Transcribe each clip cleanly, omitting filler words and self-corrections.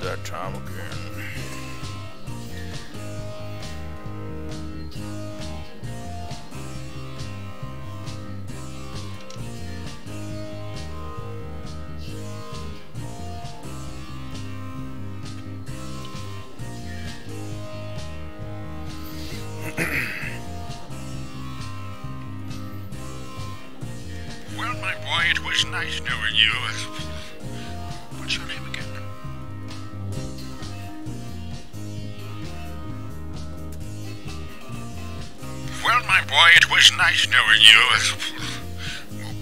that time again. Well, my boy, it was nice knowing you. What's your name again? Well, my boy, it was nice knowing you.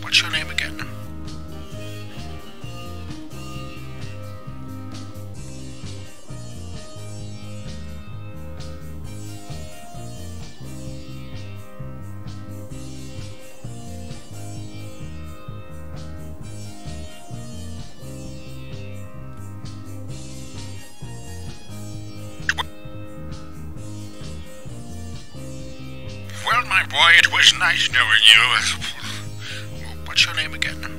What's your name again? Well, my boy, it was nice knowing you. What's your name again?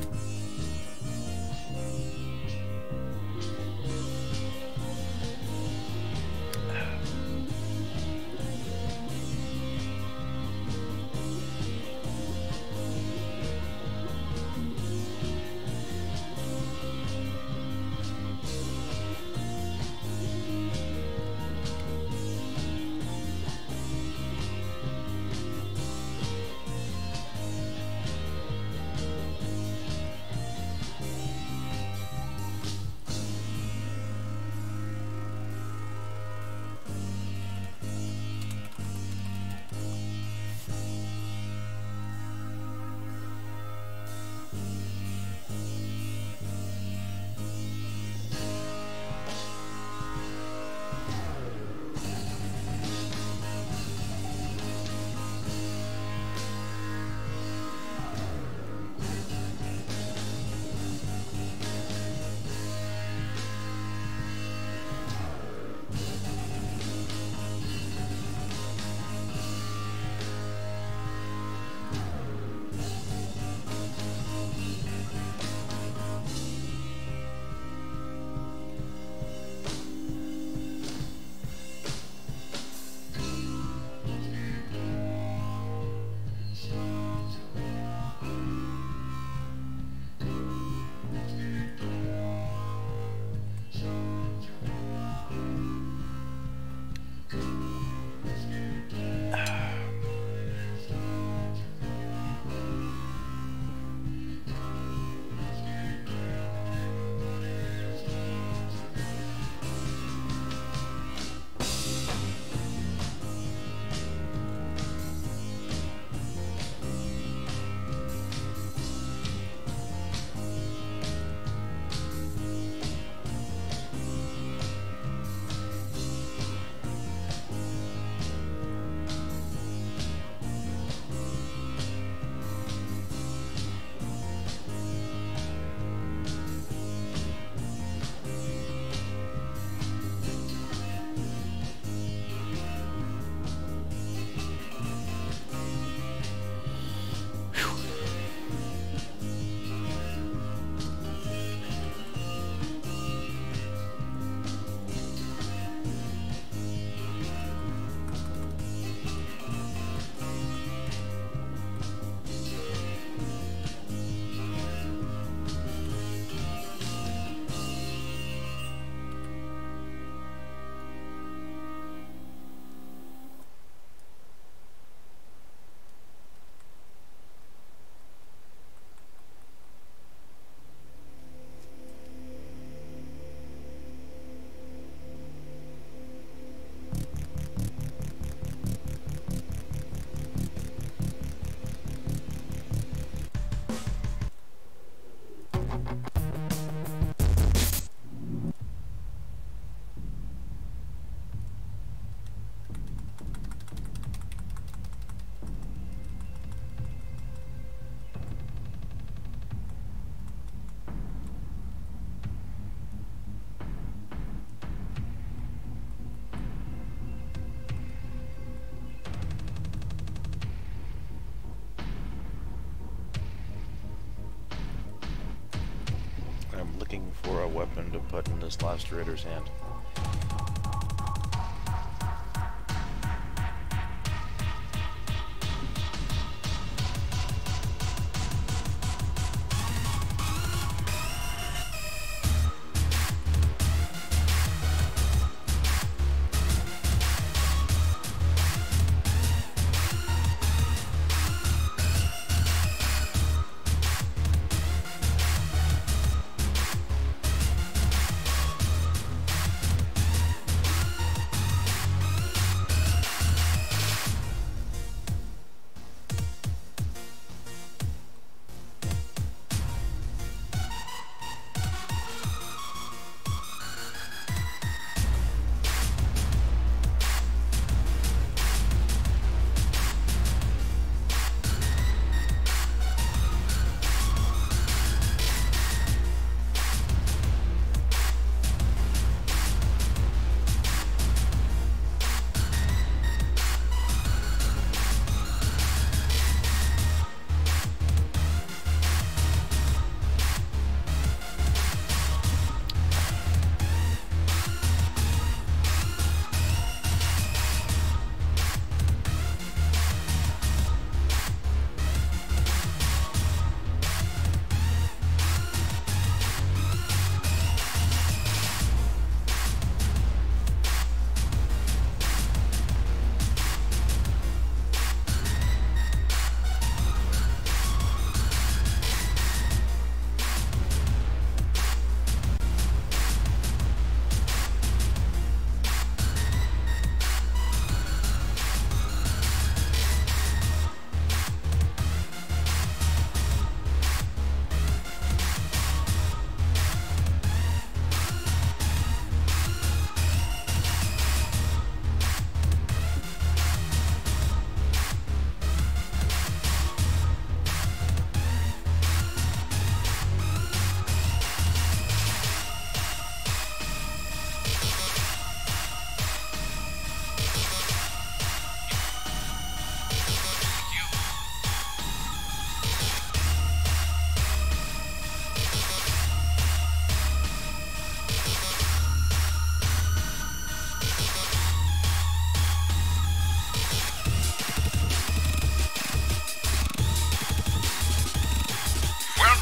weapon to put in this last raider's hand.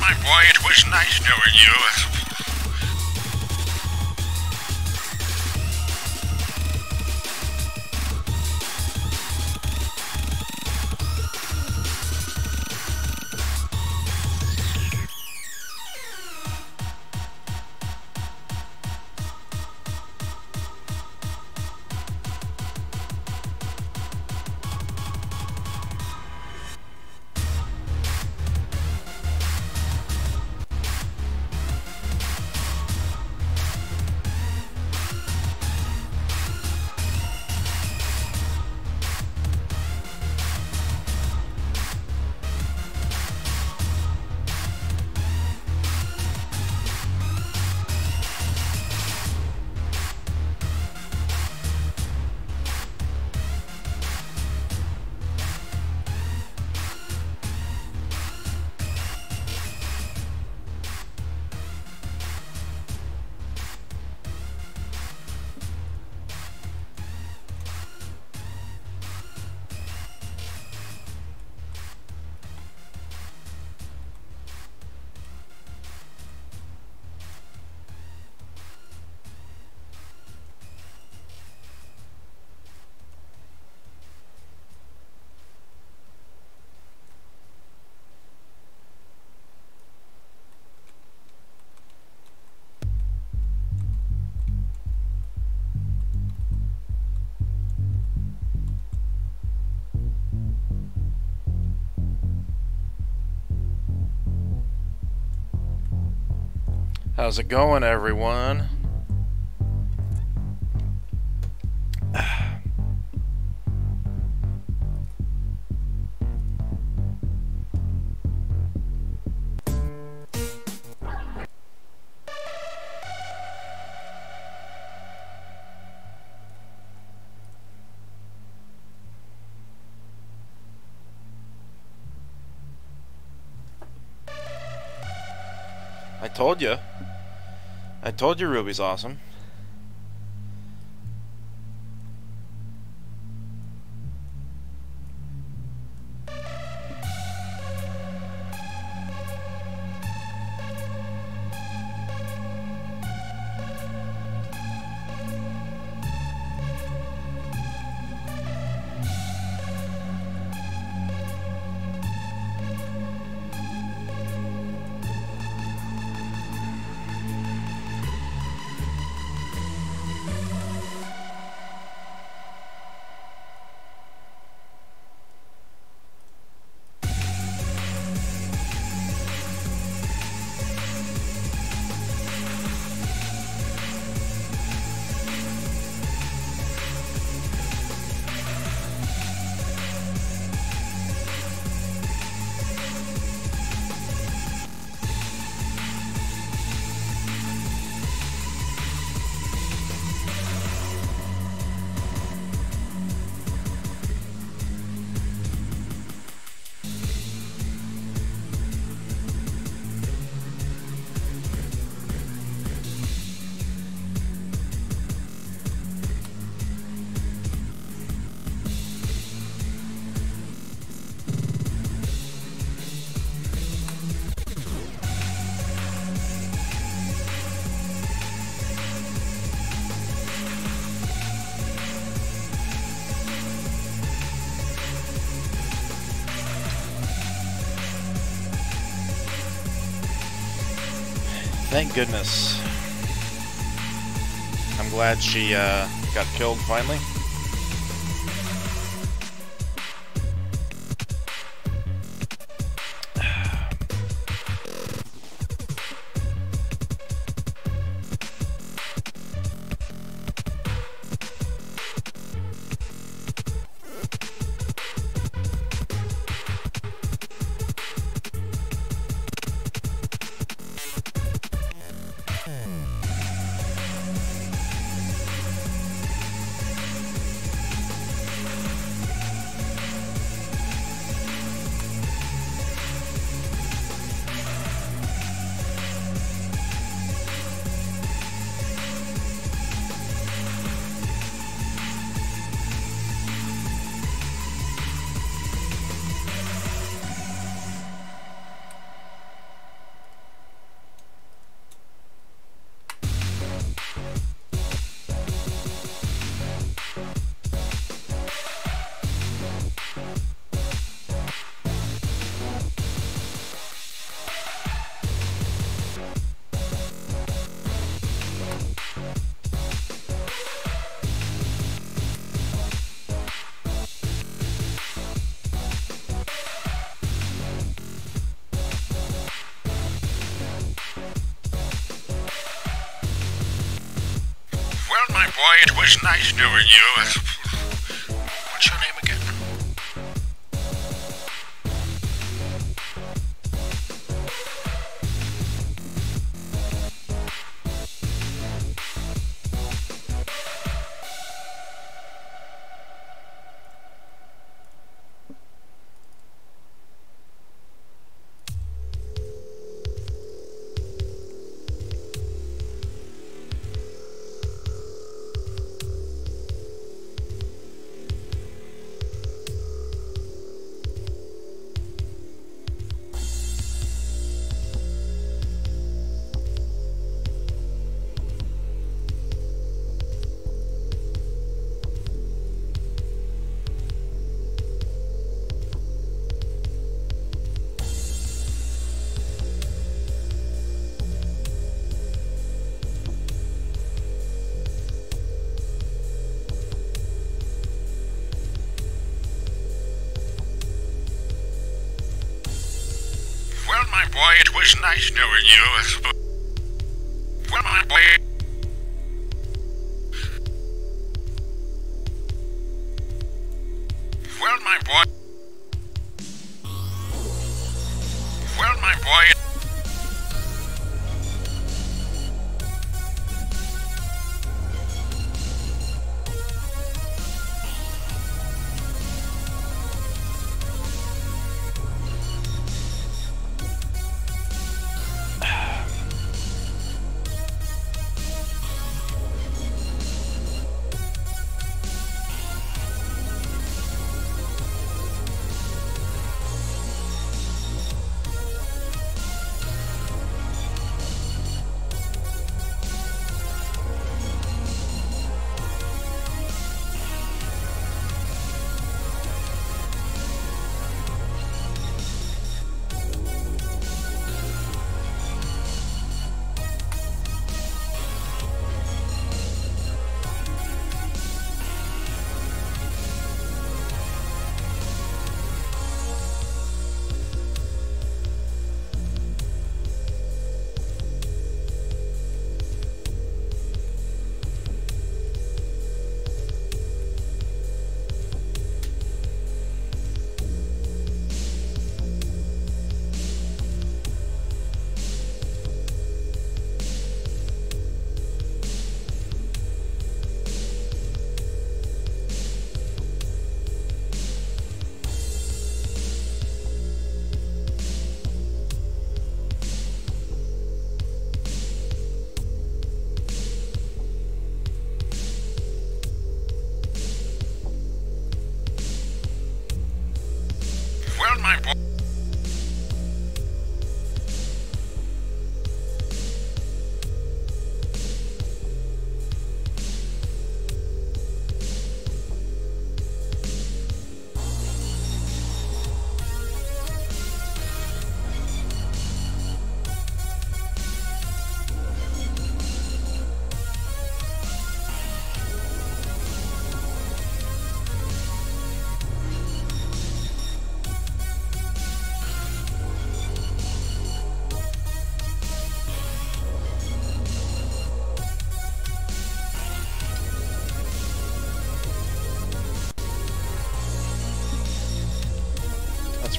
My boy, it was nice knowing you. How's it going, everyone? I told you. I told you Ruby's awesome. Thank goodness. I'm glad she got killed finally. Well, my boy, it was nice knowing you. What's your name again? Well, my boy, it was nice knowing you. Well, my boy. Well, my boy. Well, my boy.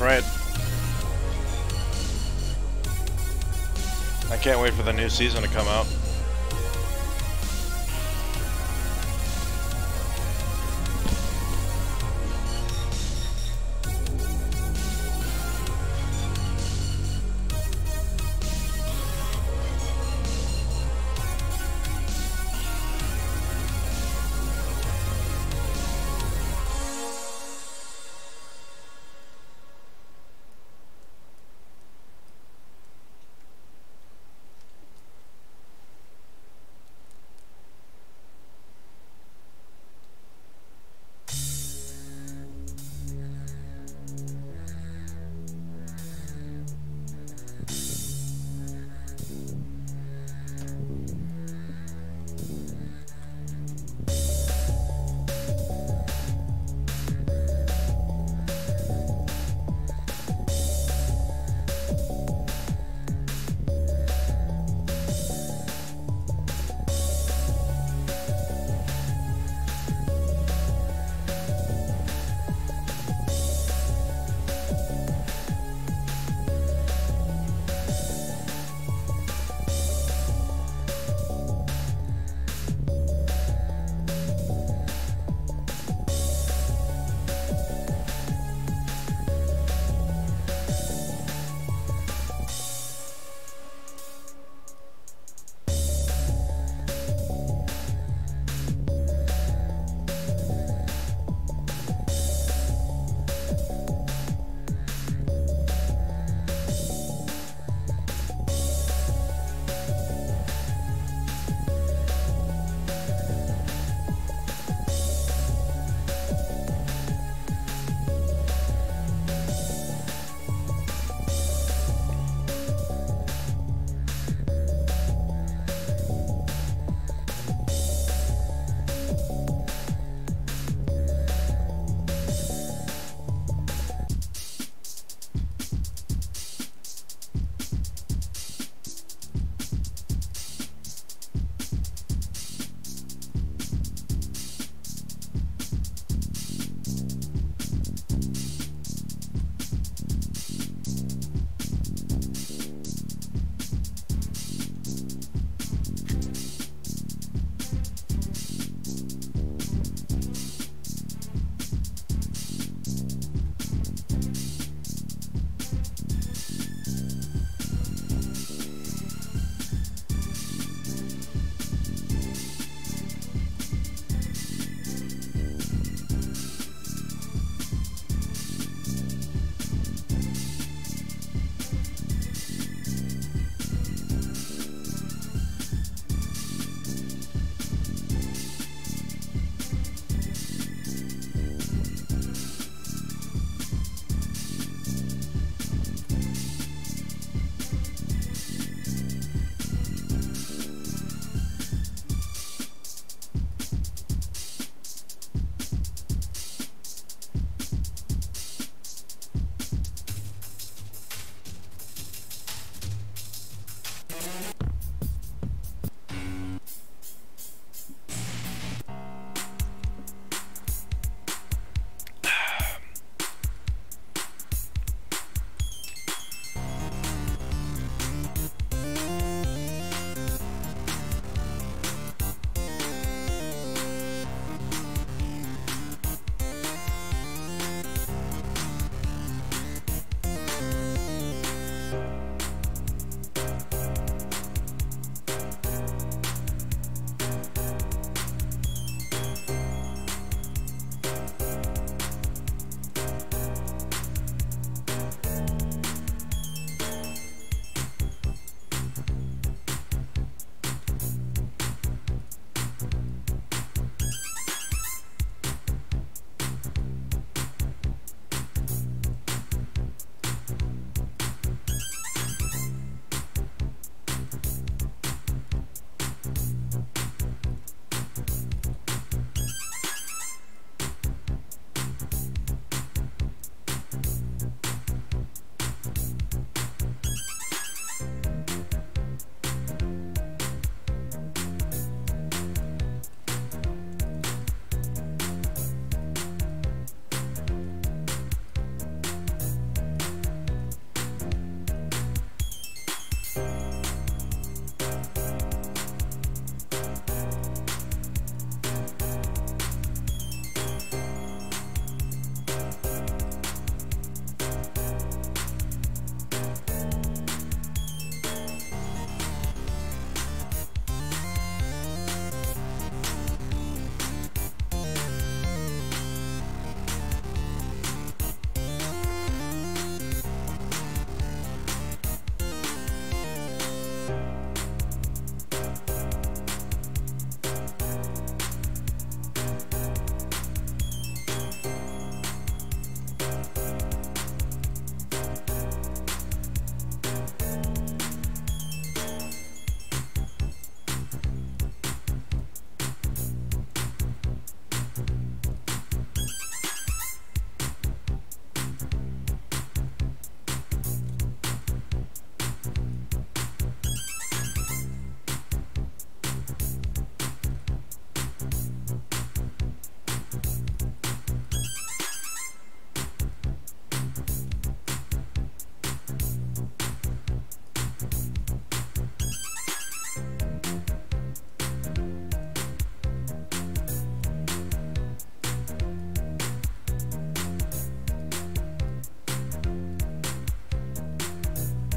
right. I can't wait for the new season to come out.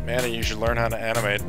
Manny, you should learn how to animate.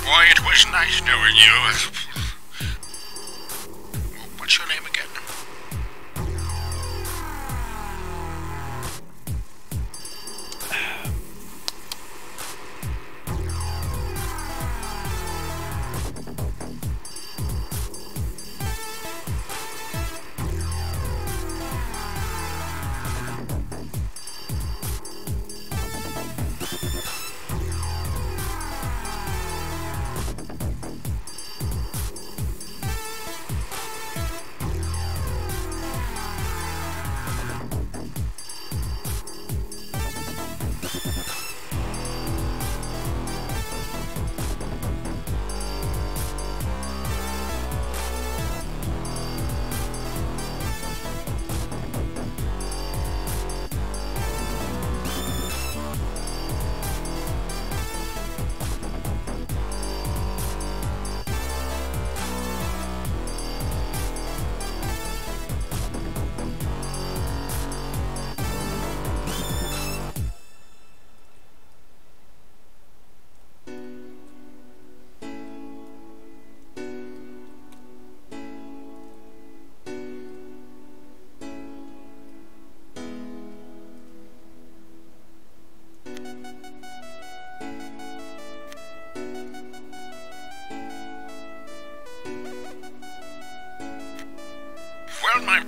Boy, it was nice knowing you. What's your name again?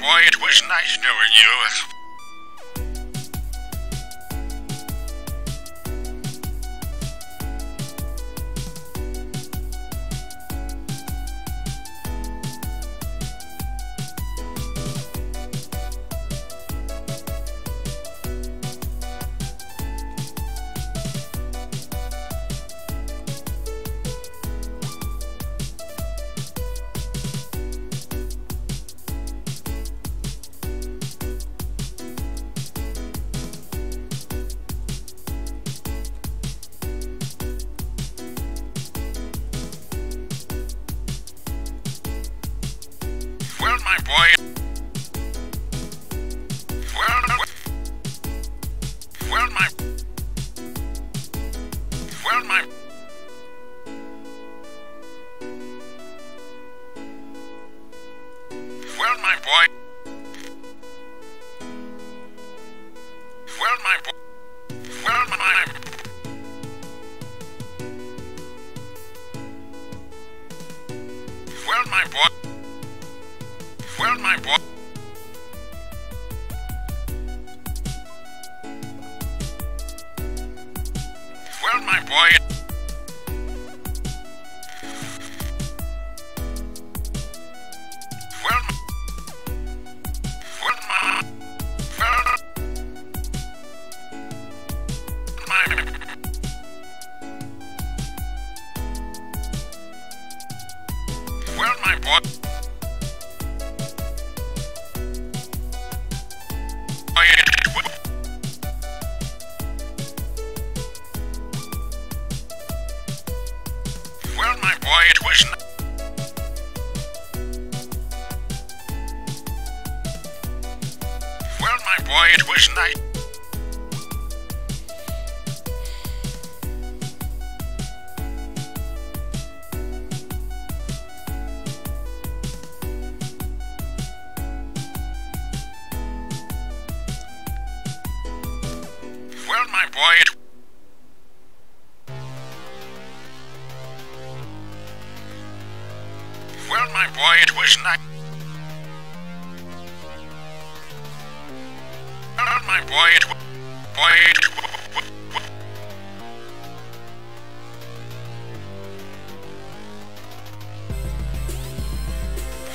boy, it was nice knowing you. Well, my boy. Well, my. Well, my. Well, my boy. Well, my boy. Well, my. Well, my boy. Well, my boy. Well, my boy. Well, well, my. Well, my. Well, my boy. Well, my boy, it was. Well, my boy, it was nice. Well, my boy, it. Well, my boy, it was nice. Well, my boy, it. Boy, it.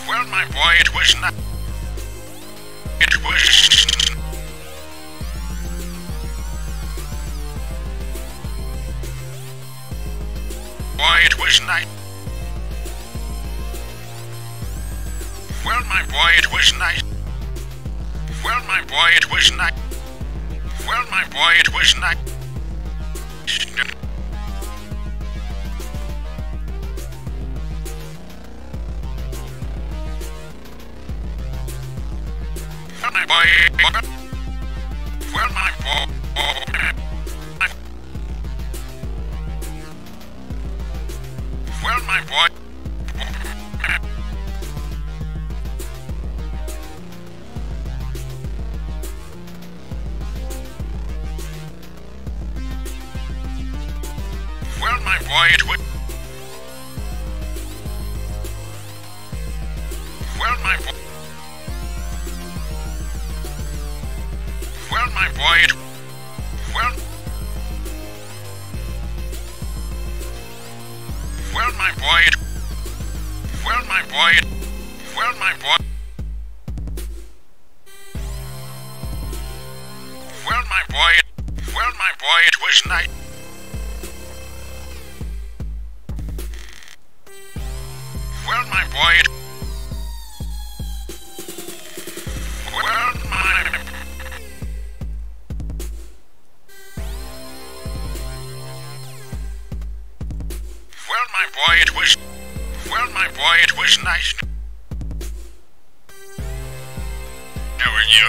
Well, my boy, it was nice. It was. Boy, it was nice. Well, my boy, it was nice. Well, my boy, it was nice. Well, my boy, it was nice. Well, my boy. Well, my boy. Well, my boy. Well, my boy, it would. Well, my boy. Well, my boy, it. Well. Well, my boy, it. Well, my boy, it. Well, my boy. Well, my boy, it. Well, my boy, it was nice. Well, my boy, it. Well, my. Well, my boy, it was. Well, my boy, it was nice. Knowing you.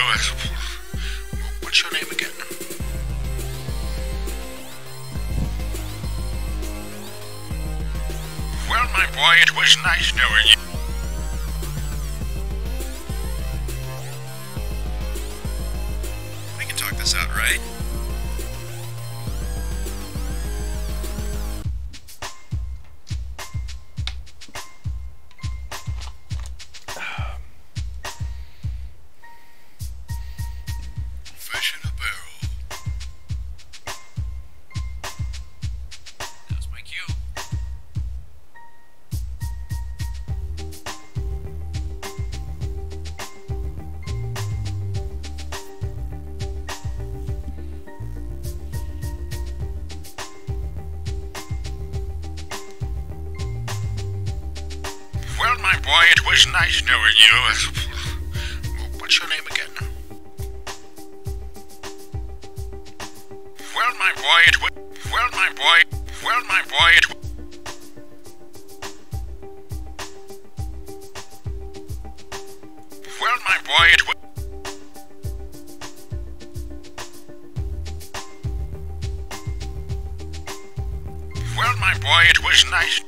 What's your name again? Well, my boy, it was nice knowing you. We can talk this out, right? boy, it was nice knowing you. What's your name again? Well, my boy, it was... Well, my boy... Well, my boy, it was... Well, my boy, it was... Well, my boy, it was nice.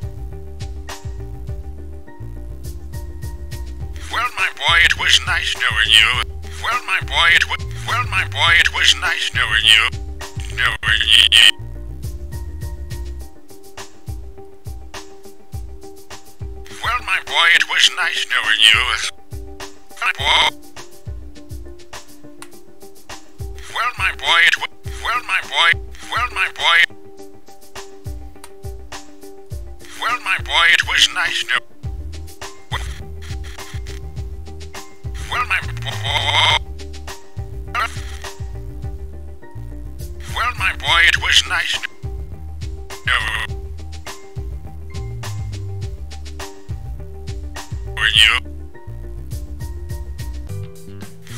Well, my boy, it was nice knowing you. Well, my boy, it was... Well, my boy, it was nice knowing you. Knowing you. Well, my boy, it was nice knowing you. Well, my boy, it was... Well, my boy... Well, my boy... Well, my boy, it was nice knowing... Well, my boy... Well, my boy, it was nice knowing you.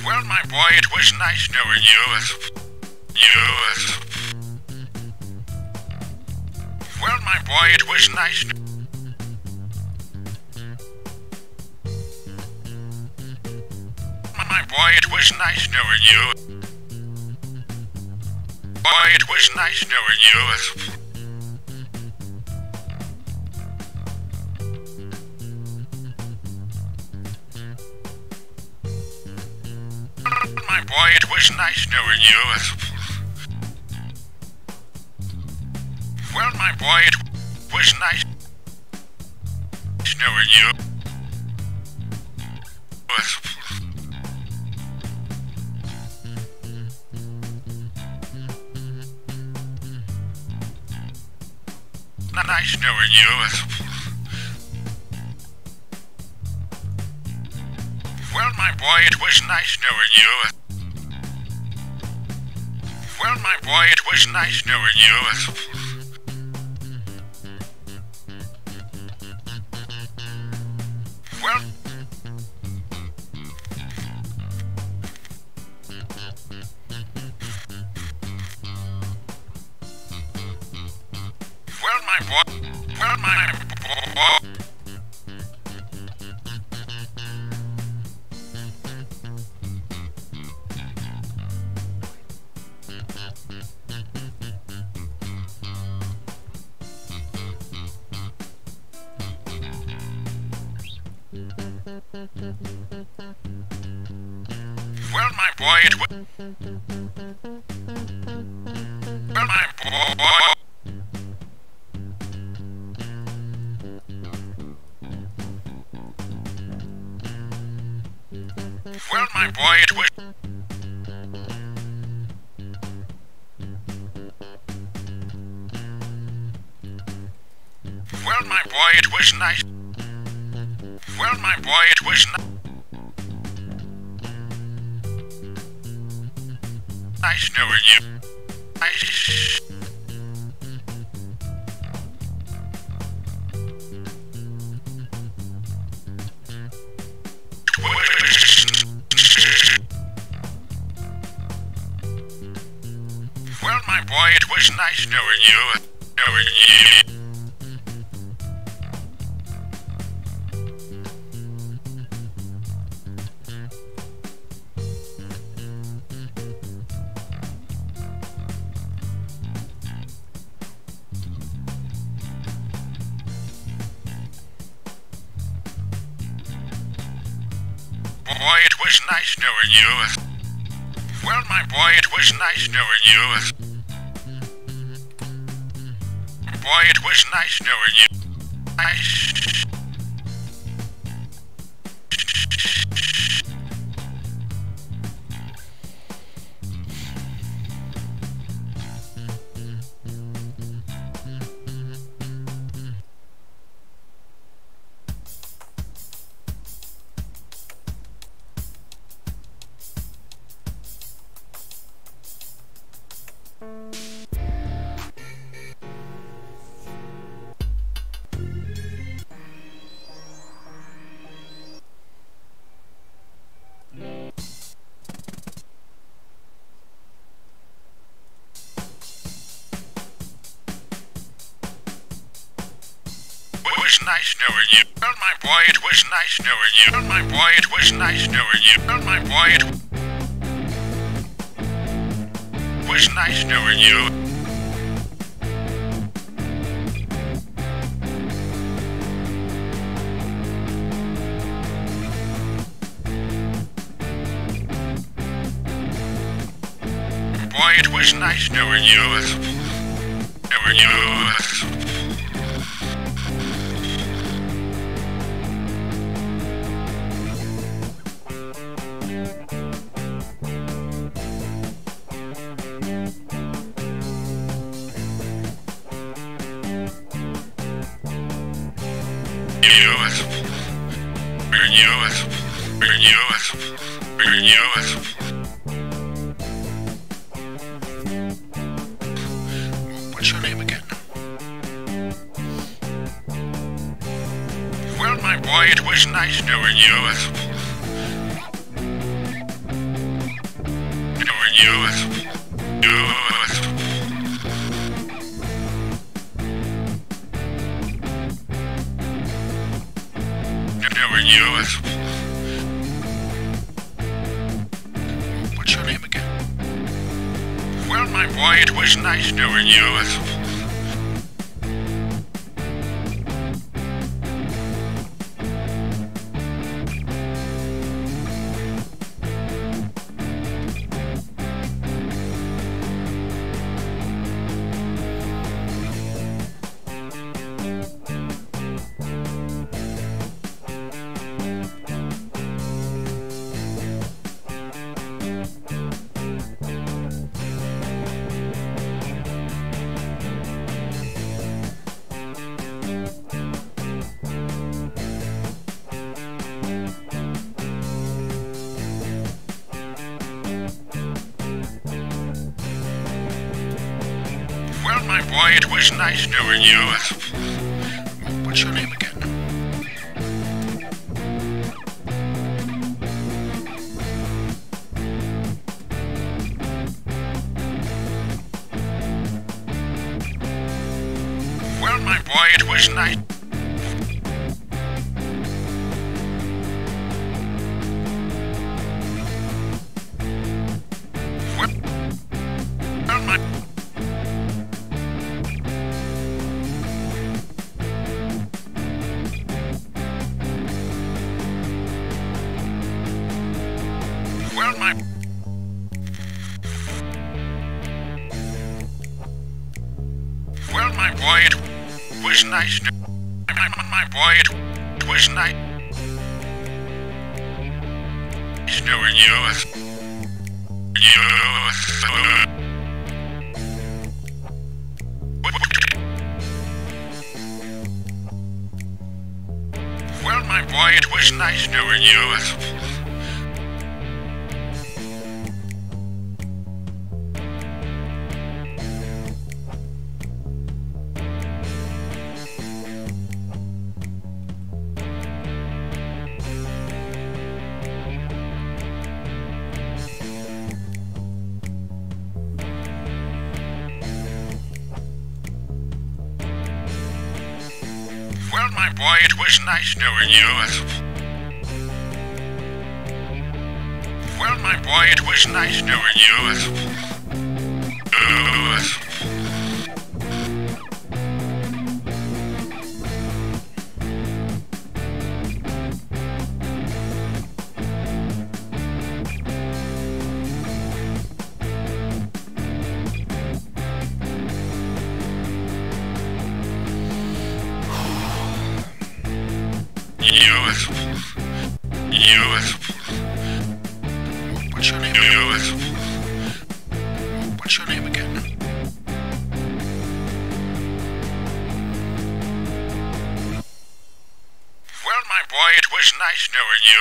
Well, my boy, it was nice knowing you. Well, my boy, it was nice. My boy, it was nice knowing you. Boy, it was nice knowing you. My boy, it was nice knowing you. Well, my boy, it was nice knowing you. Nice knowing you. Well, my boy, it was nice knowing you. Well, my boy, it was nice knowing you. Well, my boy, well, my boy. Well, my boy, it was... Well, my boy... Well, my boy, it was... Well, my boy, it was nice. Well, my boy, it was nice knowing you. Nice. Well, my boy, it was nice knowing you. Knowing you. Boy, it was nice knowing you. Well, my boy, it was nice knowing you. Boy, it was nice knowing you. Nice. was nice knowing you. Well, my boy, it was nice knowing you. Well, my boy, it was nice knowing you. Well, my boy, it was nice knowing you. Boy, it was nice knowing you. Knowing you. What's your name again? Well, my boy, it was nice knowing you. Knowing you. Knowing you. What's your name again? Well, my boy, it was nice knowing you. Well, my boy, it was nice knowing you. What's your name again? Well, my boy, it was nice. Well, my boy, it was nice. My boy, it was nice knowing you. Well, my boy, it was nice knowing you. Well, my boy, it was nice knowing you. Well, my boy, it was nice knowing you. What's your name? What's your name again? Well, my boy, it was nice knowing you.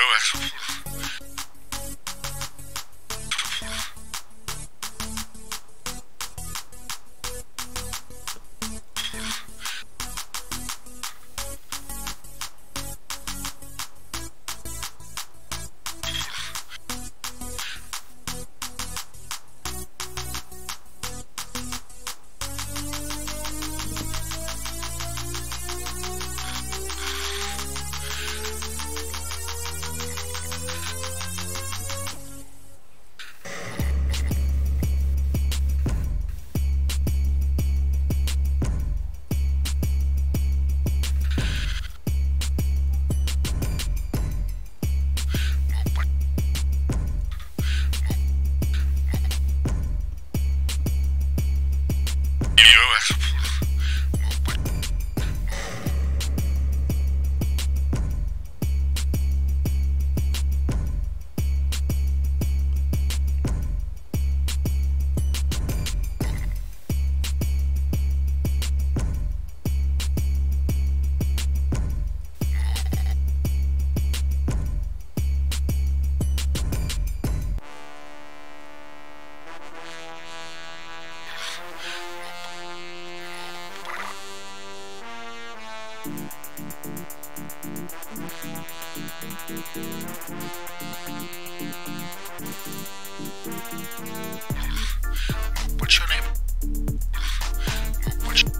What's your name? What's your name?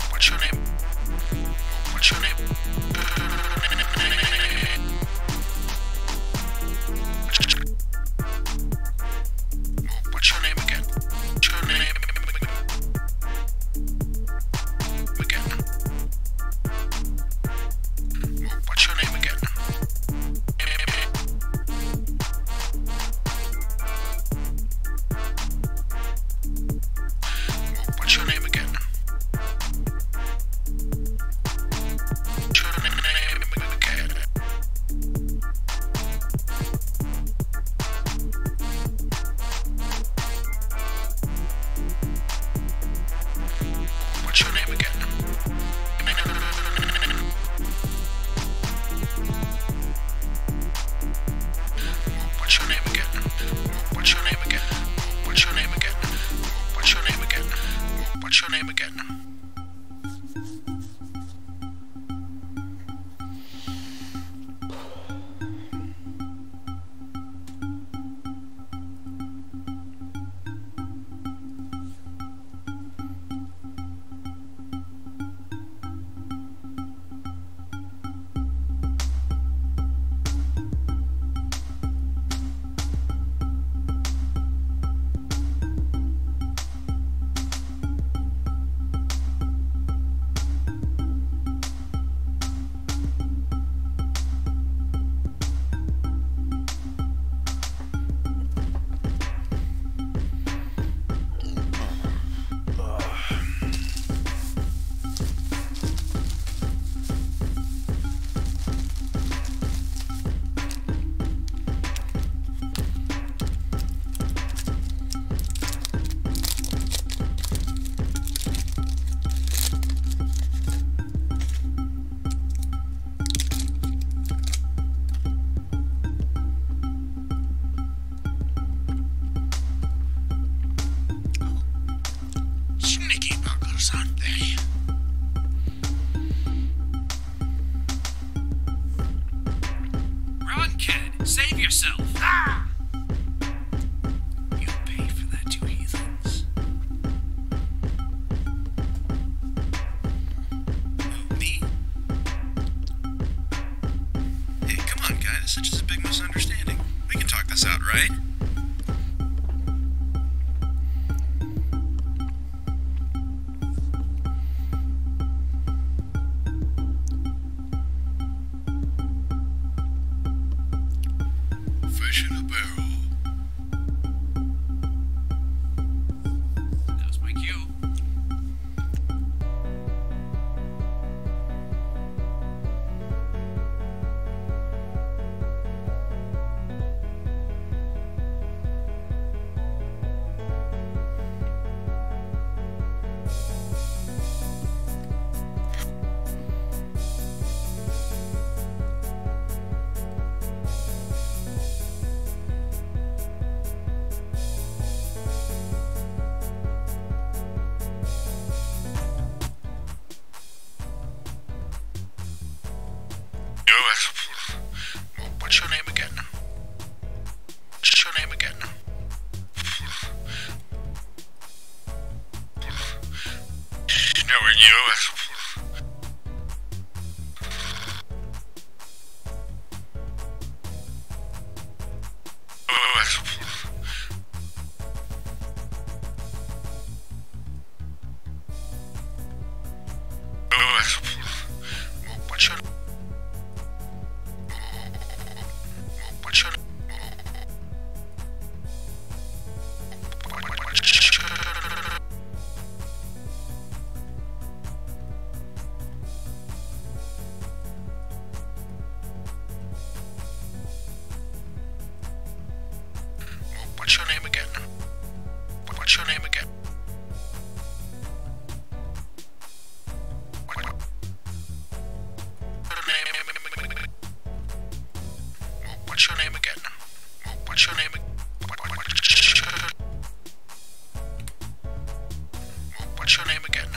What's your name? What's your name? What's your name again? What's your name again? What's your name again? What's your name again? What's your name again? What's your name again? What's your name again? What's your name again? What's your name again? What's your name again? Sneaky buggers, aren't they? Run, kid! Save yourself! Ah! You'll pay for that, you heathens. Me? Hey, come on, guy. This is just a big misunderstanding. We can talk this out, right? Fish in a barrel. That was my cue. What's your name again? What's your name again? What's your name again? What's your name again? What's your name again?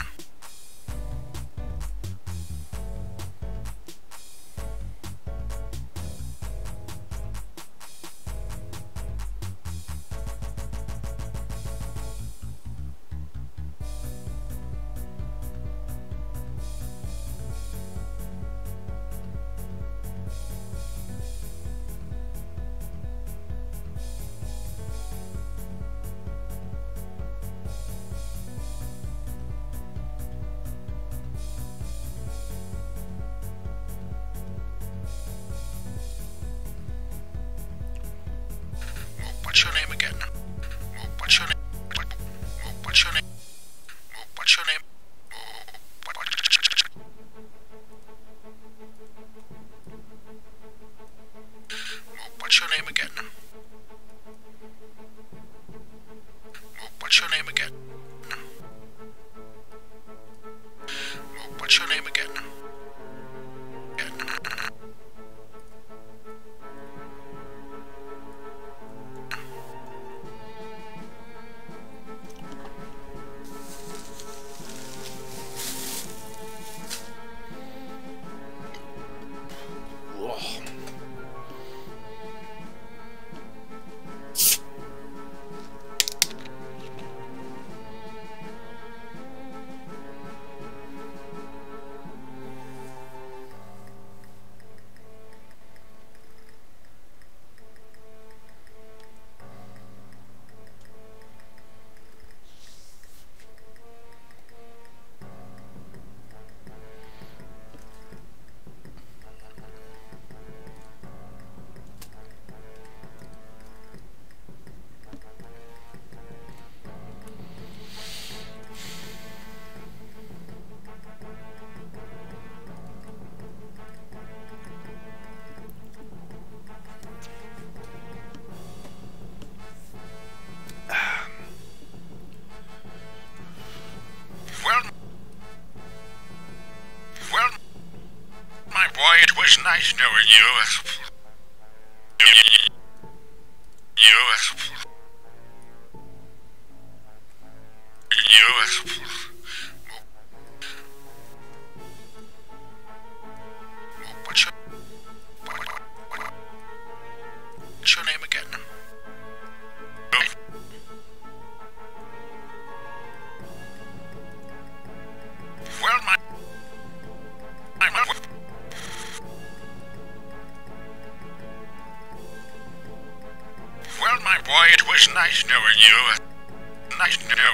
What's your name again? What's your name? What's your name? What's your name? What's your name again? What's your name again? What's your name again? Boy, it was nice knowing you. What's your name again? Well, my boy, it was nice knowing you. Nice to know.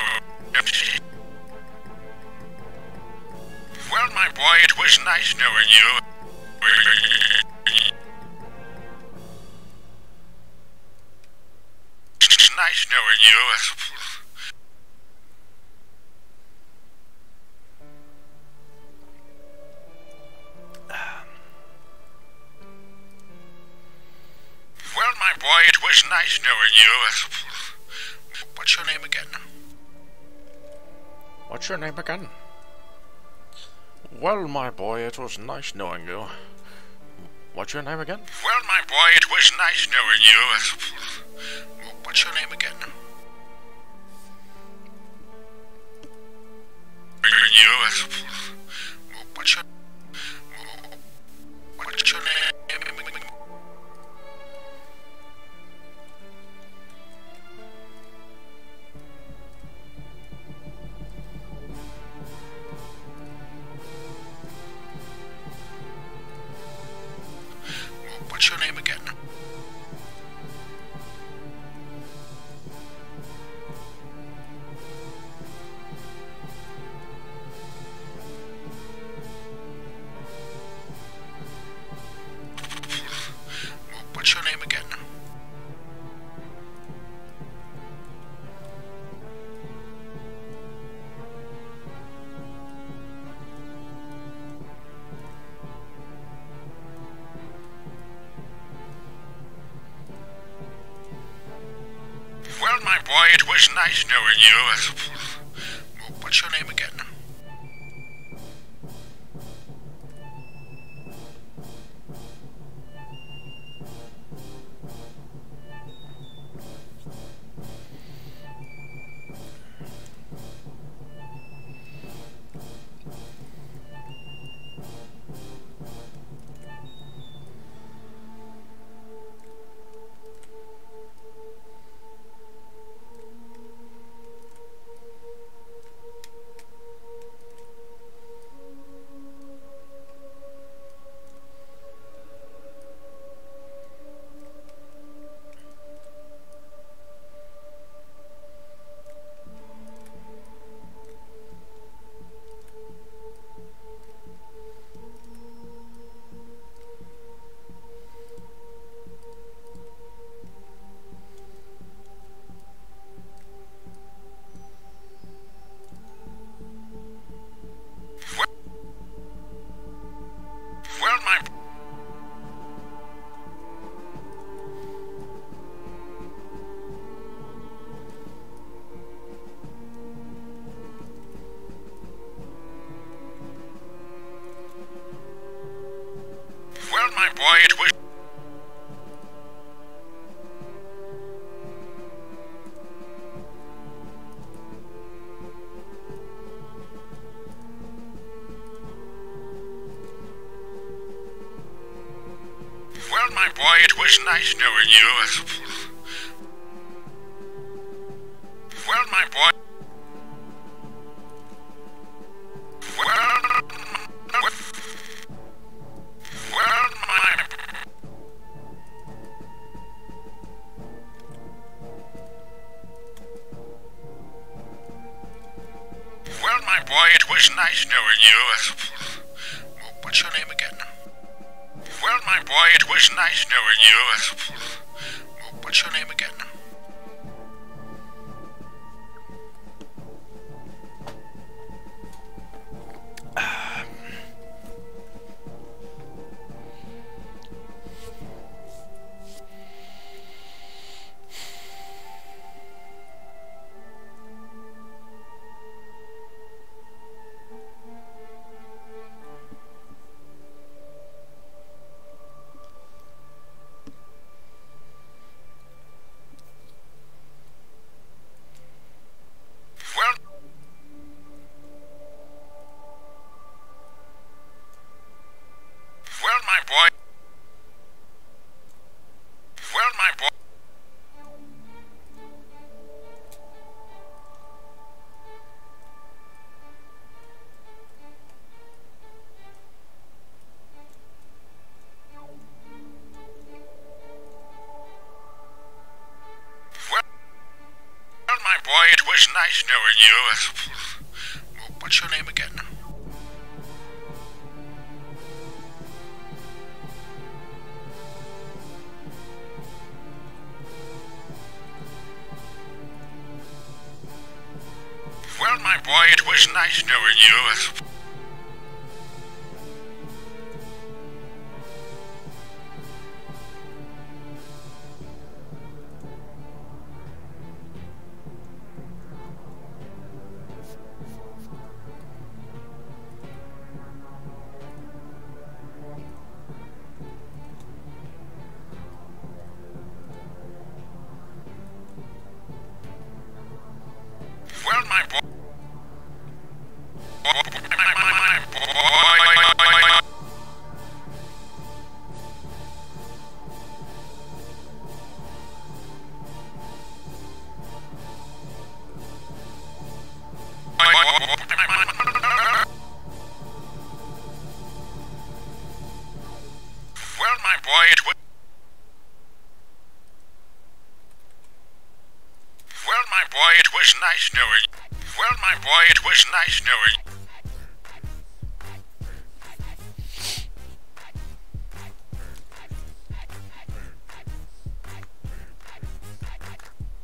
Well, my boy, it was nice knowing you. It's nice knowing you. Well, my boy, it was nice knowing you. What's your name again? What's your name again? Well, my boy, it was nice knowing you. What's your name again? Well, my boy, it was nice knowing you. What's your name again? What's your name? boy, it was nice knowing you. What's your name again? Well, my... Well, my boy, it was... Well, my boy, it was nice knowing you. Well, my boy... Well, my... Well, my boy, it was nice knowing you. What's your name again? Well, my boy, it was nice knowing you. What's your name again? Well, my boy. Well, my boy. Well, my boy, it was nice knowing you. What's your name again? Well, my boy, it was nice knowing you. Well, my boy. Well, my boy, it was... Well, my boy, it was nice knowing you. Well, my boy, it was nice knowing you.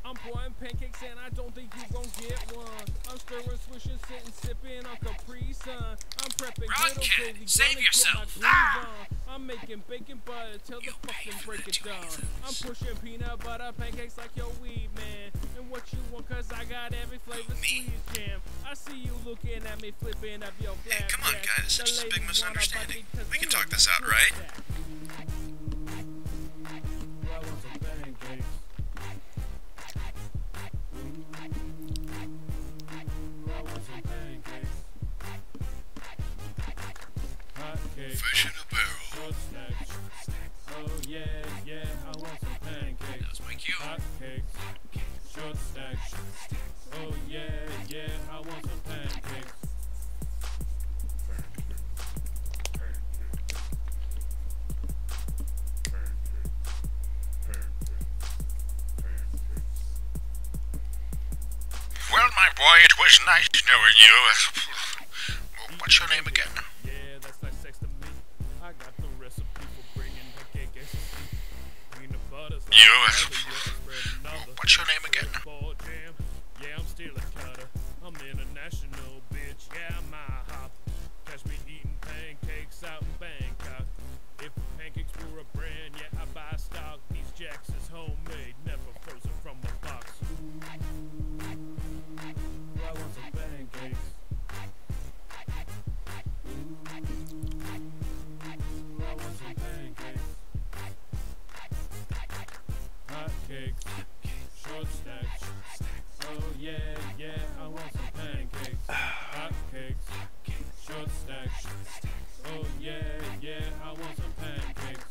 I'm boiling pancakes and I don't think you gon' get one. I'm stirring, swishing, sitting, sipping on Capri Sun. I'm prepping Run, good, kid. okay, Save gonna yourself. get my groove on. I'm making bacon butter till the You pay fucking for break that it too, down. Ethan. I'm pushing peanut butter pancakes like your weed man. And what you want, cause I got every flavor Me? squeeze jam. I see you looking at me flipping up your Hey, flap come on, jack. guys. It's The just a big ladies wanna bite misunderstanding. me 'cause We can they talk love this my out, fruit right? jack. I want some pancakes. I want some pancakes. Hot cakes. Fish in a barrel. Short stacks. Oh yeah, yeah, I want some pancakes. That was my cue. Hot cakes. Short stacks. Oh yeah, yeah, I want some pancakes. Well, my boy, it was nice knowing you. What's your name again? Yeah, that's like sex to me. I got the recipe for bringing pancakes. Peanut butter. What's your name again? Jam. Yeah, I'm still a cutter. I'm international, bitch. Yeah, I'm a hop. Catch me eating pancakes out in Bangkok. If pancakes were a brand, yeah, I buy stock. These jacks is homemade, never frozen from a box. I want some pancakes. I want some pancakes. Hot cakes. Short stacks. Oh yeah, yeah, I want some pancakes. Hot cakes. Short stacks. Oh yeah, yeah, I want some pancakes.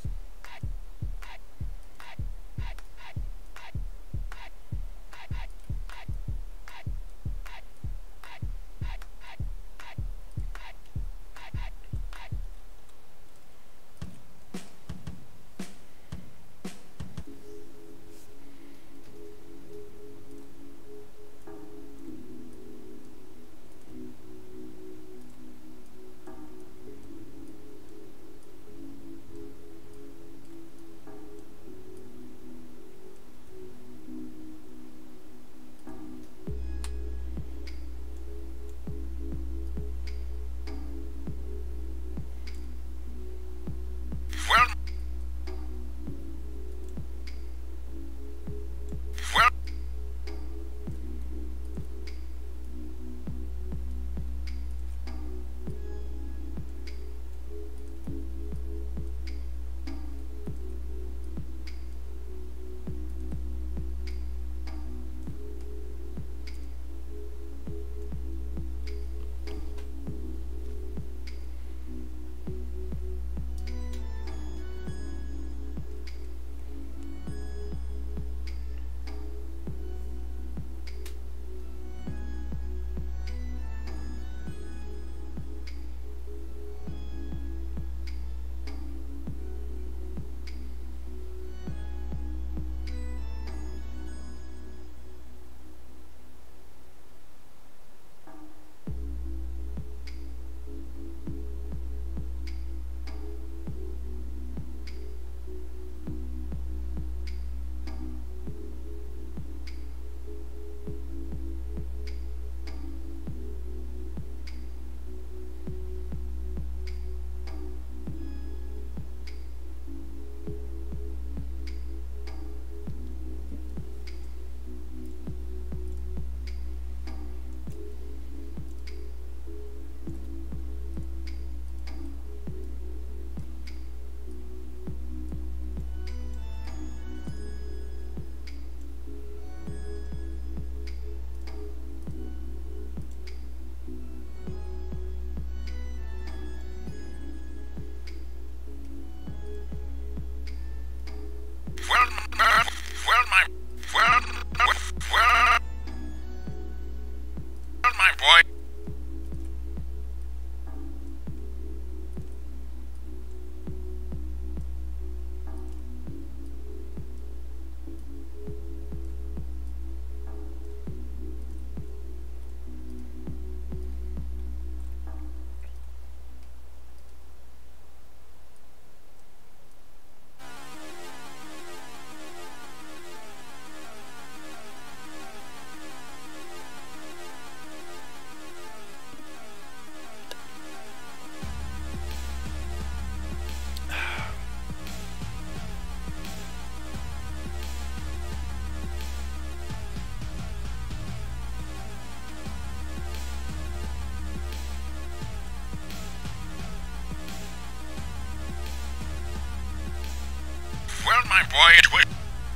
my boy, it was...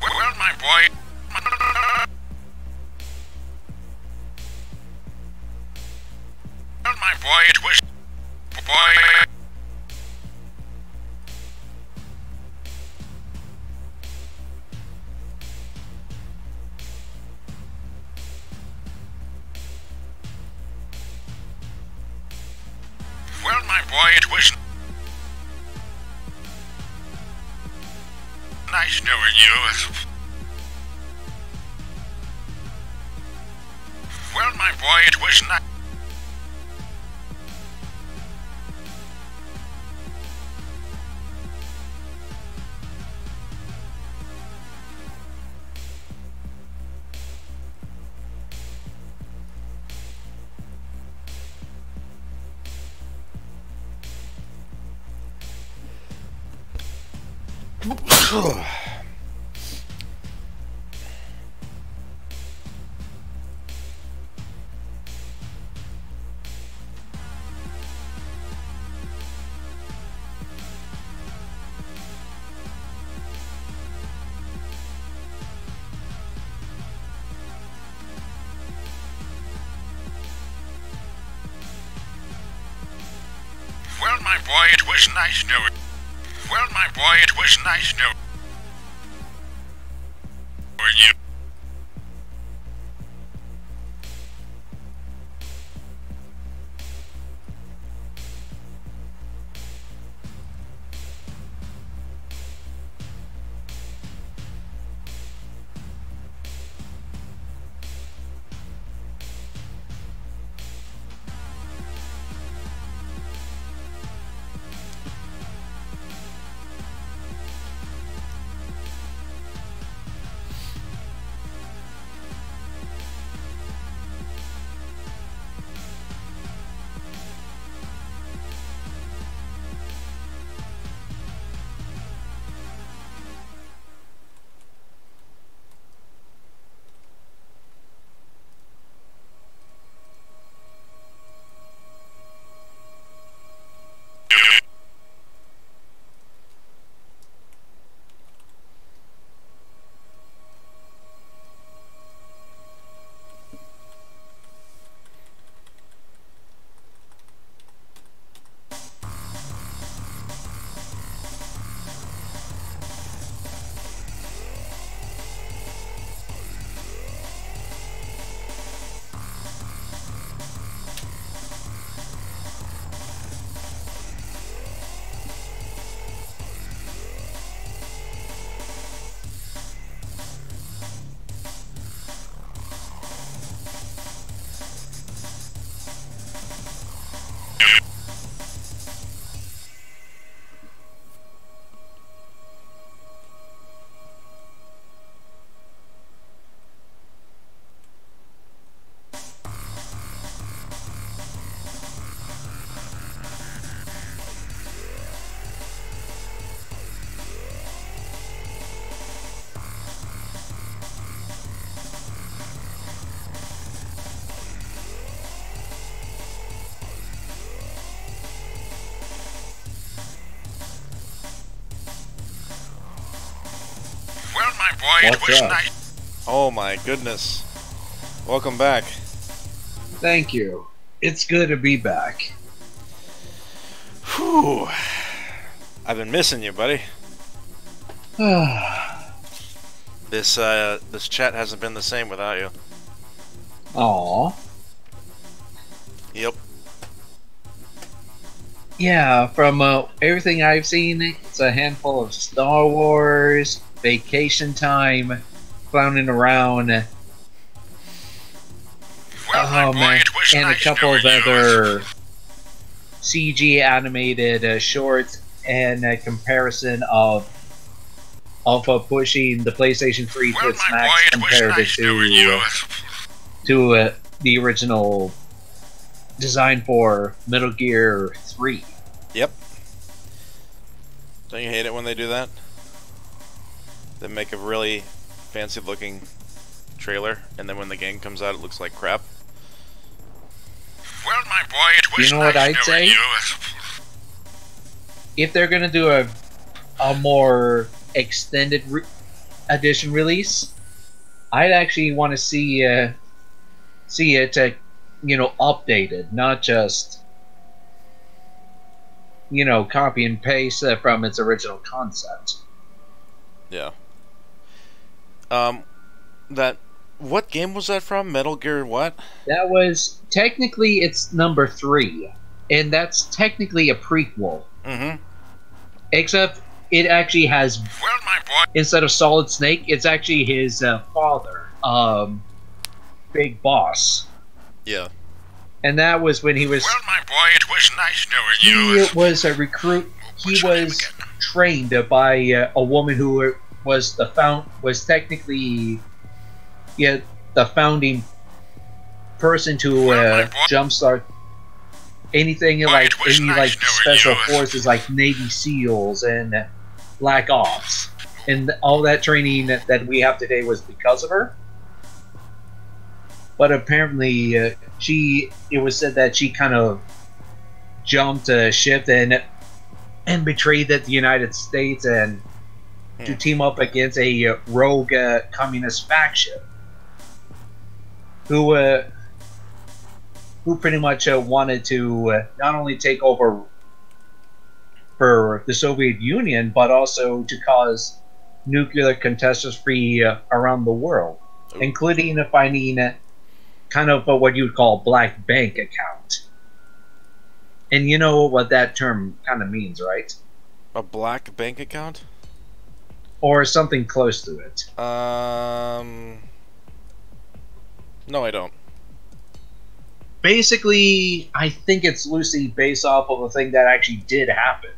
Well, my boy... Well, my boy, it was... Boy... Well, my boy, it was... Nice knowing you. Well, my boy, it was nice... Well, my boy, it was nice knowing... Well, my boy, it was nice knowing you. Well, my boy, it was nice... Oh my goodness. Welcome back. Thank you. It's good to be back. Whew. I've been missing you, buddy. This chat hasn't been the same without you. Aw. Yep. Yeah, from everything I've seen, it's a handful of Star Wars, Vacation Time, clowning around. Well, my boy, Man, it was and a nice couple of knowing you. other CG animated shorts, and a comparison of pushing the PlayStation 3 to Well, its my max boy, it was compared nice knowing you. to the original design for Metal Gear 3. Yep. Don't you hate it when they do that? They make a really fancy looking trailer, and then when the game comes out it looks like crap. Well, my boy, it was You know what nice I'd knowing say? you. If they're gonna do a more extended edition release, I'd actually want to see it, updated, not just copy and paste from its original concept. Yeah. That what game was that from? Metal Gear what? That was technically it's number 3, and that's technically a prequel. Mm-hmm. Except it actually has, Well, my boy. instead of Solid Snake, it's actually his father, Big Boss. Yeah. And that was when he was Well, my boy, it was nice knowing you. he was a recruit. He was trained by a woman who was technically the founding person to jumpstart anything like any like special forces like Navy SEALs and Black Ops, and all that training that we have today was because of her. But apparently, it was said that she kind of jumped ship and betrayed the United States and to team up against a rogue communist faction who pretty much wanted to not only take over for the Soviet Union, but also to cause nuclear catastrophe around the world, including finding kind of what you would call a black bank account. And you know what that term kind of means, right? A black bank account? Or something close to it. No, I don't. Basically, I think it's loosely based off of a thing that actually did happen.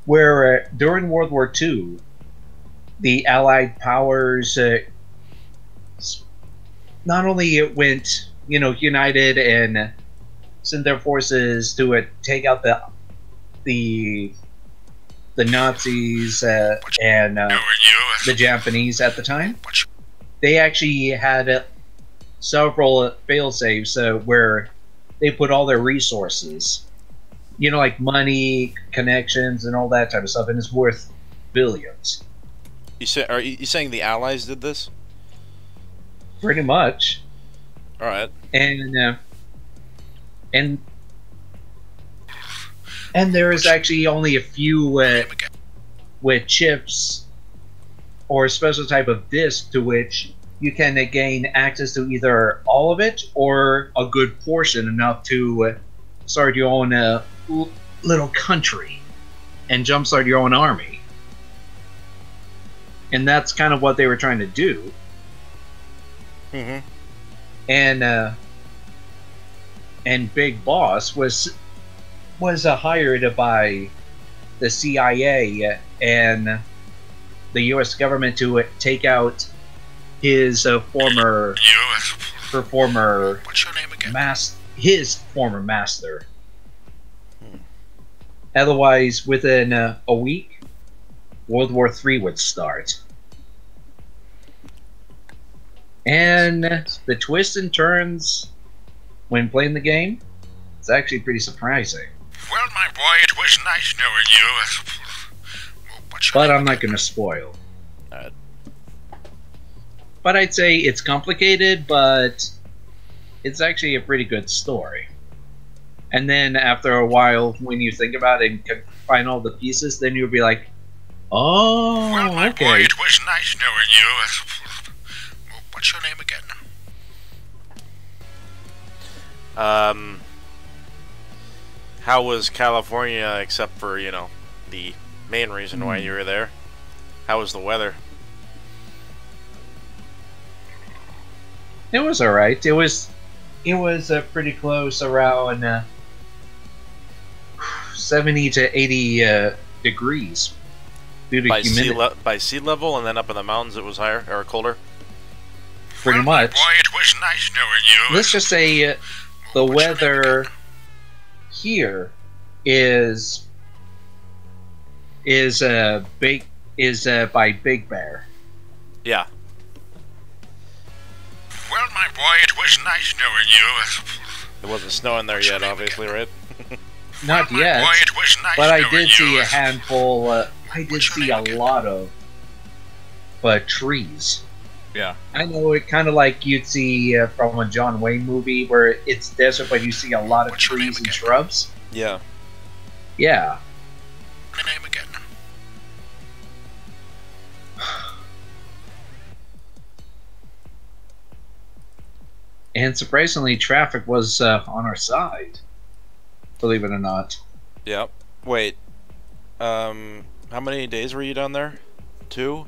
Where during World War II, the Allied powers not only went, united and sent their forces to take out the Nazis and the Japanese at the time. They actually had several fail-safes where they put all their resources, like money, connections, and all that type of stuff, and it's worth billions. Are you saying the Allies did this? Pretty much. All right. And there is actually only a few with chips or a special type of disc to which you can gain access to either all of it or a good portion, enough to start your own little country and jumpstart your own army. And that's kind of what they were trying to do. Mm-hmm. And Big Boss was hired by the CIA and the U.S. government to take out his former What's your name again? his former master. Otherwise, within a week, World War III would start. And the twists and turns when playing the game, it's actually pretty surprising. Well, my boy, it was nice knowing you. But I'm not going to spoil. But I'd say it's complicated, but it's actually a pretty good story. And then after a while, when you think about it and can find all the pieces, then you'll be like, oh, well, my okay. boy, it was nice knowing you. What's your name again? How was California, except for, the main reason why you were there? How was the weather? It was alright. It was pretty close, around 70 to 80 degrees due to humidity. By sea level, and then up in the mountains it was higher or colder? Pretty much. Boy, it was nice knowing you. Let's just say the weather here is by Big Bear. Yeah. Well, my boy, it was nice knowing you. It wasn't snowing there yet, obviously, right? Not yet, boy, it was nice but I knowing did see you. a handful. I did see a lot of but trees. Yeah. I know it kind of like you'd see from a John Wayne movie where it's desert, but you see a lot of What's your name trees and again? shrubs. Yeah. Yeah. My name again. And surprisingly, traffic was on our side. Believe it or not. Yep. Wait. How many days were you down there? 2?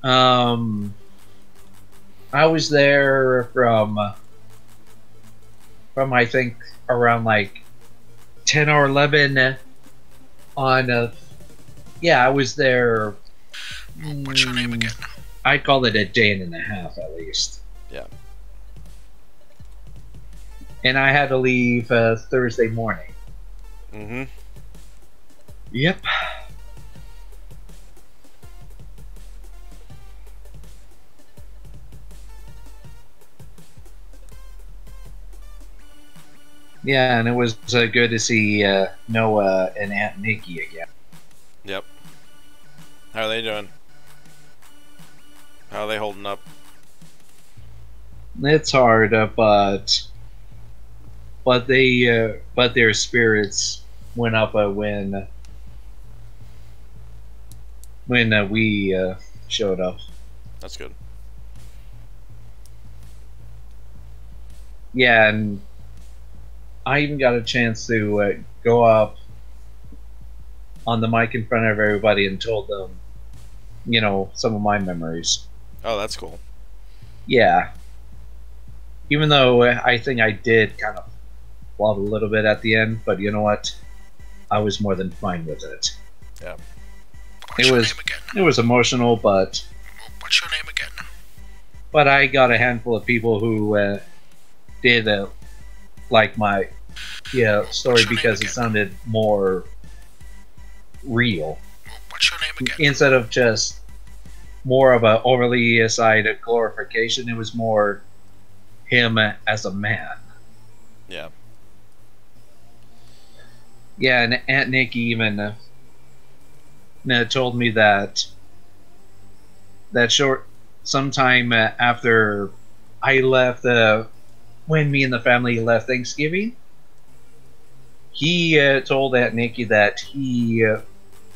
I was there from I think around like 10 or 11 on yeah, I was there. What's your name again? I'd call it a day and a half at least. Yeah. And I had to leave Thursday morning. Mm-hmm. Yep. Yeah, and it was good to see Noah and Aunt Nikki again. Yep. How are they doing? How are they holding up? It's hard, but their spirits went up when we showed up. That's good. Yeah, and I even got a chance to go up on the mic in front of everybody and told them, you know, some of my memories. Oh, that's cool. Yeah. Even though I think I did kind of flop a little bit at the end, but you know what? I was more than fine with it. Yeah. What's your name again? It was emotional, but What's your name again? I got a handful of people who did like my story because it sounded more real What's your name again? instead of just more of a overly side glorification. It was more him as a man. Yeah. Yeah, and Aunt Nikki even told me that short sometime after I left, when me and the family left Thanksgiving, he told Aunt Nikki that he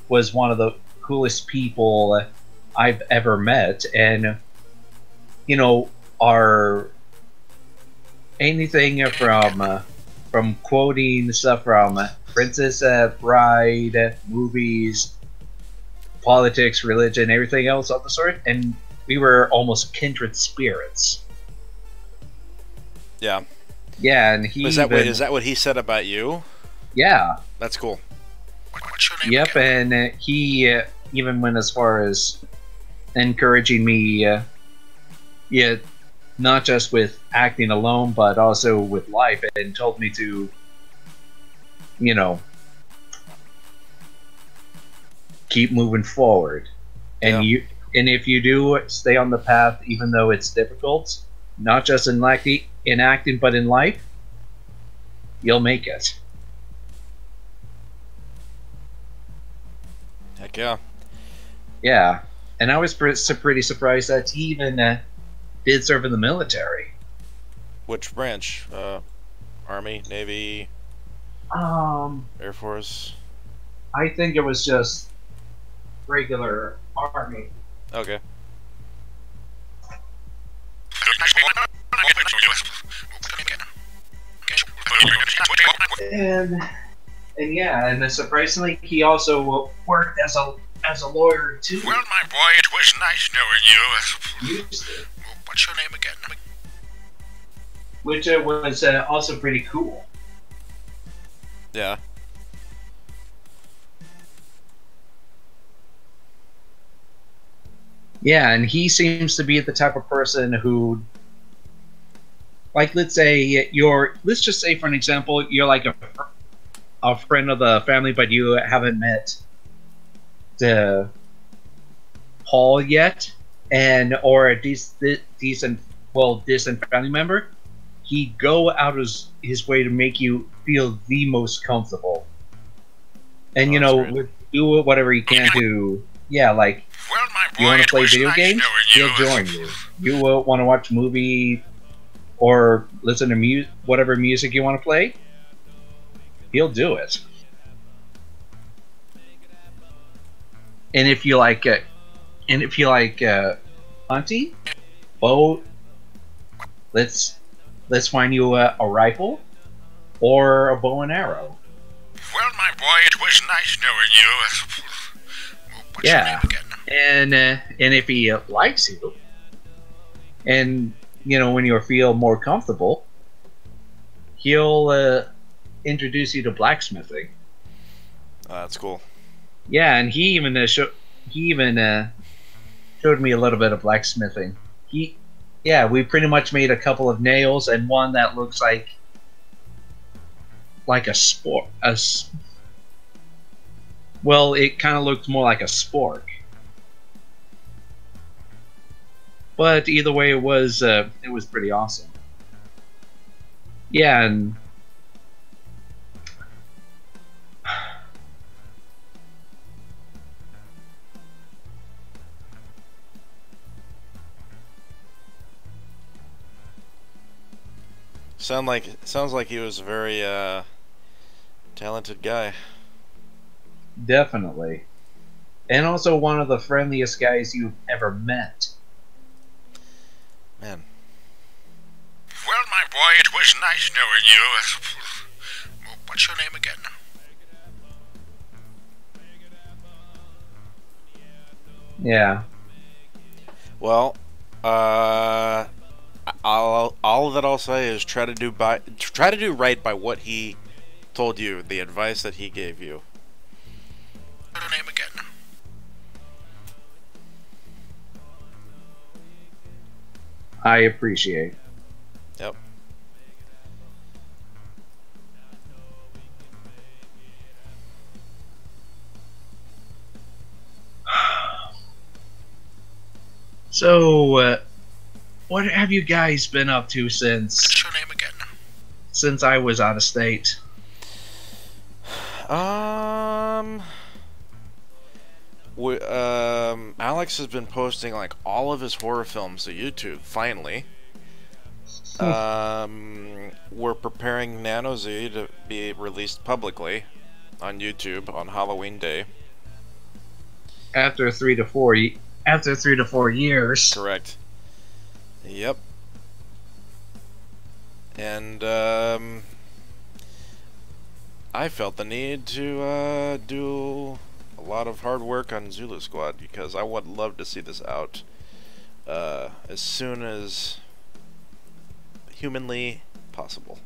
was one of the coolest people I've ever met, and you know, our anything from quoting stuff from Princess Bride, movies, politics, religion, everything else of the sort, and we were almost kindred spirits. Yeah. Yeah, and he Is that what he said about you? yeah, That's cool. What's your name yep, again? and he even went as far as encouraging me, not just with acting alone, but also with life, and told me to, you know, keep moving forward. And Yeah. if you do stay on the path, even though it's difficult, not just in acting, but in life, you'll make it. Heck yeah. Yeah, and I was pretty surprised that he even did serve in the military. Which branch? Army, Navy, Air Force? I think it was just regular Army. Okay. And yeah, and surprisingly, he also worked as a lawyer too. Well, my boy, it was nice knowing you. Used to, What's your name again? which was also pretty cool. Yeah. Yeah, and he seems to be the type of person who, like, let's just say for an example, you're like a friend of the family, but you haven't met the Paul yet, or a distant family member. He'd go out his way to make you feel the most comfortable, and Oh, that's great. would do whatever he can to, yeah, like Well, my boy, You want to it play was video nice games? knowing He'll you. join you. You want to watch a movie or listen to whatever music you want to play? He'll do it. And if you like, hunting, bow, let's find you a rifle or a bow and arrow. Well, my boy, it was nice knowing you. What's your name Yeah, again? and if he likes you, and when you feel more comfortable, he'll introduce you to blacksmithing. That's cool. Yeah, and he even showed me a little bit of blacksmithing. We pretty much made a couple of nails and one that looks like a sport. Well, it kind of looked more like a spork. But either way, it was pretty awesome. Yeah, and Sounds like he was a very talented guy. definitely, and also one of the friendliest guys you've ever met. Man. Well, my boy, it was nice knowing you. What's your name again? Yeah. Well, all that I'll say is try to do right by what he told you, the advice that he gave you. What's your name again? I appreciate. Yep. So, what have you guys been up to What's your name again? since I was out of state? Alex has been posting like all of his horror films to YouTube. Finally, we're preparing Nano Z to be released publicly on YouTube on Halloween Day. After 3 to 4 years. Correct. Yep. And I felt the need to do a lot of hard work on Zulu Squad because I would love to see this out as soon as humanly possible.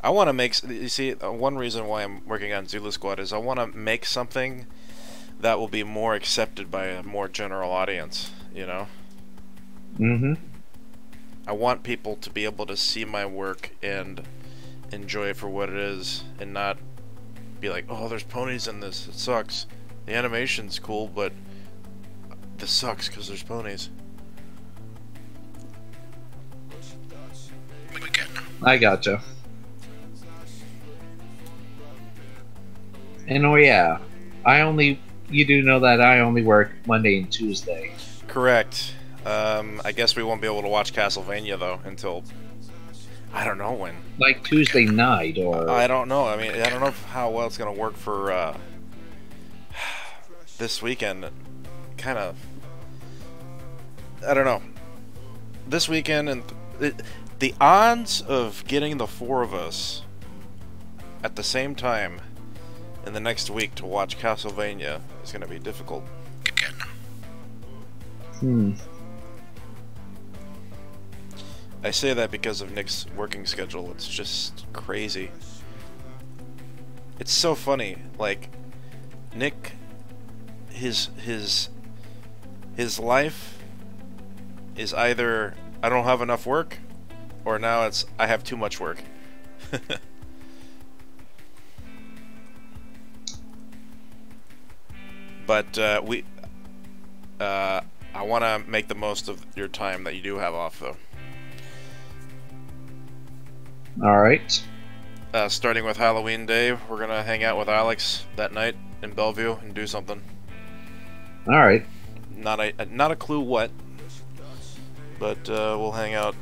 I want to make, you see, one reason why I'm working on Zulu Squad is I want to make something that will be more accepted by a more general audience, you know? Mm-hmm. I want people to be able to see my work and enjoy it for what it is and not be like, oh, there's ponies in this, it sucks. The animation's cool, but this sucks because there's ponies. I gotcha. And oh yeah, you do know that I only work Monday and Tuesday. Correct. I guess we won't be able to watch Castlevania though until I don't know when. Like Tuesday night or I don't know. I mean, I don't know how well it's gonna work for this weekend. Kind of. I don't know. This weekend and the odds of getting the four of us at the same time in the next week to watch Castlevania is gonna be difficult. I say that because of Nick's working schedule. It's just crazy. It's so funny. Like Nick, his life is either I don't have enough work, or now it's I have too much work. But I want to make the most of your time that you do have off, though. All right. Starting with Halloween Day, we're gonna hang out with Alex that night in Bellevue and do something. All right. Not a clue what, but we'll hang out.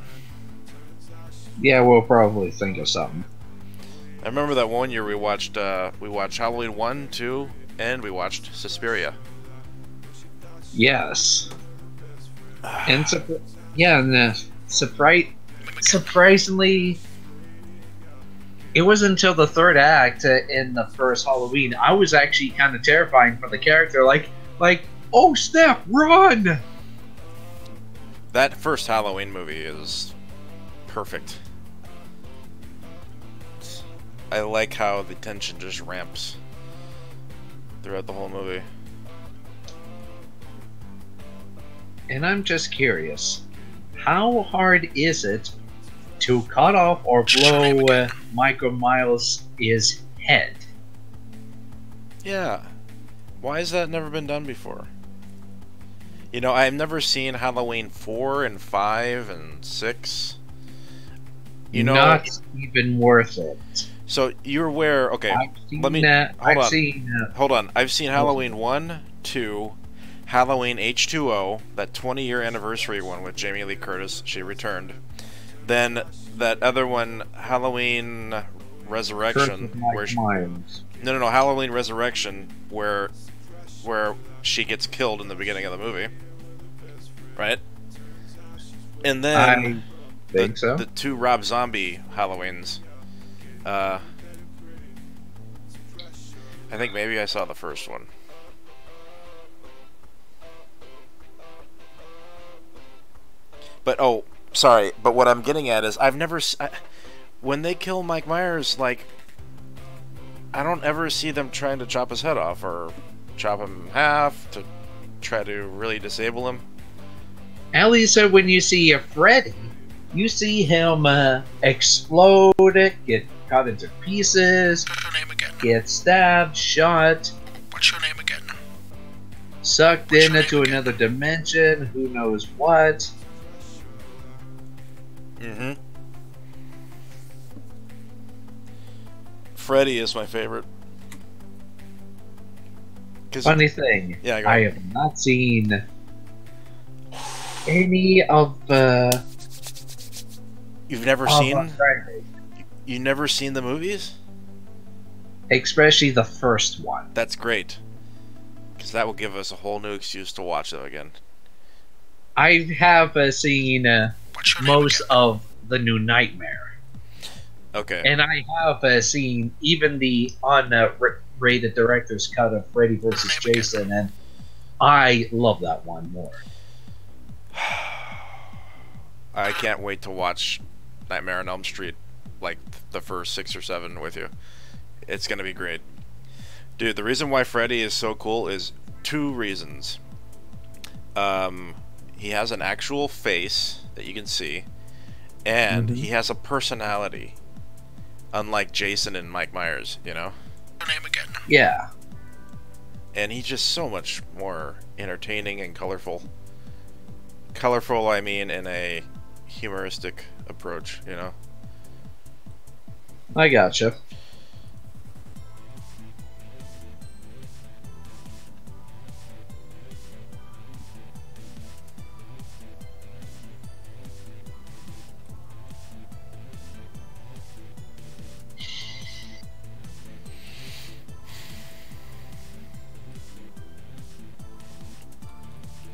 Yeah, we'll probably think of something. I remember that one year we watched Halloween 1, 2, and we watched Suspiria. Yes. And surprisingly, it wasn't until the third act in the first Halloween I was actually kind of terrifying for the character. Like, oh snap, run! That first Halloween movie is perfect. I like how the tension just ramps throughout the whole movie. And I'm just curious, how hard is it to cut off or blow Michael Myers' head? Yeah. Why has that never been done before? You know, I've never seen Halloween 4 and 5 and 6. You know, not even worth it. So you're aware? Okay, hold on. I've seen Halloween 1, 2, Halloween H2O, that 20-year anniversary one with Jamie Lee Curtis. She returned. Then that other one, Halloween Resurrection, where no, Halloween Resurrection, where she gets killed in the beginning of the movie, right? And then the two Rob Zombie Halloweens. I think maybe I saw the first one. But oh, sorry. But what I'm getting at is I've never when they kill Mike Myers, like, I don't ever see them trying to chop his head off or chop him in half to try to really disable him. At least when you see Freddy, you see him explode, get cut into pieces, What's your name again? get stabbed, shot, What's your name again? sucked What's your into name again? another dimension, who knows what. Mm-hmm. Freddy is my favorite. Funny thing, Yeah, go I ahead. have not seen any of You've never seen? Friday, You never seen the movies? especially the first one. That's great. Because that will give us a whole new excuse to watch them again. I have seen What's your name most again? of the new Nightmare. Okay. And I have seen even the unrated director's cut of Freddy vs. Jason, and I love that one more. I can't wait to watch Nightmare on Elm Street, like the first 6 or 7 with you. It's gonna be great. Dude, the reason why Freddy is so cool is 2 reasons. He has an actual face that you can see, and he has a personality, unlike Jason and Mike Myers, you know? What's your name again? Yeah. And he's just so much more entertaining and colorful. Colorful, I mean, in a humoristic approach, you know? I gotcha.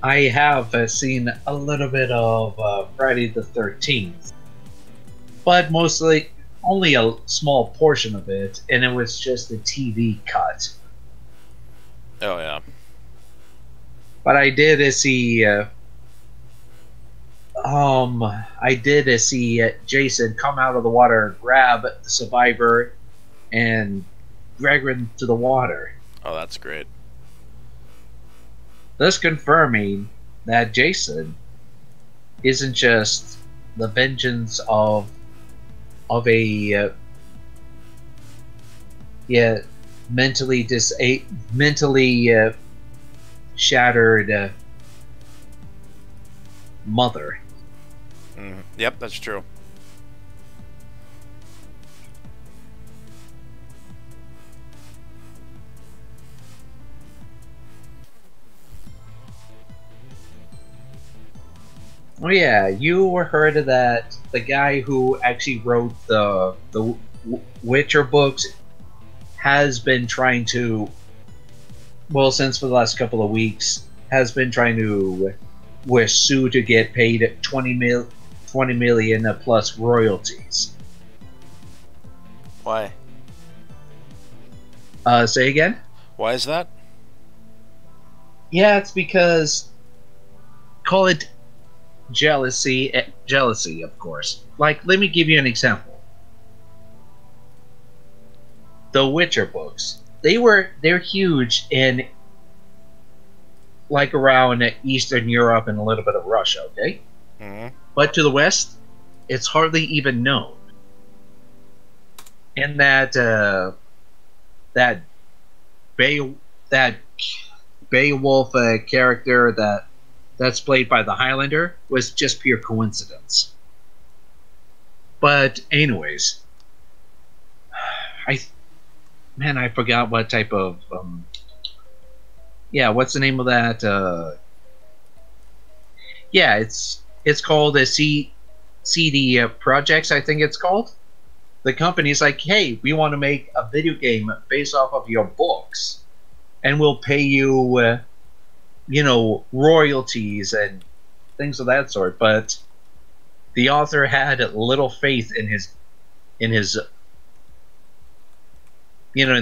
I have seen a little bit of Friday the 13th, but mostly only a small portion of it, and it was just a TV cut. Oh, yeah. But I did see, Jason come out of the water, grab the survivor, and drag her into the water, Oh, that's great. thus confirming that Jason isn't just the vengeance of a mentally shattered mother. Yep, that's true. Oh yeah, you heard of that? The guy who actually wrote the Witcher books has been trying to, well, since for the last couple of weeks, has been trying to sue to get paid 20 million plus royalties. Why? Say again? Why is that? Yeah, it's because, call it jealousy, jealousy, of course. Like, let me give you an example. The Witcher books, they're huge in, like, around Eastern Europe and a little bit of Russia, okay? Mm-hmm. But to the West, it's hardly even known. And that that Beowulf character that's played by the Highlander was just pure coincidence. But anyways, I forgot what type of what's the name of that? It's called a CD Projects, I think it's called. The company's like, hey, we want to make a video game based off of your books, and we'll pay you, royalties and things of that sort. But the author had little faith in his, in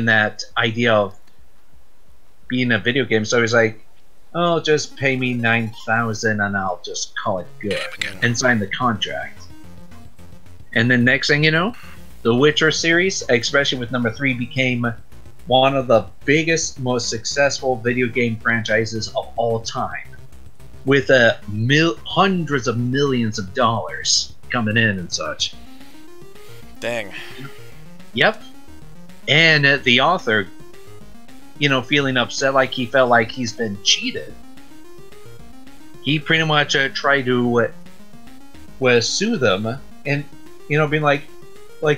that idea of being a video game. So he's like, oh, just pay me 9,000 and I'll just call it good, and sign the contract. And then next thing you know, the Witcher series, especially with number 3, became one of the biggest, most successful video game franchises of all time, with hundreds of millions of dollars coming in and such. Dang. Yep. And the author, feeling upset, like he felt like he's been cheated, he pretty much tried to sue them, and being like,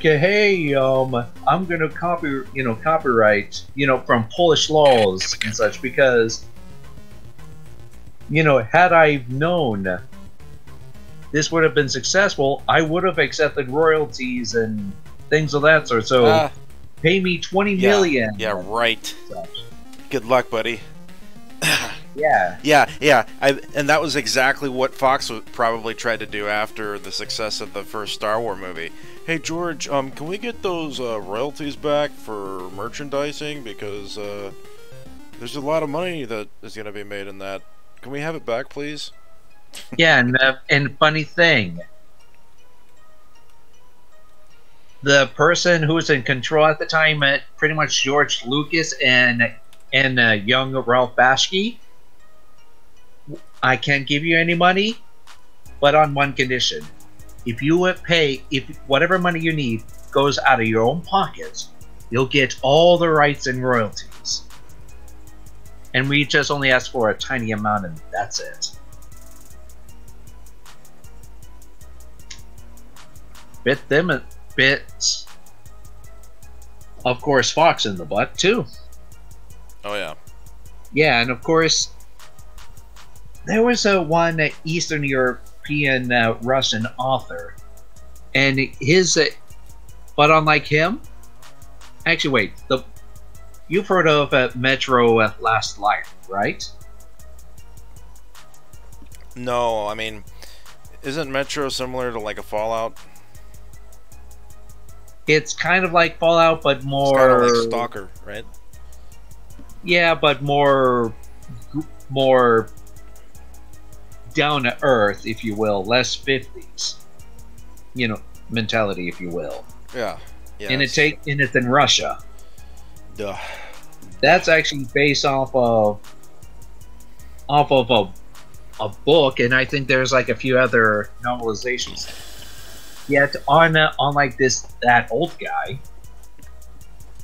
hey, I'm gonna copyright, from Polish laws and such, because, had I known this would have been successful, I would have accepted royalties and things of that sort. So pay me 20 million. Yeah, right. Good luck, buddy. Yeah. Yeah. And that was exactly what Fox probably tried to do after the success of the first Star Wars movie. Hey, George, can we get those royalties back for merchandising? Because there's a lot of money that is going to be made in that. Can we have it back, please? Yeah, and funny thing, the person who was in control at the time, pretty much George Lucas and young Ralph Bakshi, I can't give you any money, but on one condition. If you would pay, if whatever money you need goes out of your own pockets, you'll get all the rights and royalties. And we just only ask for a tiny amount, and that's it. Bit, of course, Fox in the butt, too. Oh, yeah. Yeah, and of course, there was one Eastern European Russian author, and but unlike him, actually, wait, you've heard of Metro Last Life, right? No, I mean, isn't Metro similar to like a Fallout? It's kind of like Fallout, but more... It's kind of like Stalker, right? Yeah, but more down to earth, if you will, less 50s, mentality, if you will. Yeah. And it's in Russia. Duh. That's actually based off of a book, and I think there's like a few other novelizations. Yet on like that old guy,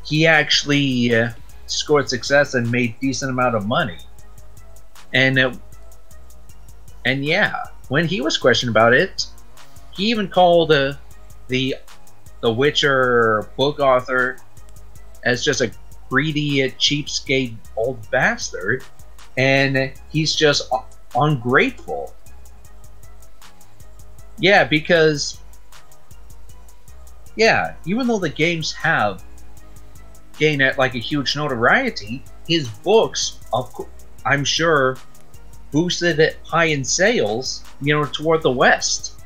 he actually scored success and made decent amount of money. And yeah, when he was questioned about it, he even called the Witcher book author as just a greedy, cheapskate old bastard, and he's just ungrateful. Yeah, because yeah, even though the games have gained like a huge notoriety, his books, I'm sure, boosted it high in sales, toward the West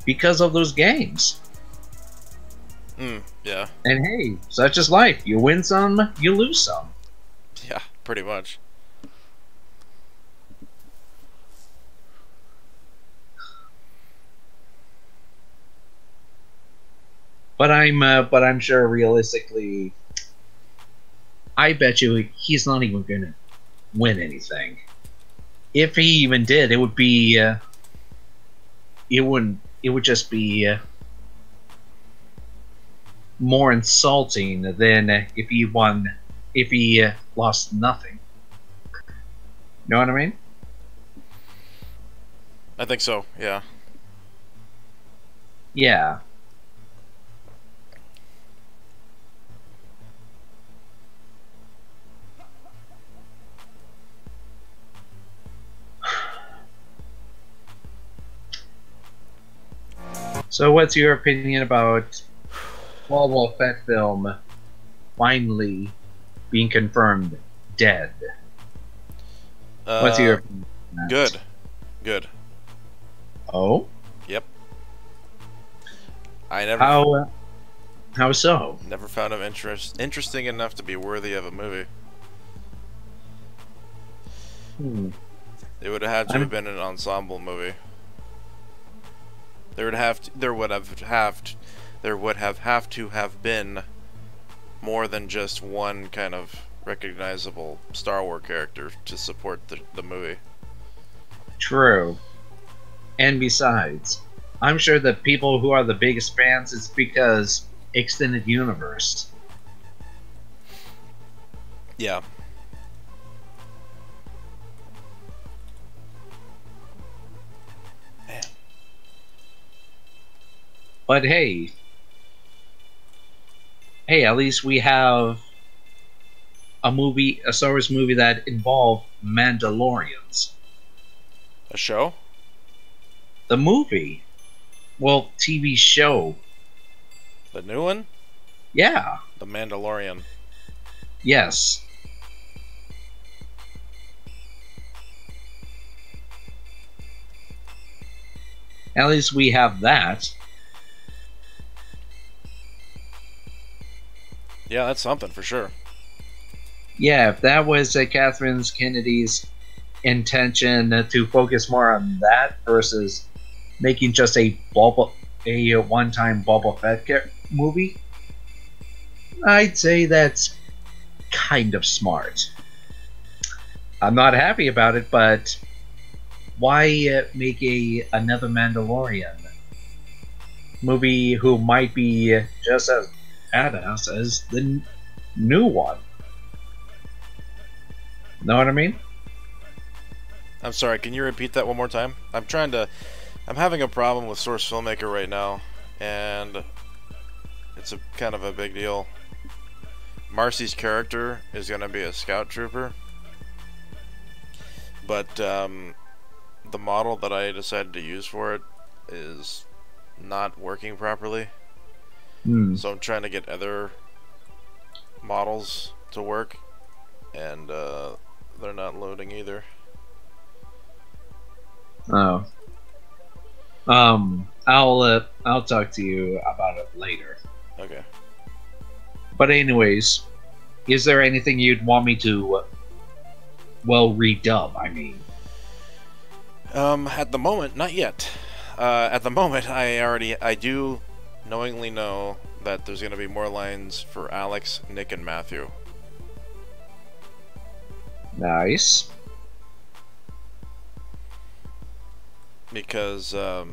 because of those games. Yeah. And hey, such is life. You win some, you lose some. Yeah, pretty much. But I'm sure realistically, I bet you he's not even gonna win anything. If he even did, it would be, it wouldn't. It would just be more insulting than if he won. If he lost nothing. You know what I mean? I think so, yeah. Yeah. So, what's your opinion about Boba Fett film finally being confirmed dead? What's your opinion on that? Good. Good. Oh, Yep. I never how so? never found him interesting enough to be worthy of a movie. Hmm. It would have had to I'm- have been an ensemble movie. There would have to have been more than just one kind of recognizable Star Wars character to support the movie. True. And besides, I'm sure the people who are the biggest fans is because extended universe. Yeah. Man. But hey, at least we have a Star Wars movie that involved Mandalorians. A show? The movie, well, TV show, The new one? yeah, The Mandalorian. yes. At least we have that. Yeah, that's something for sure. Yeah, if that was Catherine Kennedy's intention to focus more on that versus making just a one-time Boba Fett movie, I'd say that's kind of smart. I'm not happy about it, but why make another Mandalorian movie who might be just as badass as the new one? Know what I mean? I'm sorry, can you repeat that one more time? I'm having a problem with Source Filmmaker right now, and it's a kind of a big deal. Marcy's character is going to be a scout trooper, but the model that I decided to use for it is not working properly. So I'm trying to get other models to work, and they're not loading either. Oh. I'll talk to you about it later. Okay. But anyways, is there anything you'd want me to redub, I mean? At the moment, not yet. At the moment, I do knowingly know that there's gonna be more lines for Alex, Nick, and Matthew. Nice. Because I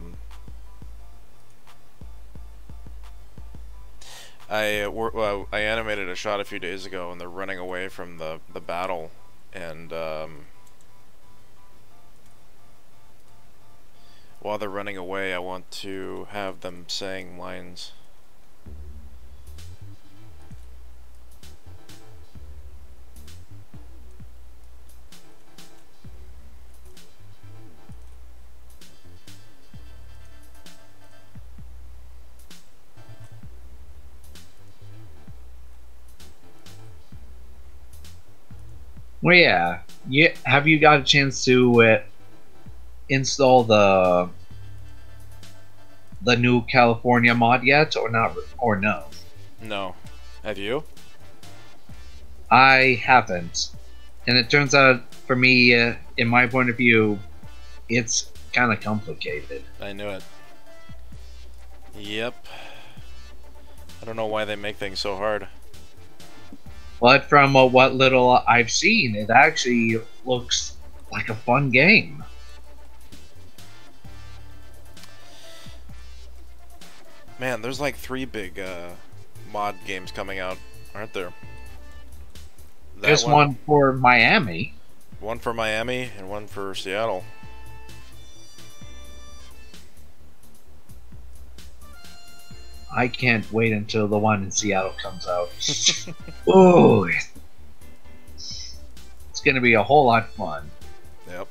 animated a shot a few days ago, and they're running away from the battle, and while they're running away, I want to have them saying lines. Well, yeah. Yeah. Have you got a chance to install the new California mod yet, or not? Or no? No. Have you? I haven't, and it turns out for me, in my point of view, it's kind of complicated. I knew it. Yep. I don't know why they make things so hard. But from what little I've seen, it actually looks like a fun game. Man, there's like 3 big mod games coming out, aren't there? There's one for Miami. One for Miami and one for Seattle. I can't wait until the one in Seattle comes out. Ooh, it's gonna be a whole lot of fun. Yep.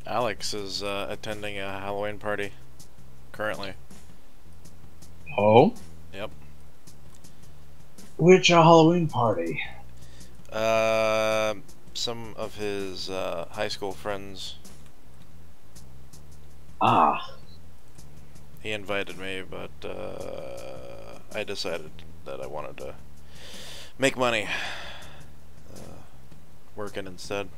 Alex is attending a Halloween party currently. Oh, Yep. which Halloween party? Some of his high school friends. Ah, He invited me, but I decided that I wanted to make money working instead.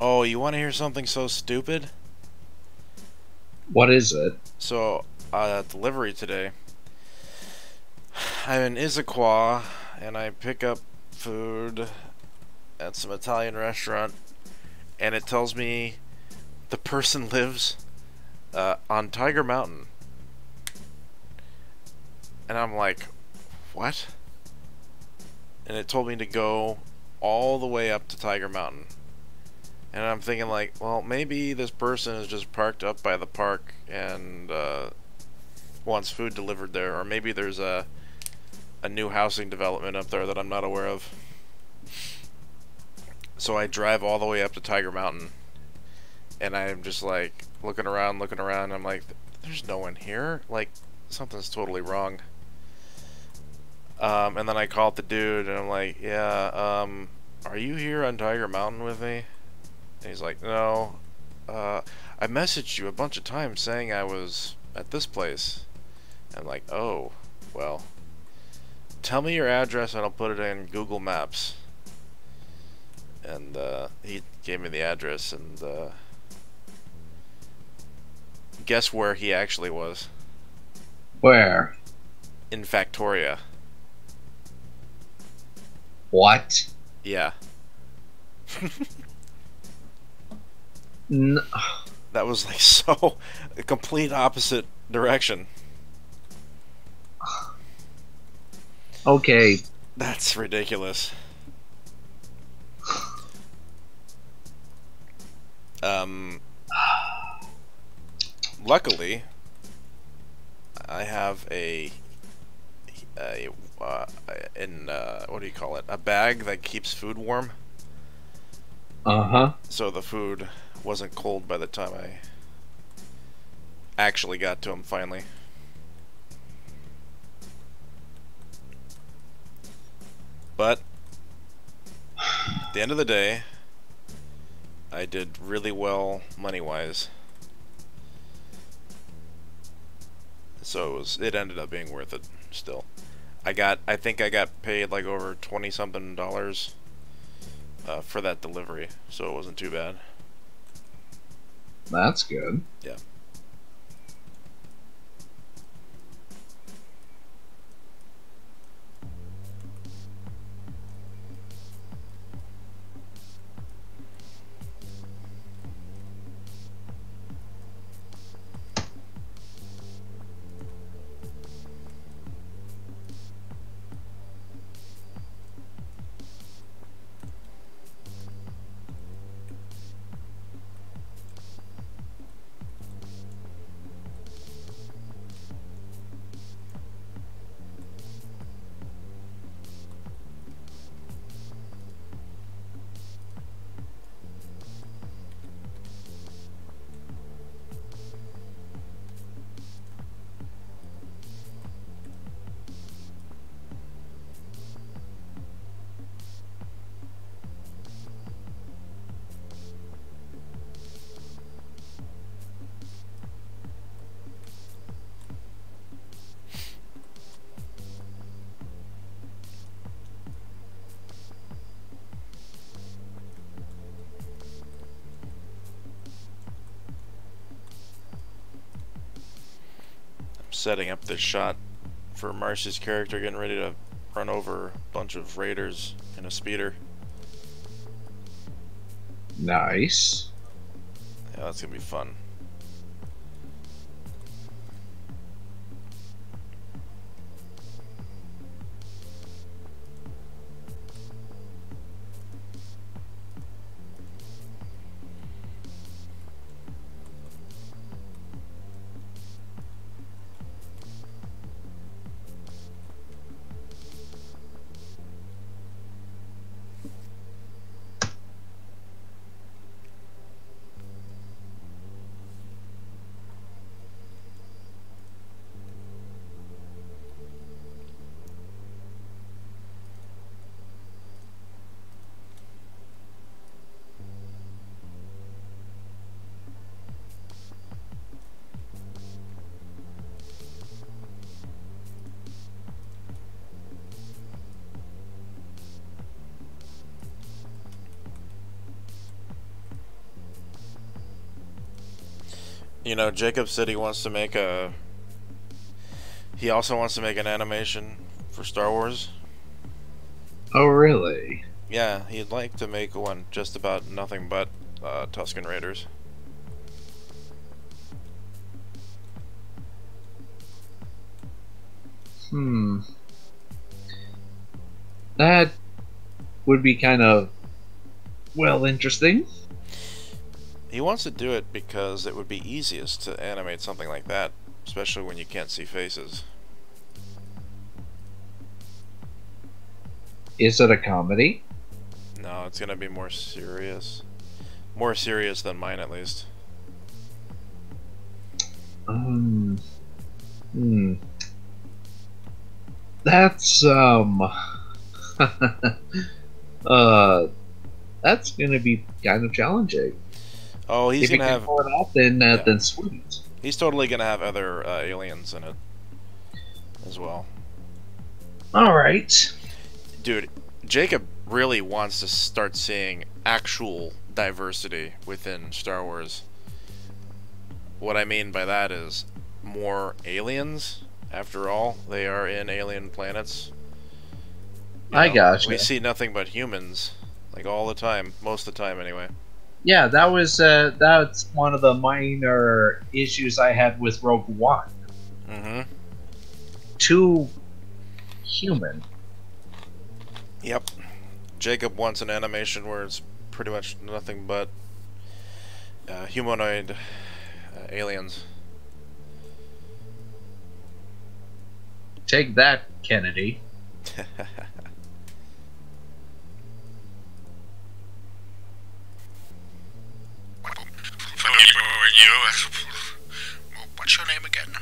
Oh, you want to hear something so stupid? what is it? So, delivery today. I'm in Issaquah, and I pick up food at some Italian restaurant, and it tells me the person lives on Tiger Mountain. And I'm like, what? And it told me to go all the way up to Tiger Mountain. And I'm thinking like, well, maybe this person is just parked up by the park and wants food delivered there, or maybe there's a new housing development up there that I'm not aware of. So I drive all the way up to Tiger Mountain, and I'm just like looking around. I'm like, there's no one here. Like, something's totally wrong. And then I call up the dude, and I'm like, yeah, are you here on Tiger Mountain with me? And he's like, no. I messaged you a bunch of times saying I was at this place. I'm like, oh, well, tell me your address and I'll put it in Google Maps. And he gave me the address, and guess where he actually was? Where? In Factoria. What? Yeah. N That was like so a complete opposite direction. Okay. That's ridiculous. Luckily, I have what do you call it? A bag that keeps food warm. Uh-huh. So the food wasn't cold by the time I actually got to him finally. But at the end of the day, I did really well money-wise. So it ended up being worth it still. I think I got paid like over 20 something dollars for that delivery, so it wasn't too bad. That's good. Yeah. Setting up this shot for Marcy's character getting ready to run over a bunch of raiders in a speeder. Nice. Yeah, that's gonna be fun. You know, Jacob said he wants to make he also wants to make an animation for Star Wars. Oh, really? Yeah, he'd like to make one just about nothing but Tusken Raiders. That would be kind of, well, interesting. He wants to do it because it would be easiest to animate something like that, especially when you can't see faces. Is it a comedy? No, it's gonna be more serious. More serious than mine, at least. Hmm. That's that's gonna be kind of challenging. Oh, he's If you gonna can have. pull it off, then sweet. He's totally gonna have other aliens in it as well. All right. Dude, Jacob really wants to start seeing actual diversity within Star Wars. What I mean by that is more aliens. After all, they are in alien planets. I gotcha. We see nothing but humans, like all the time, most of the time anyway. Yeah, that's one of the minor issues I had with Rogue One. Mm-hmm. Too human. Yep. Jacob wants an animation where it's pretty much nothing but humanoid aliens. Take that, Kennedy. What's your name again?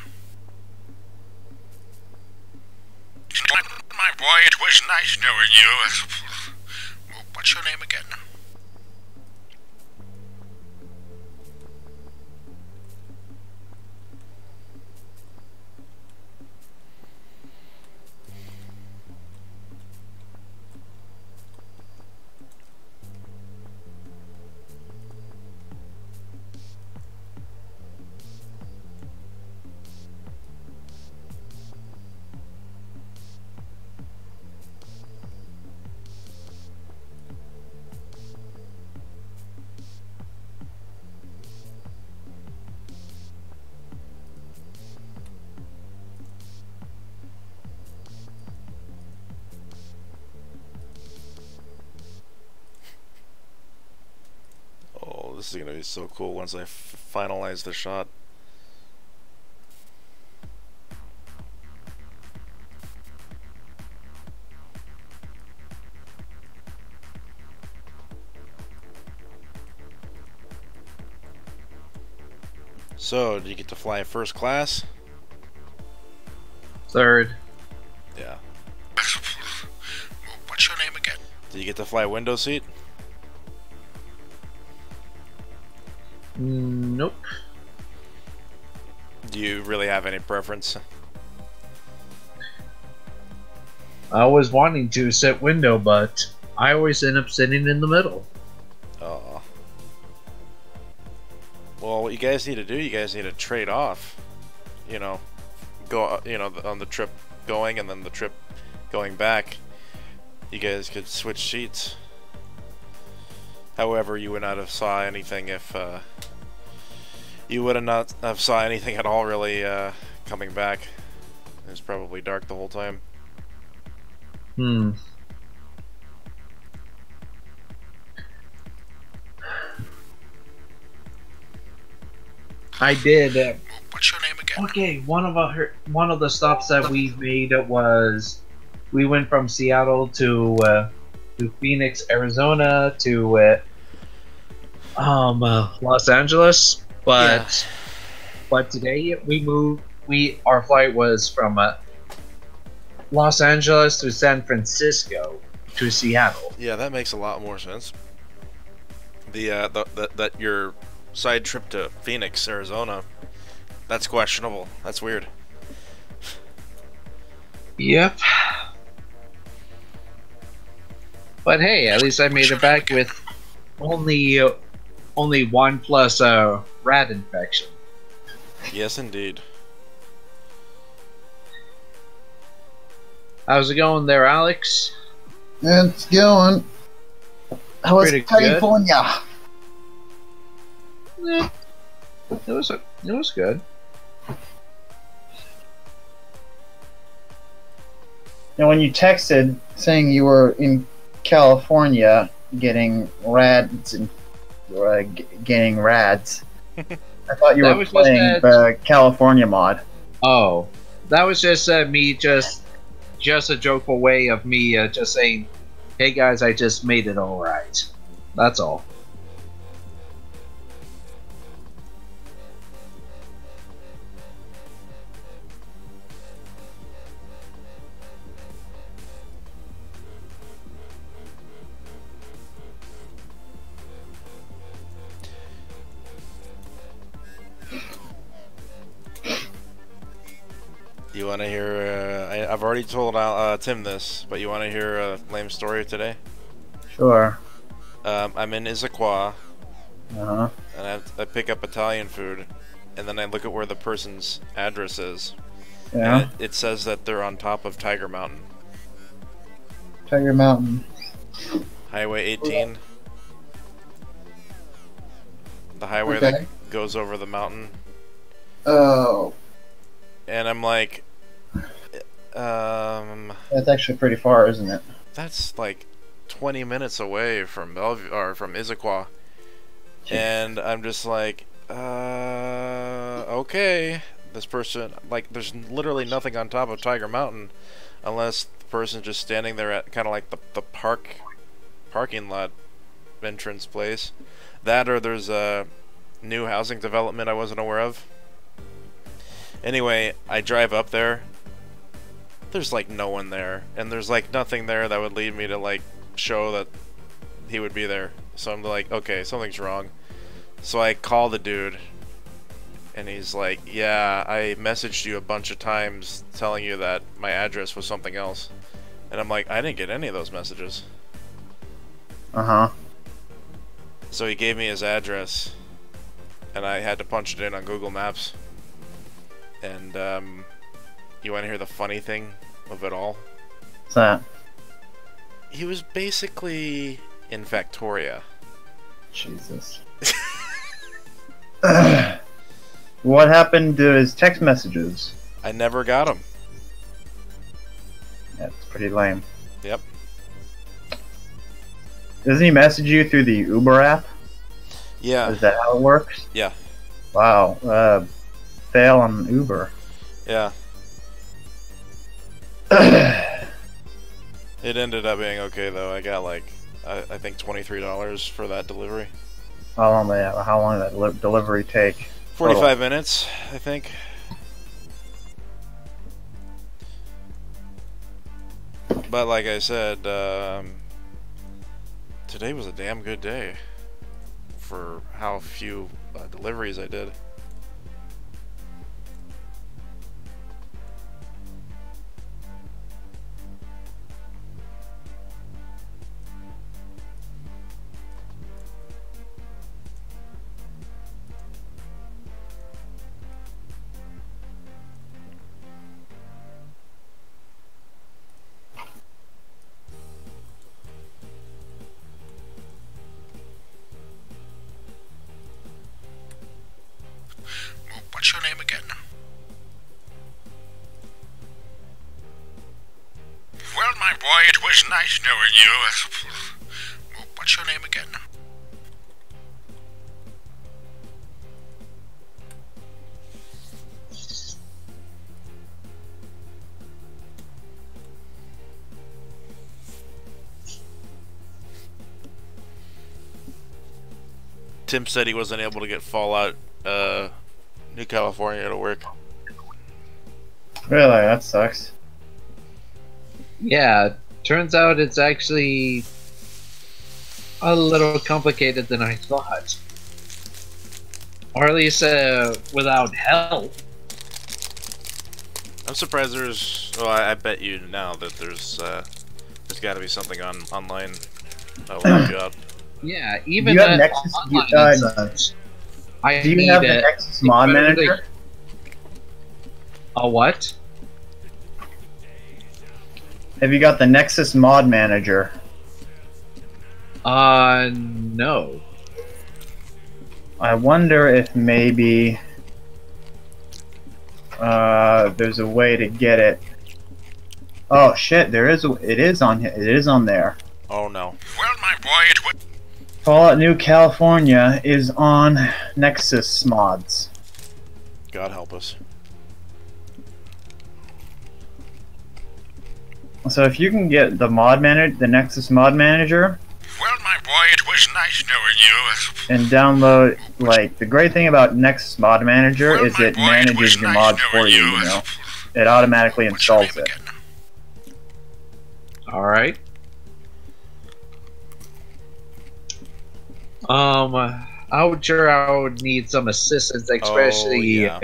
My boy, it was nice knowing you. What's your name again? Oh, this is gonna be so cool once I finalize the shot. So, did you get to fly first class? Third. Yeah. What's your name again? Did you get to fly window seat? Nope. Do you really have any preference? I was wanting to sit window, but I always end up sitting in the middle. Oh. Well, what you guys need to do, you guys need to trade off. You know, go, on the trip going and then the trip going back. You guys could switch seats. However, you would not have saw anything if you would have not have saw anything at all really coming back. It was probably dark the whole time. I did. What's your name again? Okay, one of the stops that we made was we went from Seattle to Phoenix, Arizona to Los Angeles, but today our flight was from Los Angeles to San Francisco to Seattle. Yeah, that makes a lot more sense. That your side trip to Phoenix, Arizona, that's questionable. That's weird. Yep. But hey, at least I made it back with only 1 plus rat infection. Yes, indeed. How's it going there, Alex? It's going. How was Pretty good. California? Eh, it was good. Now, when you texted saying you were in California getting rads and getting rads, I thought you That were was just playing the California mod. Oh, that was just me just a joyful way of me just saying, "Hey guys, I just made it all right." That's all. You want to hear? I've already told Tim this, but you want to hear a lame story today? Sure. I'm in Issaquah, Uh-huh. and I pick up Italian food, and then I look at where the person's address is, Yeah. and it says that they're on top of Tiger Mountain, Tiger Mountain. Highway 18, the highway Okay. that goes over the mountain. Oh, And I'm like, that's actually pretty far, isn't it? that's like 20 minutes away from Bellevue or from Issaquah. And I'm just like, okay. This person, like, there's literally nothing on top of Tiger Mountain unless the person's just standing there at kind of like the parking lot entrance place. That or there's a new housing development I wasn't aware of. Anyway, I drive up there. There's like no one there, and there's like nothing there that would lead me to like show that he would be there. So I'm like, okay, something's wrong. So I call the dude, and he's like, yeah, I messaged you a bunch of times telling you that my address was something else. And I'm like, I didn't get any of those messages. Uh-huh. So he gave me his address, and I had to punch it in on Google Maps. And you want to hear the funny thing of it all? What's that? He was basically in Factoria. Jesus. What happened to his text messages? I never got him. That's pretty lame. Yep. Doesn't he message you through the Uber app? Yeah. Is that how it works? Yeah. Wow. Fail on Uber. Yeah. It ended up being okay though. I got like I think $23 for that delivery. How long did that delivery take? 45 minutes, I think. But like I said, today was a damn good day for how few deliveries I did. What's your name again? Well, my boy, it was nice knowing you. What's your name again? Tim said he wasn't able to get Fallout New California to work. Really? That sucks. Yeah, turns out it's actually a little complicated than I thought. Or at least without help. I'm surprised there's. Well, I bet you now that there's got to be something online. Oh my god. Yeah, Do even you have that Nexus? online and such. I Do you need have the it. Nexus mod manager? A what? Have you got the Nexus mod manager? No. I wonder if maybe there's a way to get it. Oh shit! There is. It is on. It is on there. Oh no. Well, my boy, it was... Fallout New California is on Nexus mods. God help us. So if you can get the mod manager, the Nexus mod manager, Well, my boy, it was nice knowing you. and download, like, the great thing about Nexus mod manager Well, is my it boy, manages was your nice mods for knowing you. You know, it automatically What's your installs name it. again? Alright. I would need some assistance, especially yeah.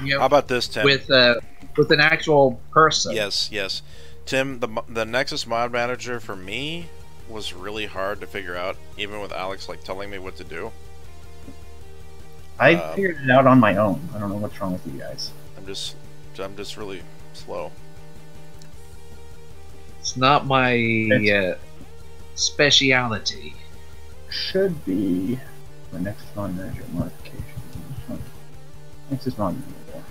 you know, How about this, Tim? with an actual person. Yes, yes. Tim, the Nexus mod manager for me was really hard to figure out, even with Alex like telling me what to do. I figured it out on my own. I don't know what's wrong with you guys. I'm just really slow. It's not my speciality. Should be the Nexus mod manager modification. Nexus mod manager.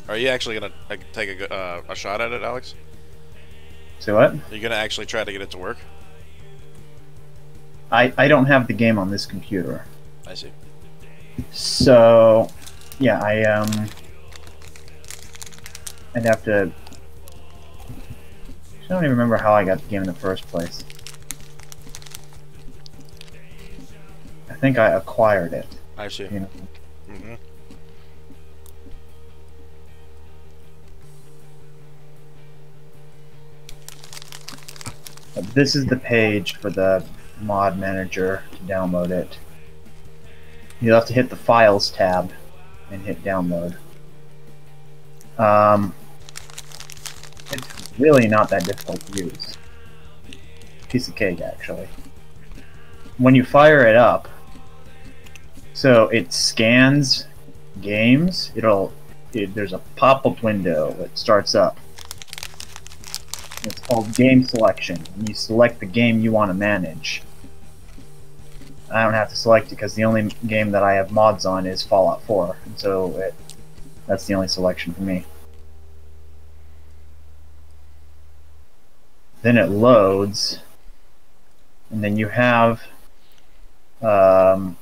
Are you actually gonna take a shot at it, Alex? So what? Are you gonna actually try to get it to work? I don't have the game on this computer. I see. So, yeah, I'd have to. I don't even remember how I got the game in the first place. I think I acquired it. I see. You know. Mm-hmm. This is the page for the mod manager to download it. You'll have to hit the Files tab and hit Download. It's really not that difficult to use. Piece of cake, actually. When you fire it up, so it scans games, there's a pop-up window that starts up. It's called Game Selection, and you select the game you want to manage. I don't have to select it because the only game that I have mods on is Fallout 4, and so that's the only selection for me. Then it loads, and then you have you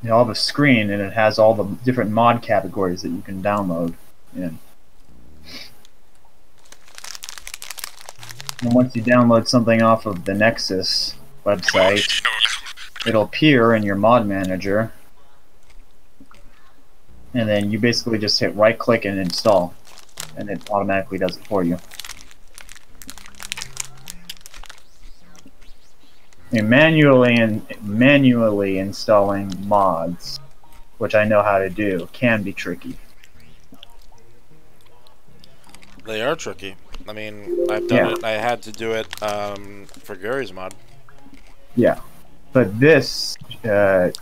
have a screen, and it has all the different mod categories that you can download in. And once you download something off of the Nexus website, it'll appear in your mod manager, and then you basically just hit right click and install, and it automatically does it for you. And manually installing mods, which I know how to do, can be tricky. They are tricky. I mean, I've done it. I had to do it for Gary's mod. Yeah, but this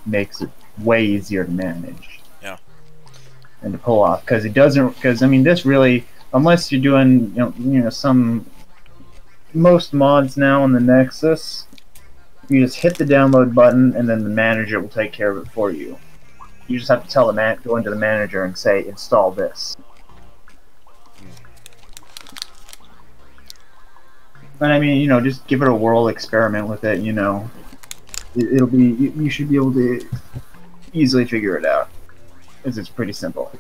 makes it way easier to manage. Yeah. And to pull off, because it doesn't. Because I mean, this really, unless you're doing, most mods now on the Nexus, you just hit the download button, and then the manager will take care of it for you. You just have to tell the go into the manager and say install this. And I mean, just give it a whirl, experiment with it. It'll be. You should be able to easily figure it out, because it's pretty simple.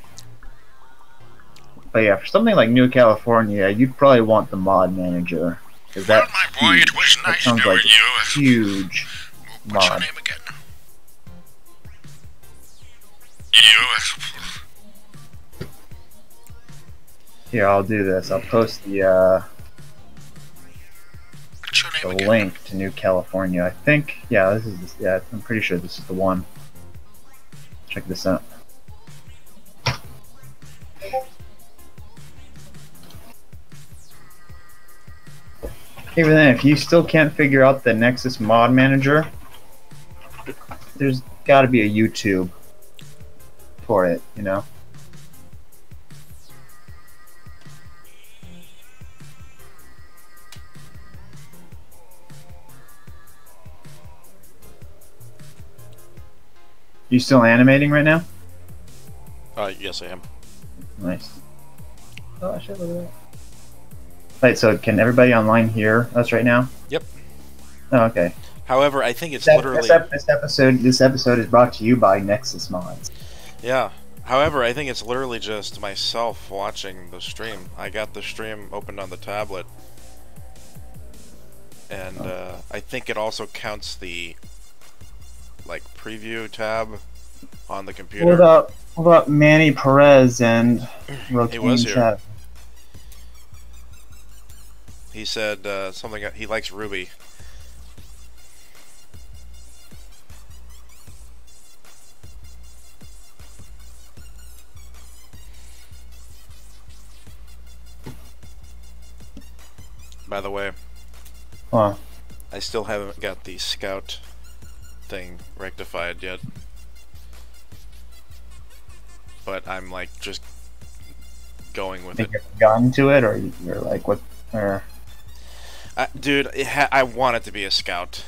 But yeah, for something like New California, you'd probably want the mod manager, because Well, that's my boy, it was that nice sounds knowing like a you. huge What's your mod. name again? You. Here, I'll do this. I'll post the What's your name again? link to New California. I think, yeah, I'm pretty sure this is the one. Check this out. Even then, if you still can't figure out the Nexus mod manager, there's got to be a YouTube for it, You still animating right now? Yes, I am. Nice. Oh, I should look at that. Wait, so can everybody online hear us right now? Yep. Oh, okay. However, I think it's literally... This episode is brought to you by Nexus Mods. Yeah. However, I think it's literally just myself watching the stream. I got the stream opened on the tablet. And I think it also counts the like preview tab on the computer. What about Manny Perez and He was Roquin here. Chat? He said something. He likes Ruby. By the way, Huh. I still haven't got the scout thing rectified yet. But I'm like just going with it. Think you've gotten to it, or you're like what? Or Dude, I want it to be a scout.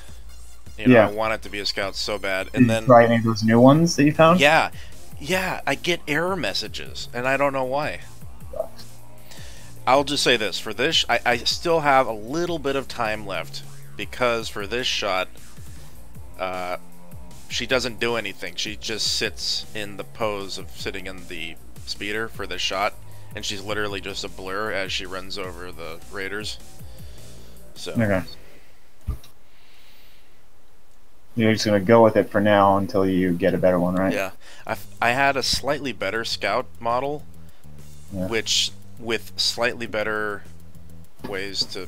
You know, Yeah. I want it to be a scout so bad. did And you then, try any of those new ones that you found? yeah, I get error messages, and I don't know why. I'll just say this, for this, I still have a little bit of time left, because for this shot, she doesn't do anything. She just sits in the pose of sitting in the speeder for this shot, and she's literally just a blur as she runs over the raiders. So, Okay. You're just gonna go with it for now until you get a better one, right? yeah. I had a slightly better scout model, Yeah. which with slightly better ways to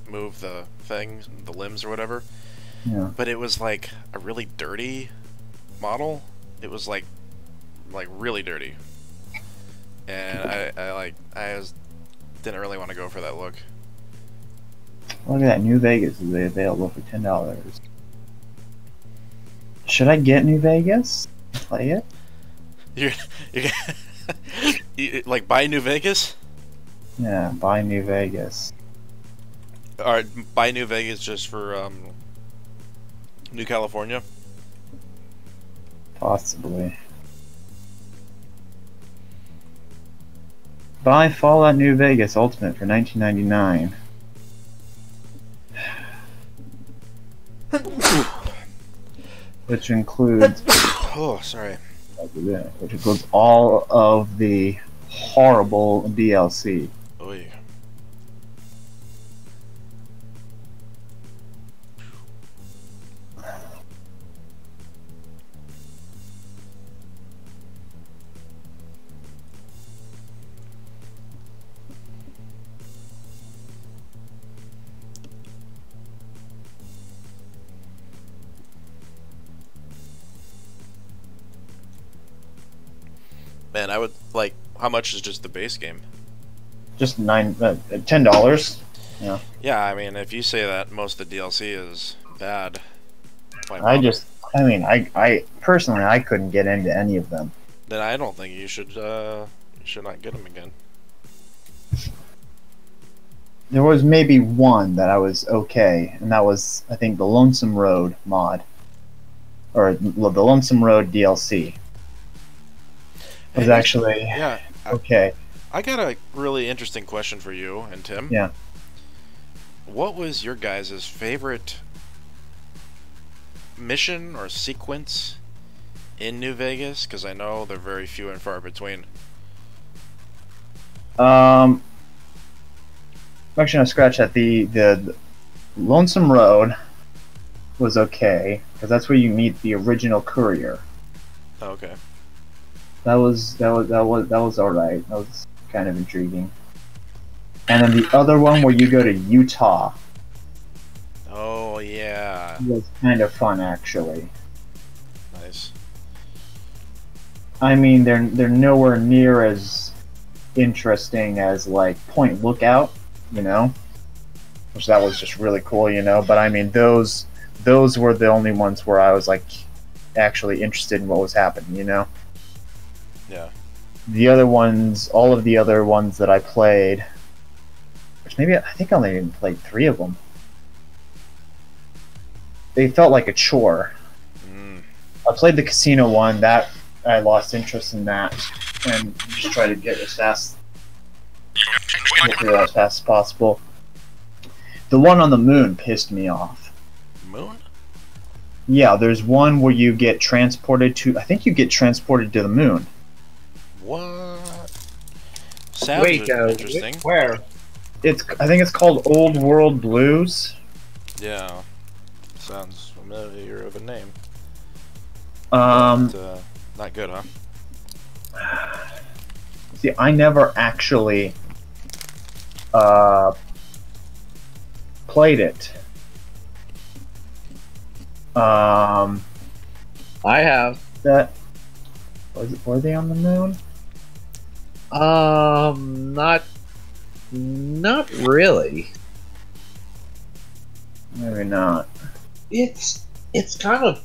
move the things, the limbs or whatever. Yeah. But it was like a really dirty model. It was like really dirty, and I didn't really want to go for that look. Look at that. New Vegas is available for $10. Should I get New Vegas? Play it? You like buy New Vegas? Yeah, buy New Vegas. Or buy New Vegas just for New California? Possibly. Buy Fallout New Vegas Ultimate for $19.99. Which includes Oh, sorry. which includes all of the horrible DLC. Oy. Man, I would like. How much is just the base game? Just $10. Yeah. Yeah, I mean, if you say that most of the DLC is bad, why I bother? I personally I couldn't get into any of them. Then I don't think you should not get them again. There was maybe one that I was okay, and that was I think the Lonesome Road mod, or the Lonesome Road DLC. Was Hey, actually Yeah, okay. I got a really interesting question for you and Tim. Yeah. What was your guys' favorite mission or sequence in New Vegas? Because I know they're very few and far between. Actually, no, scratch that. The Lonesome Road was okay because that's where you meet the original courier. Oh, okay. That was all right. That was kind of intriguing. And then the other one where you go to Utah Oh yeah, was kind of fun actually. nice. I mean, they're nowhere near as interesting as like Point Lookout, you know, which that was just really cool, you know. But I mean, those were the only ones where I was like actually interested in what was happening, you know. Yeah. The other ones, all of the other ones that I played, which maybe I think I only even played 3 of them. They felt like a chore. Mm. I played the casino one. That I lost interest in that, and just try to get get through that as fast as possible. The one on the moon pissed me off. Moon? Yeah, there's one where you get transported to. I think you get transported to the moon. What? Sounds Wait, interesting. where? I think it's called Old World Blues. Yeah. Sounds familiar of a name. Um, But, not good, huh? See, I never actually played it. I have. That were they on the moon? Not really. Maybe not. It's kind of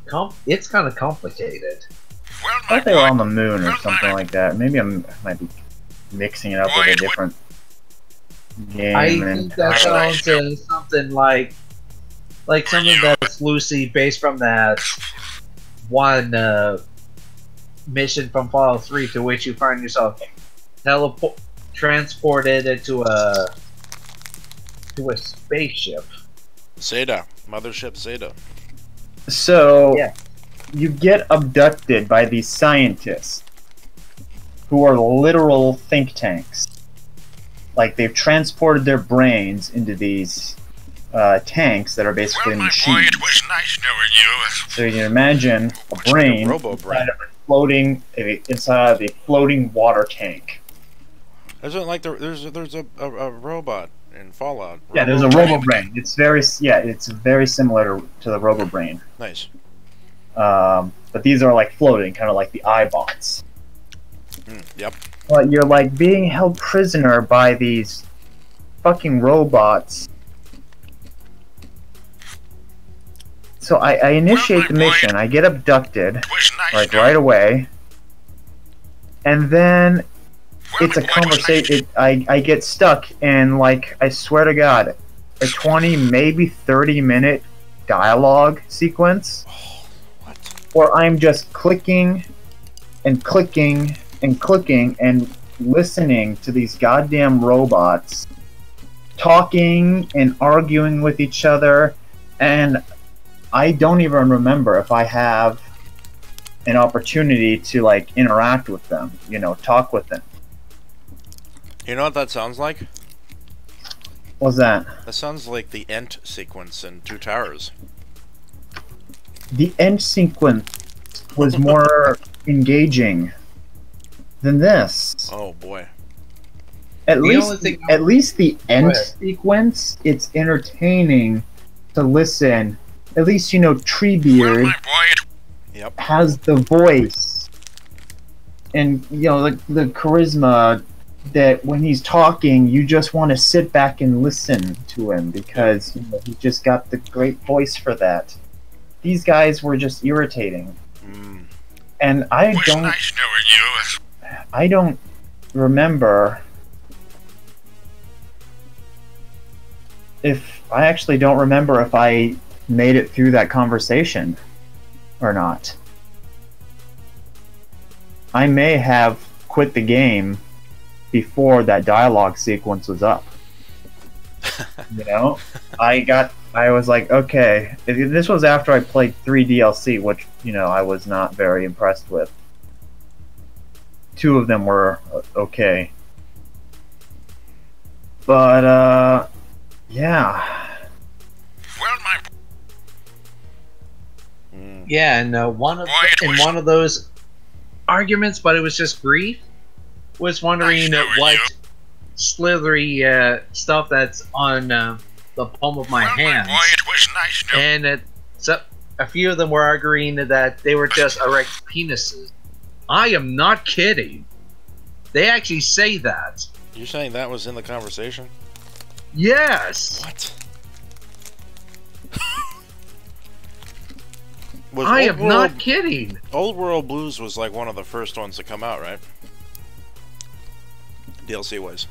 complicated. Well, I my thought they were boy, on the moon or something like that. Maybe I might be mixing it up with a different game. I and think that sounds something like something that's loosely based from that one mission from Fallout 3 to which you find yourself transported into a spaceship. Zeta. Mothership Zeta. So Yeah. you get abducted by these scientists who are literal think tanks. Like they've transported their brains into these tanks that are basically well, my boy, machines. it was nice knowing you. So you can imagine a brain robo-brain. inside of a floating water tank. Isn't like there's a robot in Fallout? Yeah, there's a robo brain. It's very similar to the robo brain. Nice. But these are like floating, kind of like the iBots. Yep. But you're like being held prisoner by these fucking robots. So I initiate the mission. I get abducted It was nice like knowing right away, and then well, it's a my boy, it was nice conversation. I get stuck in, like, I swear to God, a 20, maybe 30-minute dialogue sequence What? where I'm just clicking and clicking and clicking and listening to these goddamn robots talking and arguing with each other, and I don't even remember if I have an opportunity to, like, interact with them, talk with them. You know what that sounds like? What's that? That sounds like the Ent sequence in Two Towers. The end sequence was more engaging than this. Oh boy. At only least, thing- at least the end ahead. sequence, it's entertaining to listen. At least well, Treebeard my boy, it Yep. has the voice and the charisma that when he's talking, you just want to sit back and listen to him because he just got the great voice for that. These guys were just irritating, and was nice knowing you. I don't remember if I actually don't remember if I made it through that conversation or not. I may have quit the game before that dialogue sequence was up. I was like, okay. This was after I played 3 DLC, which, I was not very impressed with. 2 of them were okay. But, yeah. Well, my Yeah, and one of those arguments, but it was just grief, was wondering Nice knowing what you. slithery stuff that's on the palm of my well, hands. my boy, it was nice knowing And a few of them were arguing that they were just erect penises. I am not kidding. They actually say that. You're saying that was in the conversation? Yes. What? I am not kidding. Old World Blues was like one of the first ones to come out, right? DLC wise.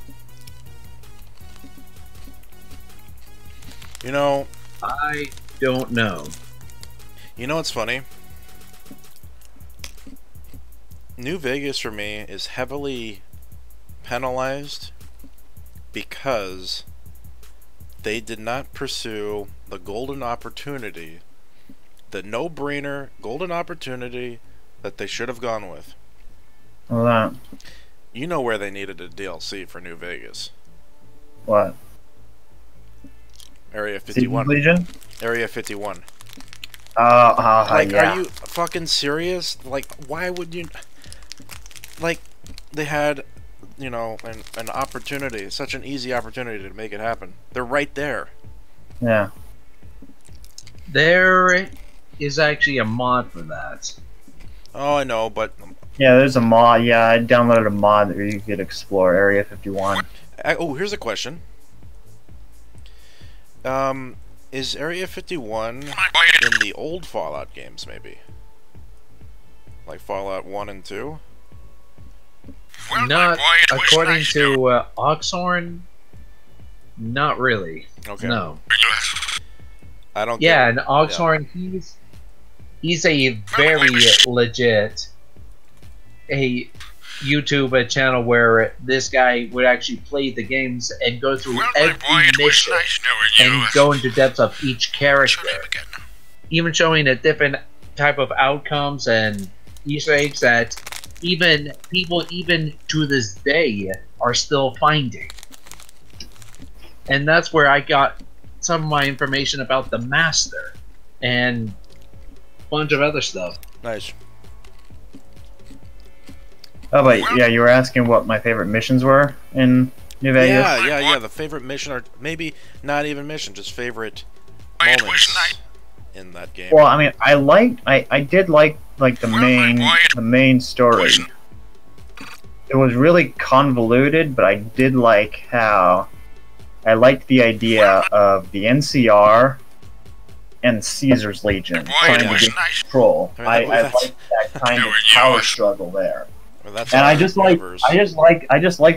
I don't know. You know what's funny? New Vegas for me is heavily penalized because they did not pursue the golden opportunity, the no-brainer golden opportunity that they should have gone with. Well, that. You know where they needed a DLC for New Vegas. What? Area Secret 51. Legion? Area 51. Like, Are you fucking serious? Like, why would you... Like, they had, you know, an opportunity, such an easy opportunity to make it happen. They're right there. Yeah. There is actually a mod for that. Oh, I know, but... Yeah, there's a mod. Yeah, I downloaded a mod where you could explore Area 51. Oh, here's a question. Is Area 51 in the old Fallout games, maybe? Like Fallout 1 and 2? Well, Not my boy, it was according nice to Oxhorn. Not really. Okay. No. I don't Yeah, get and Oxhorn, he's a very legit YouTube channel where this guy would actually play the games and go through Well, my every boy, it was mission nice knowing you. and go into depth of each What's character, your name again? even showing a different type of outcomes and Easter eggs that even people even to this day are still finding. And that's where I got some of my information about the Master and a bunch of other stuff. Nice. Oh, but yeah, you were asking what my favorite missions were in New Vegas? Yeah. The favorite mission, or maybe not even mission, just favorite It was moments nice. in that game. Well, I mean, I did like the main story. It was really convoluted, but I did like how I liked the idea of the NCR and Caesar's Legion trying to get control. I liked that kind of power struggle there. Well, that's And all I just like universe.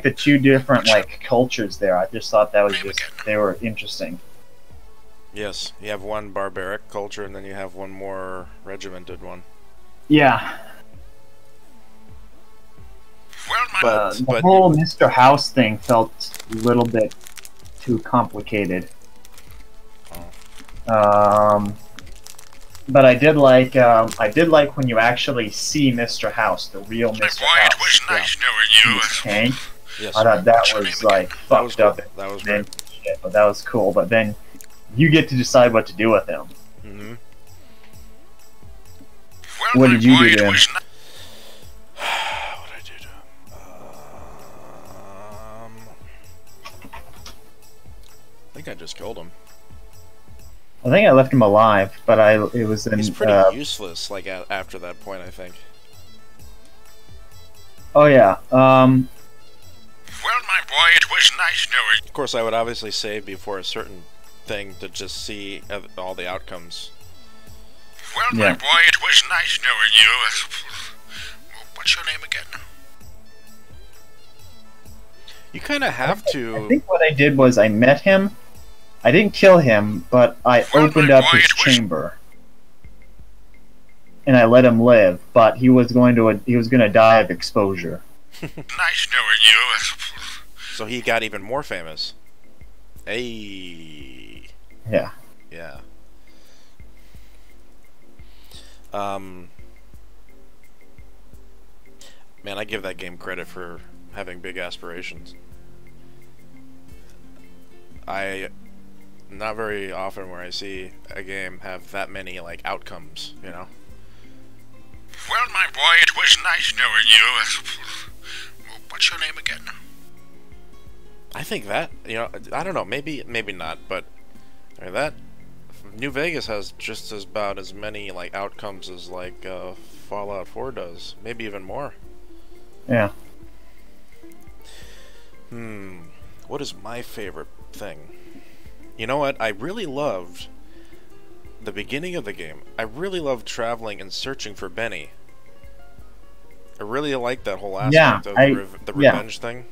the two different like cultures there. I just thought that was they were interesting. Yes, you have one barbaric culture, and then you have one more regimented one. Yeah. Well, my The whole Mr. House thing felt a little bit too complicated. But I did like when you actually see Mr. House, the real boy, Mr. it House. was nice knowing in you. his tank. Yes, I thought that What's your was name like that was fucked up. cool. That was and great. shit, but that was cool. But then you get to decide what to do with him. Mm-hmm. Well, What my did you boy, do it to him? was ni- What did I do to him? I think I just killed him. I think I left him alive, but it was in. He's pretty useless. Like after that point, I think. Oh yeah. Well, my boy, it was nice knowing Of course, I would obviously save before a certain thing to just see all the outcomes. Well, my Yeah. boy, it was nice knowing you. What's your name again? You kind of have I to. think what I did was I met him. I didn't kill him, but I Well, opened my up boy, his it was- chamber, and I let him live. But he was going to die of exposure. Nice knowing you. So he got even more famous. Hey. Yeah. Yeah. Man, I give that game credit for having big aspirations. Not very often where I see a game have that many like outcomes, you know. Well, my boy, it was nice knowing you. What's your name again? I think that, you know, I don't know, maybe not, but I mean, that New Vegas has just about as many like outcomes as like Fallout 4 does, maybe even more. Yeah. What is my favorite thing? You know what? I really loved the beginning of the game. I really loved traveling and searching for Benny. I really liked that whole aspect of the revenge thing.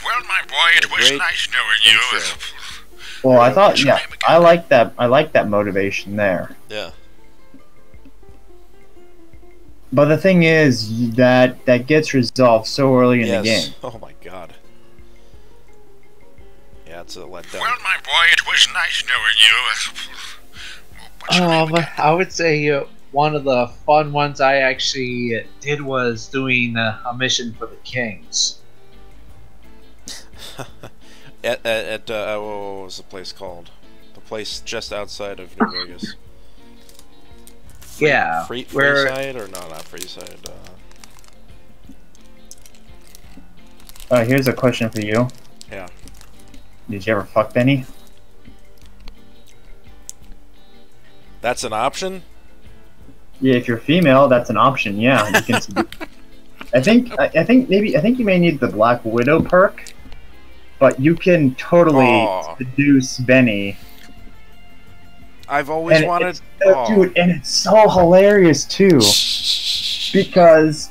Well, my boy, it was Great nice knowing you. intro. Well, I thought, What's your yeah, name again? I like that motivation there. Yeah. But the thing is that gets resolved so early in the game. Oh my god. Yeah, it's a letdown. Well, my boy, it was nice knowing you. What's your name again? I would say one of the fun ones I actually did was doing a mission for the Kings. What was the place called? The place just outside of New Vegas. Yeah, Freeside or no, not Freeside. Here's a question for you. Yeah. Did you ever fuck Benny? That's an option. Yeah, if you're female, that's an option. Yeah, you can. I think you may need the Black Widow perk, but you can totally seduce Benny. I've always wanted. Dude, and it's so hilarious too, because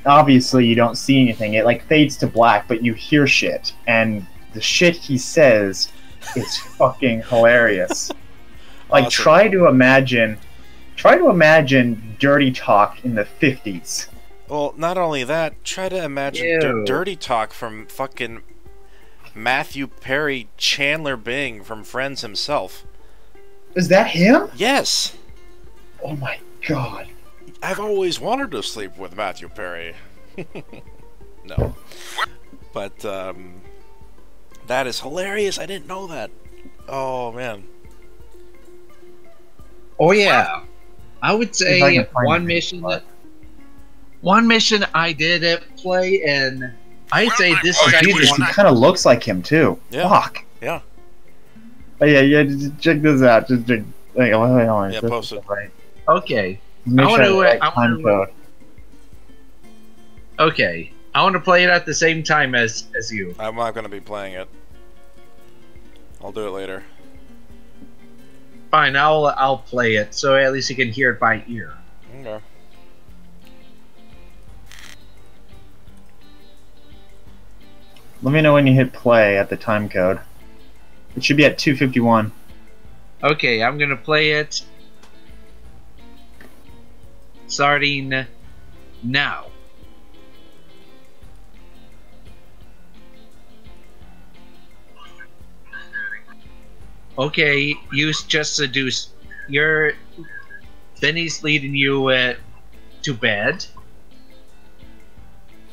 obviously you don't see anything. It like fades to black, but you hear shit, and the shit he says is fucking hilarious. Like, Awesome. try to imagine dirty talk in the 50s. Well, not only that, try to imagine dirty talk from fucking Matthew Perry Chandler Bing from Friends himself. Is that him? Yes. Oh my god. I've always wanted to sleep with Matthew Perry. No. But, that is hilarious. I didn't know that. Oh, man. Oh yeah, I would say If I can find one it, mission. but- One mission I did play, and I'd say this is actually Jesus, he kind of looks like him too. Yeah. Fuck. Yeah. Oh yeah, just check this out. Just check. Wait, hold on. Yeah, This post is it. right. okay. Make I sure wanna I have the do right it- I time wanna- code. Okay, I want to play it at the same time as you. I'm not going to be playing it. I'll do it later. Fine, I'll play it so at least you can hear it by ear. Okay. Let me know when you hit play at the time code. It should be at 2:51. Okay, I'm gonna play it starting now. Okay, you just seduce. Benny's leading you to bed.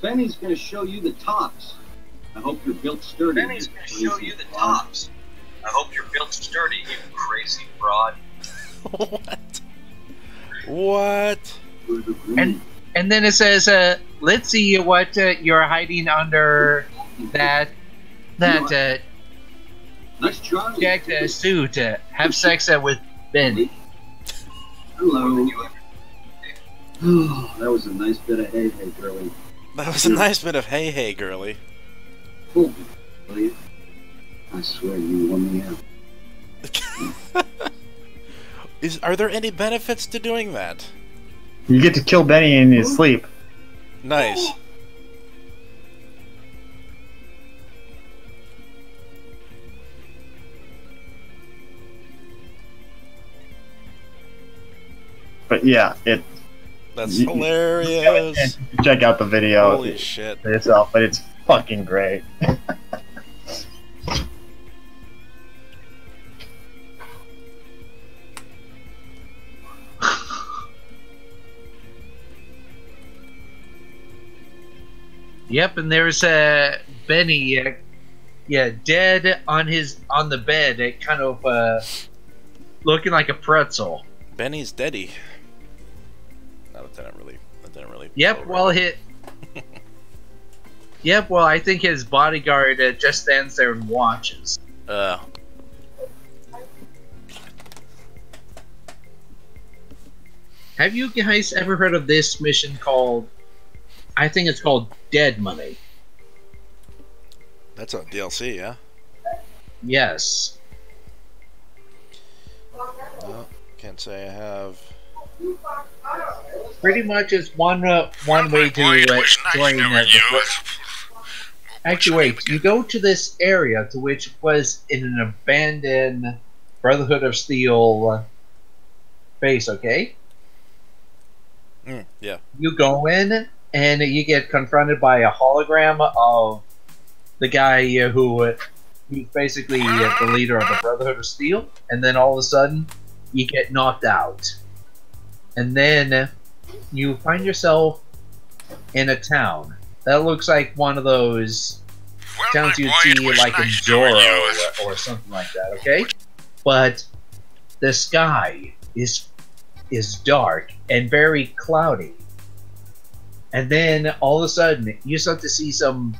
Benny's gonna show you the tops. I hope you're built sturdy. Benny's gonna show you the tops. I hope you're built sturdy, you crazy broad. What? What? And then it says, "Let's see what you're hiding under that Nice try. jacked suit. Have sex with Benny." Hello. Oh, that was a nice bit of hey, hey, girlie. That was a nice bit of hey, hey, girly. Hold me, will you? I swear you won me out. Are there any benefits to doing that? You get to kill Benny in his sleep. Nice. But yeah, That's hilarious. check out the video Holy shit. for yourself, but it's fucking great. Yep, and there's Benny, dead on the bed, kind of looking like a pretzel. Benny's deady. No, that didn't really. Yep, well Yep, well I think his bodyguard just stands there and watches. Have you guys ever heard of this mission called? I think it's called Dead Money. That's on DLC, yeah? Yes. No, can't say I have. Pretty much it's one way to Boy, it was nice join knowing the you. Actually, wait. You go to this area to which was in an abandoned Brotherhood of Steel base, okay? Yeah. You go in, and you get confronted by a hologram of the guy who's basically the leader of the Brotherhood of Steel, and then all of a sudden, you get knocked out. And then you find yourself in a town. That looks like one of those towns you'd see like in Zorro or something like that, okay? But the sky is dark and very cloudy. And then all of a sudden you start to see some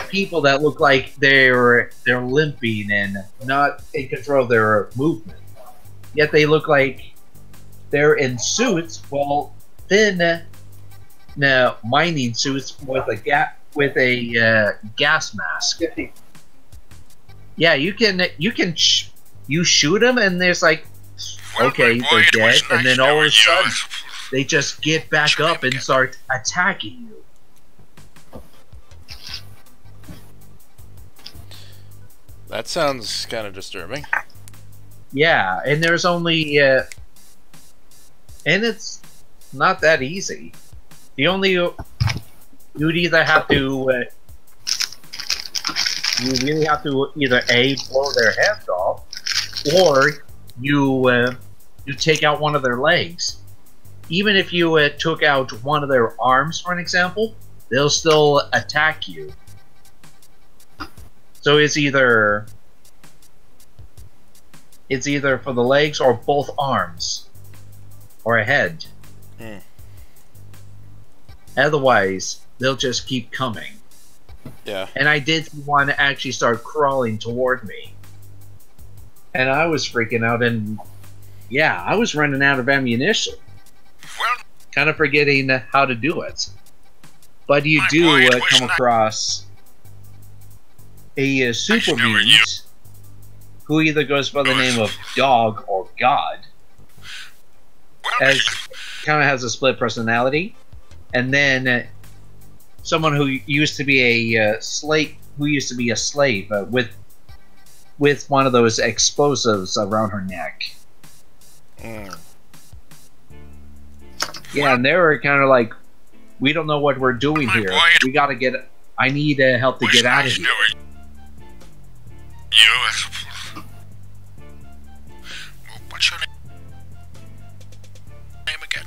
people that look like they're limping and not in control of their movement. Yet they look like they're in suits, well, thin mining suits with a gas mask. Yeah, you shoot them, and there's like, okay, they're dead, and then all of a sudden they just get back up and start attacking you. That sounds kind of disturbing. Yeah, and there's only and it's not that easy. The only you'd either have to you really have to either A, blow their heads off, or you take out one of their legs. Even if you took out one of their arms, for an example, they'll still attack you. So it's either for the legs or both arms or a head. Otherwise, they'll just keep coming. Yeah. And I did see one actually start crawling toward me. And I was freaking out, and yeah, I was running out of ammunition. Kind of forgetting how to do it. But you do come across a super mutant who either goes by the name of Dog or God, as kind of has a split personality, and then someone who used to be a slave, with one of those explosives around her neck. Yeah, and they were kind of like, we don't know what we're doing here. We gotta get. I need help to get out of here. What's your name again?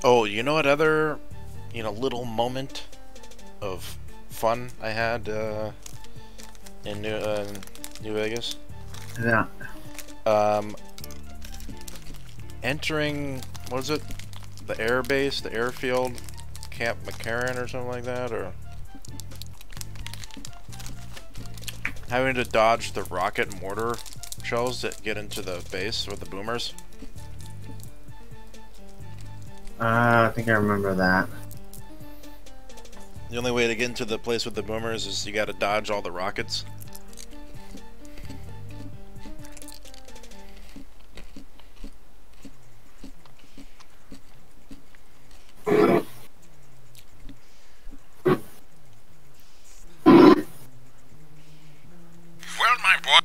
Oh, you know what other, little moment of fun I had in New Vegas? Yeah. Entering, what is it? The air base, the airfield, Camp McCarran or something like that, or having to dodge the rocket mortar shells that get into the base with the boomers. I think I remember that. The only way to get into the place with the boomers is you gotta dodge all the rockets. Well, my boy.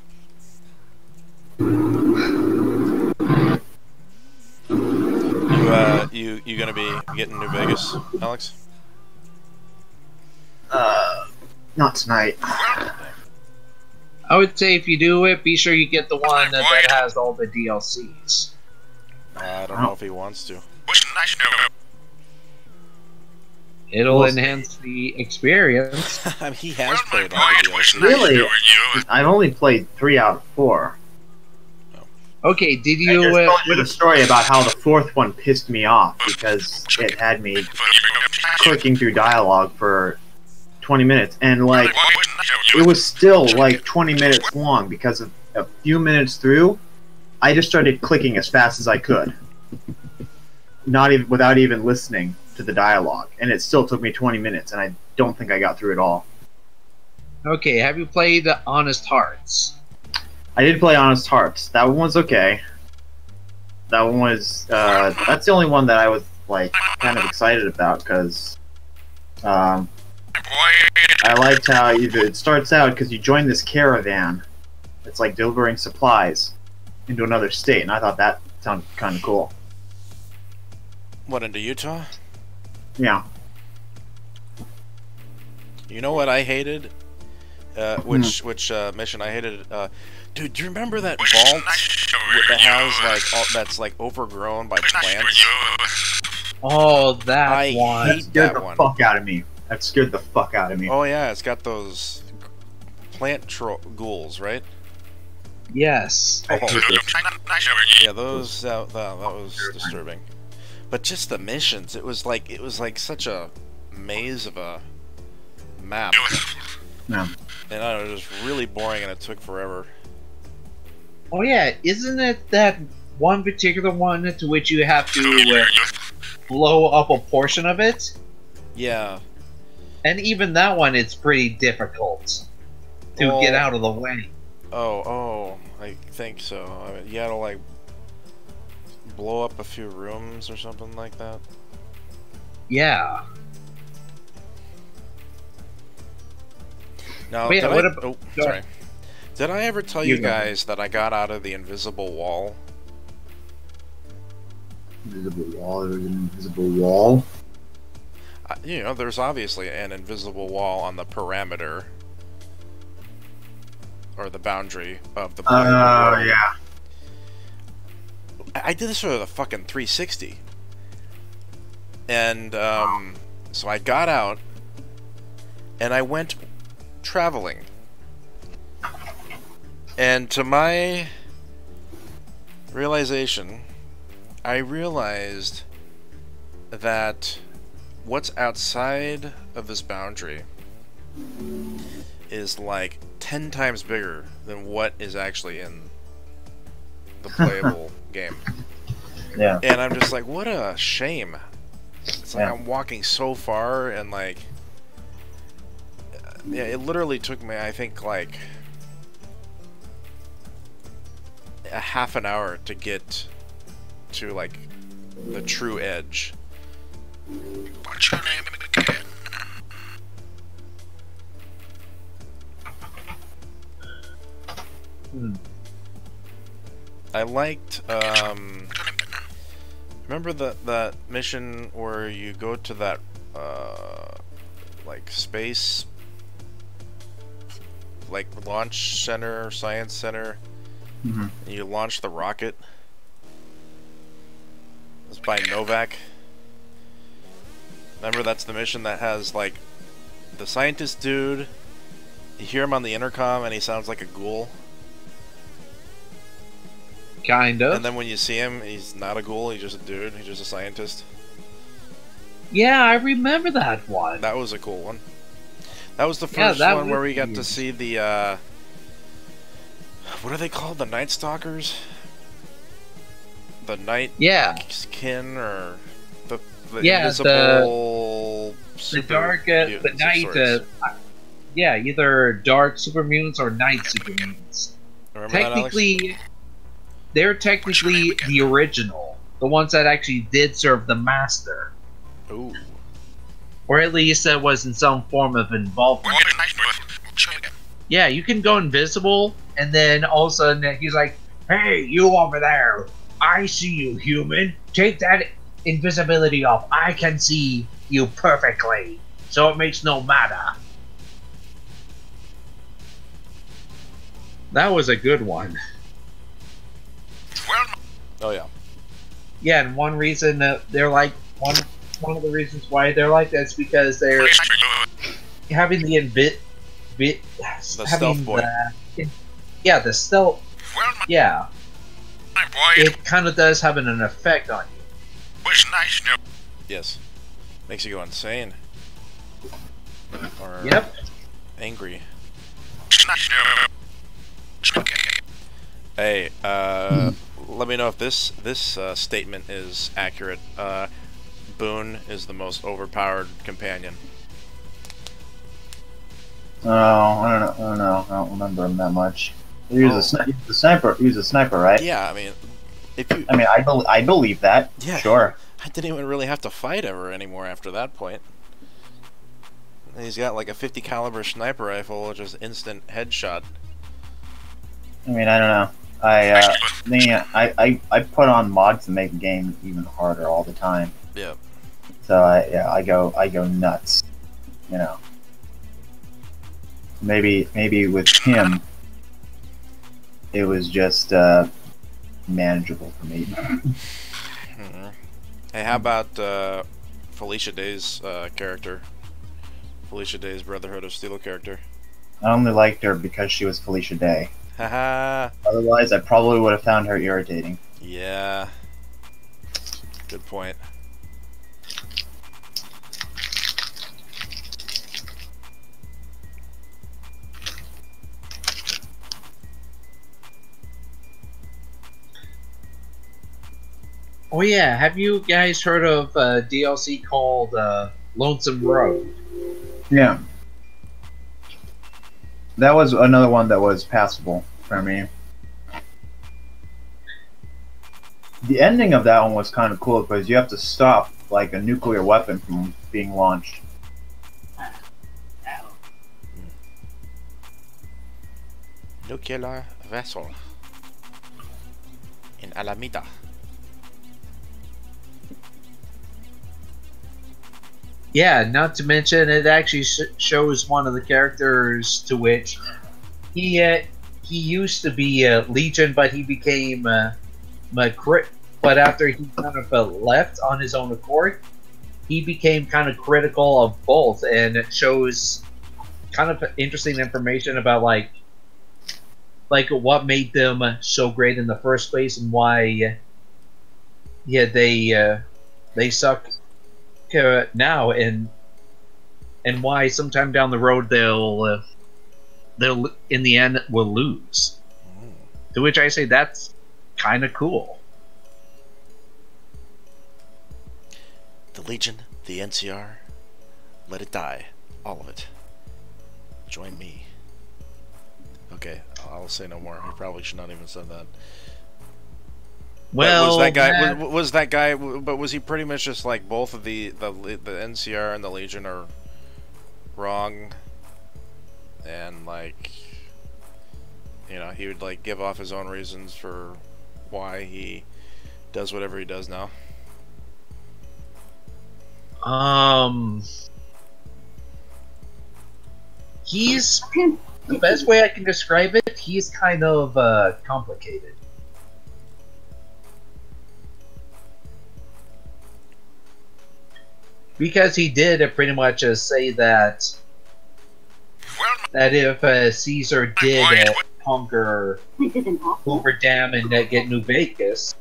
You gonna be getting New Vegas, Alex? Not tonight. I would say if you do it, be sure you get the one that has all the DLCs. I don't know if he wants to. Was nice to know. It'll enhance the experience. I mean, he has Well, my played boy, all the it was DLCs. nice Really? knowing you. I've only played 3 out of 4. Okay, did I you? just told you the story about how the 4th one pissed me off because it had me clicking through dialogue for 20 minutes, and like it was still like 20 minutes long because of a few minutes through, I just started clicking as fast as I could, not even without even listening to the dialogue, and it still took me 20 minutes, and I don't think I got through it all. Okay, have you played Honest Hearts? I did play Honest Hearts. That one was okay. That one was that's the only one that I was like kind of excited about because Boy, I liked how it starts out because you join this caravan. It's like delivering supplies into another state, and I thought that sounded kind of cool. What, into Utah? Yeah. You know what I hated? Which mission I hated? Dude, do you remember that vault that has like that's like overgrown by plants? Oh, that I one. That hate scared that the one. fuck out of me. That scared the fuck out of me. Oh yeah, it's got those plant ghouls, right? Yes. I hate it. Yeah, those that was disturbing. But just the missions, it was like such a maze of a map. No. And I don't know, it was just really boring and it took forever. Oh yeah, isn't it that one particular one to which you have to blow up a portion of it? Yeah. And even that one, it's pretty difficult to Well, get out of the way. Oh, I think so. I mean, you had to like blow up a few rooms or something like that. Yeah. Now, But yeah, did what I, about- oh, go sorry. ahead. Did I ever tell You you go. guys that I got out of the invisible wall? Invisible wall. There was an invisible wall. You know, there's obviously an invisible wall on the parameter or the boundary of the playable world. Yeah. I did this for the fucking 360. And, so I got out, and I went traveling. And to my realization, I realized that what's outside of this boundary is like 10 times bigger than what is actually in the playable game. Yeah. And I'm just like, what a shame. It's like Yeah. I'm walking so far and like, yeah, it literally took me, I think, like a half an hour to get to like the true edge. What's your name again? I liked, remember that mission where you go to that, like, space, like, launch center, science center, Mhm. and you launch the rocket? It's by Novak. Remember, that's the mission that has, like, the scientist dude, you hear him on the intercom, and he sounds like a ghoul. Kind of. And then when you see him, he's not a ghoul, he's just a dude, he's just a scientist. Yeah, I remember that one. That was a cool one. That was the Yeah, first that one where would we got be- to see the, what are they called? The Night Stalkers? The Night Yeah, Kin, or the Yeah, invisible the super dark, the mutants of night, sorts. yeah, either dark super mutants or night super mutants. Remember that, Alex? Technically, they're technically the original, the ones that actually did serve the master, Ooh. or at least that was in some form of involvement. What's your name again? Yeah, you can go invisible, and then all of a sudden he's like, "Hey, you over there! I see you, human. Take that invisibility off. I can see you perfectly, so it makes no matter." That was a good one. Well, Oh yeah. Yeah, and one reason that they're like one of the reasons why they're like that is because they're having the stealth boy. Yeah, the stealth. well, Yeah, my boy, it it kind of does have an effect on you. was nice knowing Yes. Makes you go insane. Or Yep. angry. nice knowing. Okay. Hey, let me know if this statement is accurate. Boone is the most overpowered companion. Oh, I don't know. I don't remember him that much. He was a sniper. He was a sniper, right? Yeah, I mean, if you, I mean, I believe that. Yeah. Sure. I didn't even really have to fight ever anymore after that point. And he's got like a 50 caliber sniper rifle, which is instant headshot. I mean, I don't know. I put on mods to make the game even harder all the time. Yeah. So I go nuts. You know. Maybe with him, it was just manageable for me. Mm-hmm. Hey, how about Felicia Day's character? Felicia Day's Brotherhood of Steel character. I only liked her because she was Felicia Day. Haha. Otherwise, I probably would have found her irritating. Yeah. Good point. Oh yeah, have you guys heard of a DLC called Lonesome Road? Yeah. That was another one that was passable for me. The ending of that one was kind of cool because you have to stop like a nuclear weapon from being launched. Nuclear vessel in Alameda. Yeah, not to mention it actually shows one of the characters to which he used to be Legion, but he became but after he kind of left on his own accord, he became kind of critical of both, and it shows kind of interesting information about like what made them so great in the first place and why they suck now, and why sometime down the road they'll in the end will lose. To which I say that's kind of cool. The Legion, the NCR, let it die, all of it. Join me. Okay, I'll say no more. I probably should not even said that. Well, was that guy? Was that guy? But was he pretty much just like both of the NCR and the Legion are wrong, and like, you know, he would like give off his own reasons for why he does whatever he does now. He's the best way I can describe it. He's kind of complicated. Because he did pretty much say that if Caesar did conquer Hoover Dam and get New Vegas,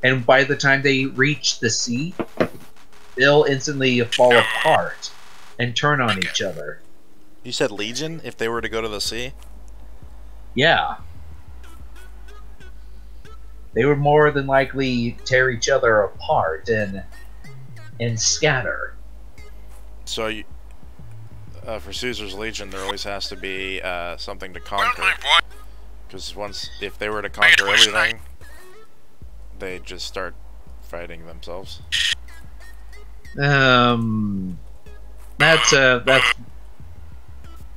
and by the time they reach the sea, they'll instantly fall apart and turn on each other. You said Legion if they were to go to the sea? Yeah. They would more than likely tear each other apart and scatter. So you, for Caesar's Legion, there always has to be something to conquer. Because if they were to conquer everything, they'd just start fighting themselves. That's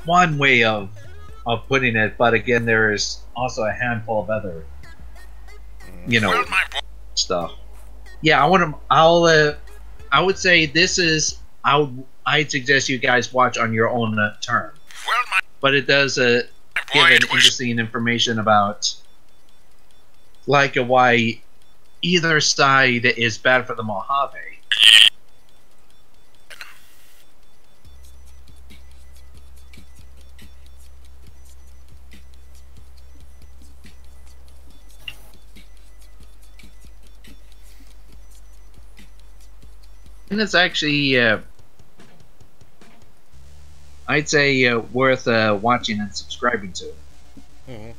one way of putting it, but again, there is also a handful of other, stuff. Yeah, I would say this is. I'd suggest you guys watch on your own term. But it does give an interesting information about why either side is bad for the Mojave. And it's actually, I'd say, worth watching and subscribing to. Mm-hmm.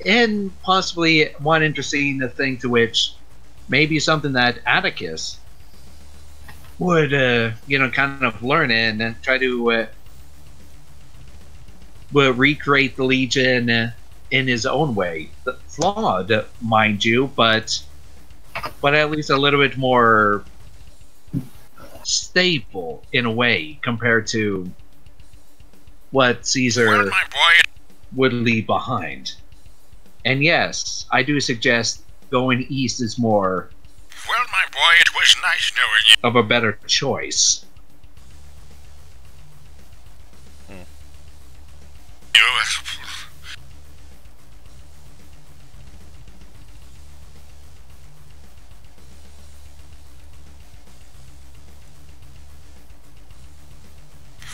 And possibly one interesting thing to which maybe something that Atticus would, kind of learn and try to recreate the Legion in his own way. Flawed, mind you, but at least a little bit more stable in a way compared to what Caesar Well, my boy, would leave behind. And yes, I do suggest going east is more well, my boy, it was nice knowing of a better choice. you.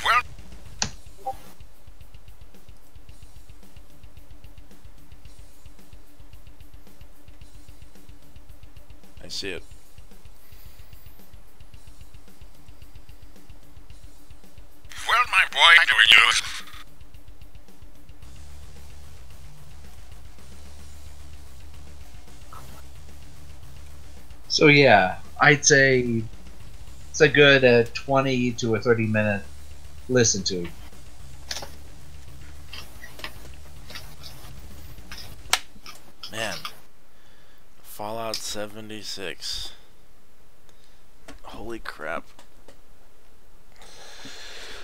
Well, I see it. well, my boy, knowing you. So yeah, I'd say it's a good 20 to a 30-minute listen to. Man. Fallout 76. Holy crap.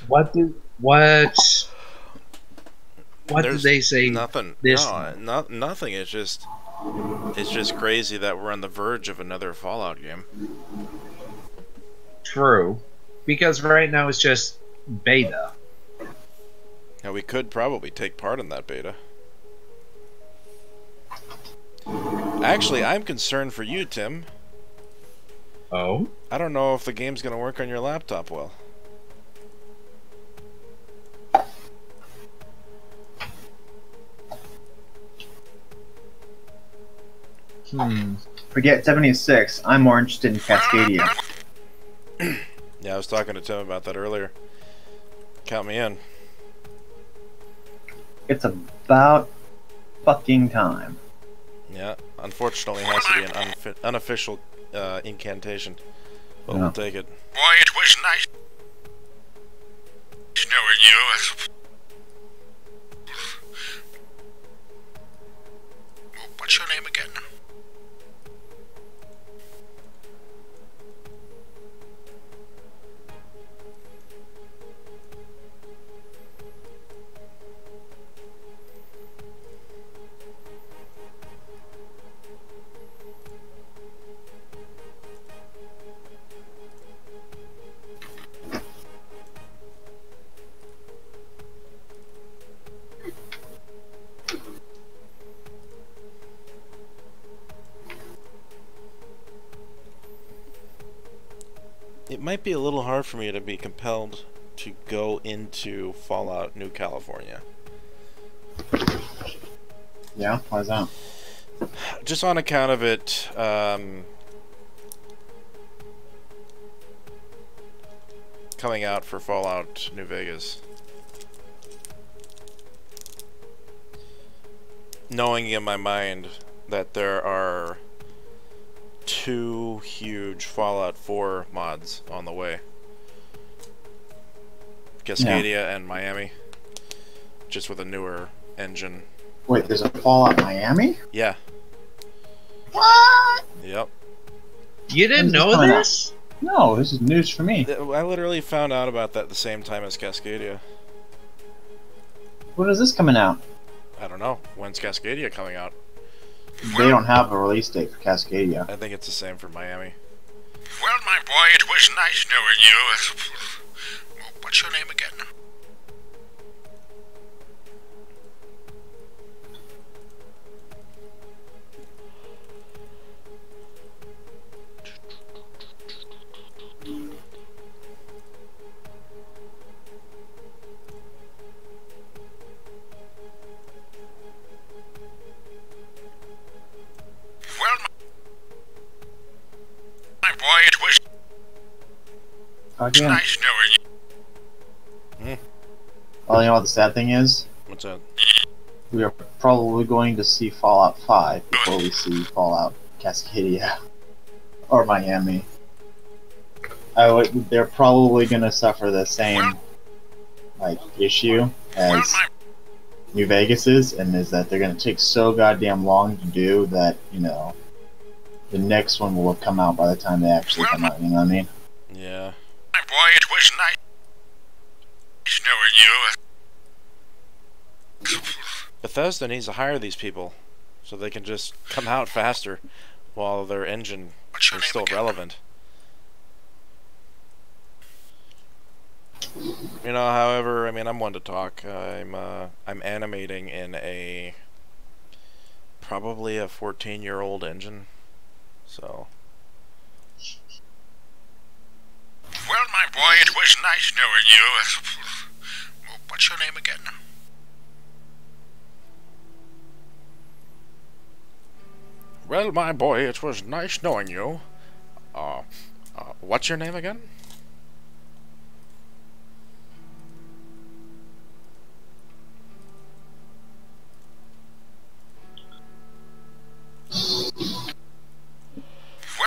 What did There's they say? Nothing. This No, nothing. It's just crazy that we're on the verge of another Fallout game. true, because right now it's just beta. Now we could probably take part in that beta. Actually, I'm concerned for you, Tim. Oh, I don't know if the game's gonna work on your laptop well. Forget 76. I'm more interested in Cascadia. Yeah, I was talking to Tim about that earlier. Count me in. It's about fucking time. Yeah, unfortunately, it has to be an unofficial incantation. But Yeah. we'll take it. Boy, it was nice knowing you. What's your name again? It might be a little hard for me to be compelled to go into Fallout New California. Yeah? Why's that? Just on account of it, coming out for Fallout New Vegas. Knowing in my mind that there are 2 huge Fallout 4 mods on the way. Cascadia and Miami. Just with a newer engine. Wait, there's a Fallout Miami? Yeah. What? Yep. you didn't When's this know coming out? this? No, this is news for me. I literally found out about that the same time as Cascadia. When is this coming out? I don't know. When's Cascadia coming out? They don't have a release date for Cascadia. I think it's the same for Miami. Well, my boy, it was nice knowing you. What's your name again? Well, my boy, it was Again. nice knowing you. Well, you know what the sad thing is? What's that? We are probably going to see Fallout 5 before we see Fallout Cascadia. Or Miami. They're probably going to suffer the same, like, issue Well, as New Vegas is that they're going to take so goddamn long to do that, you know, the next one will have come out by the time they actually come out, you know what I mean? Yeah. My boy, it was nice knowing you. Bethesda needs to hire these people so they can just come out faster while their engine What's your is name still again? relevant. You know, however, I mean, I'm one to talk. I'm animating in probably a 14-year-old engine. So, Well, my boy, it was nice knowing you. What's your name again? well, my boy, it was nice knowing you. What's your name again?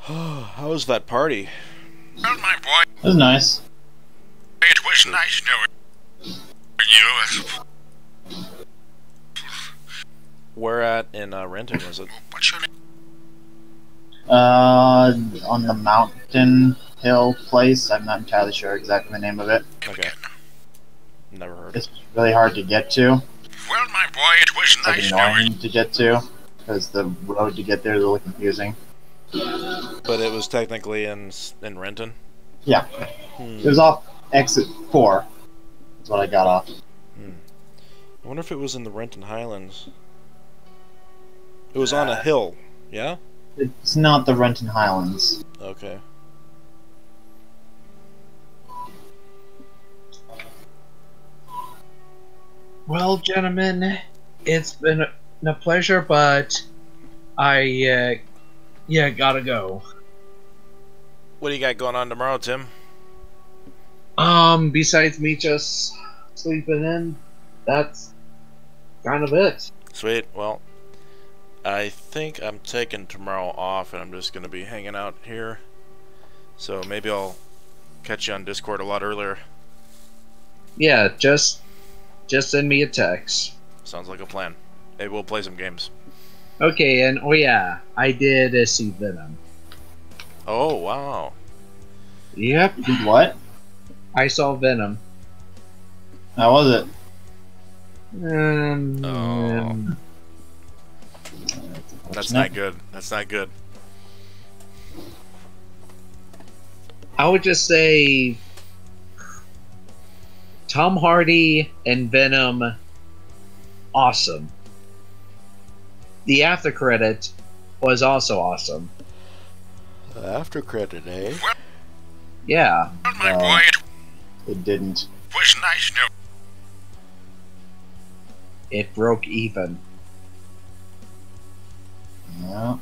How was that party? Well, my boy, It was nice. it was nice knowing you. Where at in Renton was it? What's your name? On the mountain hill place. I'm not entirely sure exactly the name of it. Okay. Never heard. It's really hard to get to. Well, my boy, it was It's like nice knowing annoying to get to because the road to get there is really confusing. But it was technically in Renton. Yeah, it was off exit 4. That's what I got off. I wonder if it was in the Renton Highlands. It was on a hill, yeah? It's not the Renton Highlands. Okay. Well, gentlemen, it's been a pleasure, but I gotta go. What do you got going on tomorrow, Tim? Besides me just sleeping in, that's kind of it. Sweet. Well, I think I'm taking tomorrow off and I'm just going to be hanging out here. So maybe I'll catch you on Discord a lot earlier. Yeah, just send me a text. Sounds like a plan. Maybe we'll play some games. Okay, and oh yeah, I did see Venom. Oh, wow. Yep, What? I saw Venom. How was it? Oh. That's not good. That's not good. I would just say Tom Hardy and Venom, awesome. The after credit was also awesome. After credit, eh? Yeah. Well, my No. boy, it It didn't. was nice knowing It broke even. No.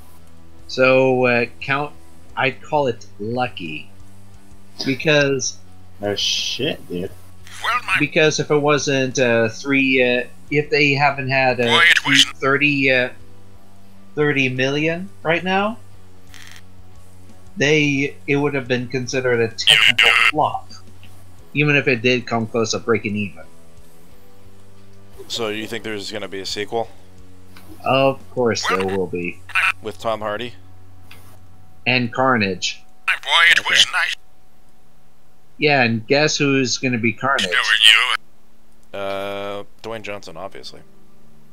So I'd call it lucky, because No shit, dude. Well, my if it wasn't if they haven't had boy, it was 30 million right now, it would have been considered a technical flop, even if it did come close to breaking even. So you think there's going to be a sequel Of course there will be. with Tom Hardy? And Carnage. my boy, it was nice Yeah, and guess who's going to be Carnage? knowing you. Dwayne Johnson, obviously.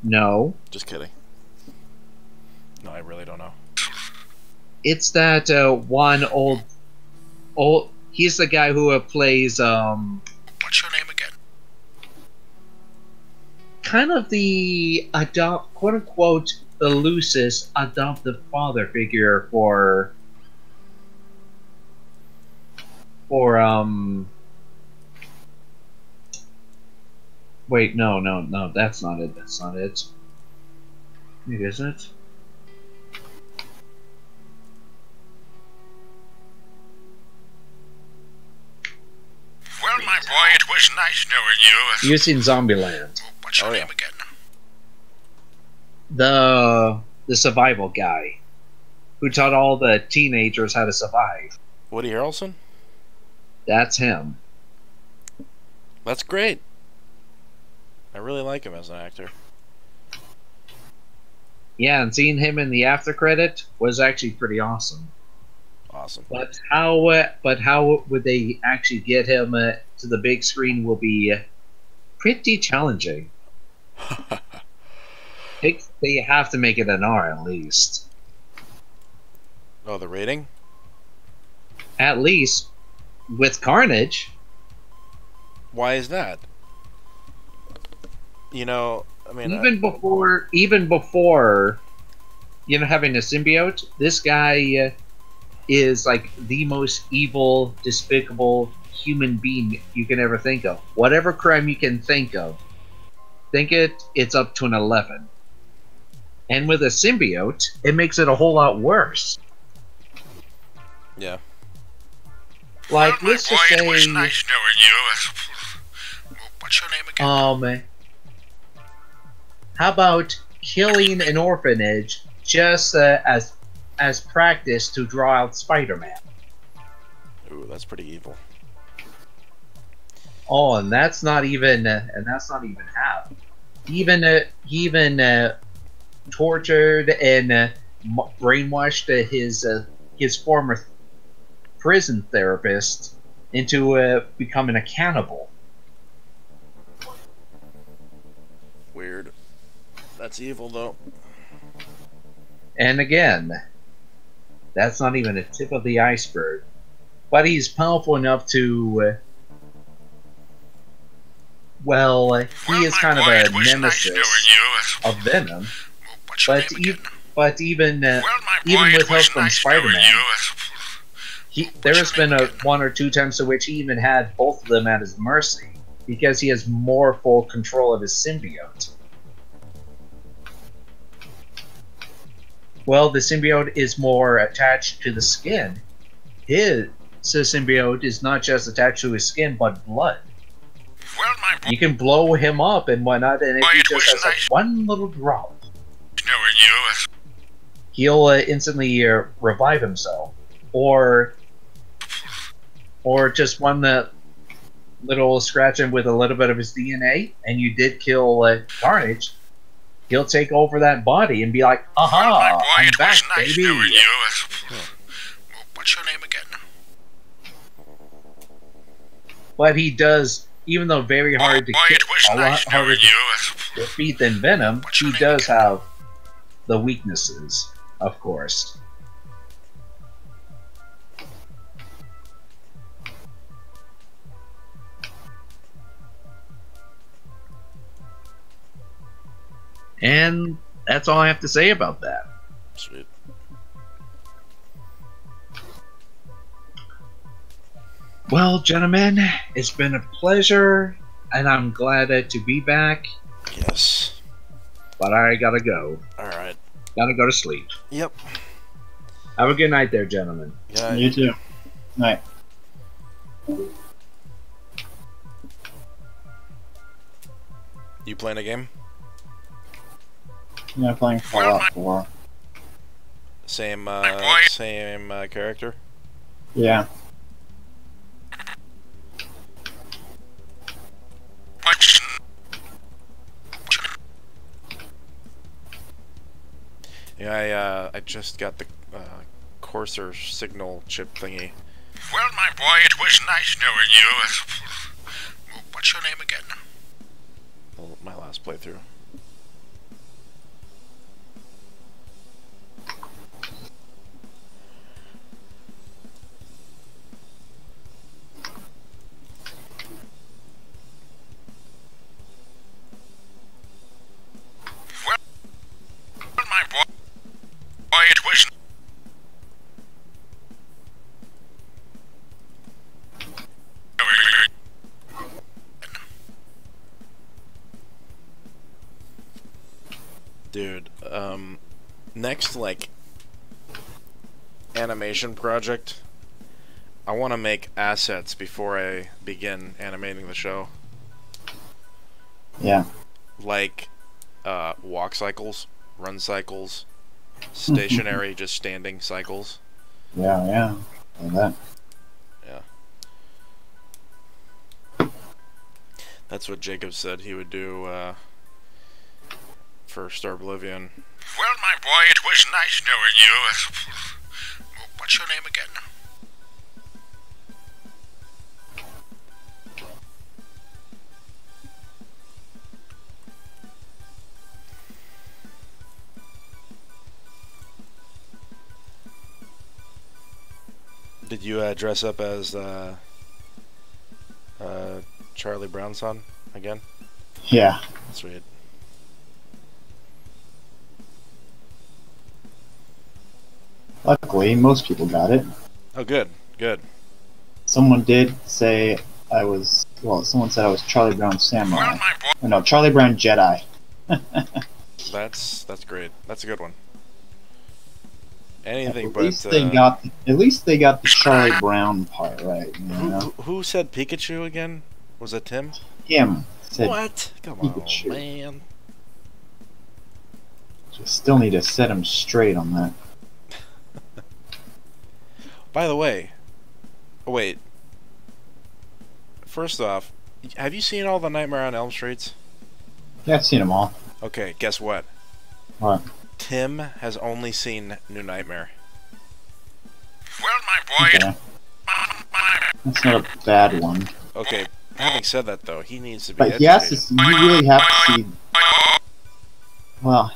No, Just kidding. No, I really don't know. it's that one old. He's the guy who plays What's your name again? kind of the quote unquote the loosest adoptive father figure for wait, no, that's not it. Maybe is it? Well, my boy, it was nice knowing you. You've seen Zombieland. What's your Oh, name yeah. again? The survival guy who taught all the teenagers how to survive. Woody Harrelson? That's him. That's great. I really like him as an actor. Yeah, and seeing him in the after credit was actually pretty awesome. Awesome. But how would they actually get him to the big screen will be pretty challenging. They have to make it an R at least. Oh, the rating? At least with Carnage. Why is that? You know, I mean, Even before having a symbiote, this guy is like the most evil, despicable human being you can ever think of. Whatever crime you can think of, it's up to an 11. And with a symbiote, it makes it a whole lot worse. yeah. Well, Like, my let's boy, just it say, was nice knowing you. What's your name again? how about killing an orphanage just as practice to draw out Spider-Man? Ooh, that's pretty evil. Oh, and that's not even half. He even tortured and brainwashed his former prison therapist into becoming a cannibal. Weird. That's evil, though. And again, that's not even a tip of the iceberg. But he's powerful enough to. He is kind of a nemesis of Venom. But even with help from Spider-Man, there has been one or two times in which he even had both of them at his mercy because he has more full control of his symbiote. Well, the symbiote is more attached to the skin. His symbiote is not just attached to his skin, but blood. Well, my boy, You can blow him up and whatnot, and if he just has like one little drop, knowing you. he'll instantly revive himself. Or just one little scratch him with a little bit of his DNA, and you did kill Carnage. He'll take over that body and be like, "Aha, Well, my boy, I'm it back, was nice baby." knowing you. What's your name again? But he does, even though very hard to Boy, kill, it was a lot nice harder knowing to you. defeat than Venom, What's he your name does again? have the weaknesses, of course. And that's all I have to say about that. Sweet. Well, gentlemen, it's been a pleasure, and I'm glad to be back, Yes. but I gotta go. Alright. Gotta go to sleep. Yep. Have a good night there, gentlemen. Yeah. You too. Night. You playing a game? Yeah, playing Fallout 4. Same, boy. same character? Yeah. What's Yeah, I just got the coarser signal chip thingy. Well, my boy, it was nice knowing you. What's your name again? My last playthrough. Well, my boy, it was. Dude, next, like, animation project, I want to make assets before I begin animating the show. Yeah. Like, walk cycles, run cycles, stationary, just standing cycles. Yeah, yeah. Like that. Yeah. That's what Jacob said he would do for Star Oblivion. Well, my boy, it was nice knowing you. What's your name again? Did you dress up as Charlie Brown's son again? Yeah. Sweet. Luckily, most people got it. Oh, good, good. Someone did say I was. Well, someone said I was Charlie Brown Samurai. Well, my boy. Or no, Charlie Brown Jedi. That's great. That's a good one. Anything At but least they got. At least they got the Charlie Brown part right. You know? who said Pikachu again? Was it Tim? Him said. What? Come Pikachu. on, man. Just still need to set him straight on that. By the way, wait. First off, have you seen all the Nightmare on Elm Streets? Yeah, I've seen them all. Okay, guess what? What? Tim has only seen New Nightmare. Well, my boy, Okay. That's not a bad one. Okay, having said that though, he needs to be But yes, educated. you really have to see. Well,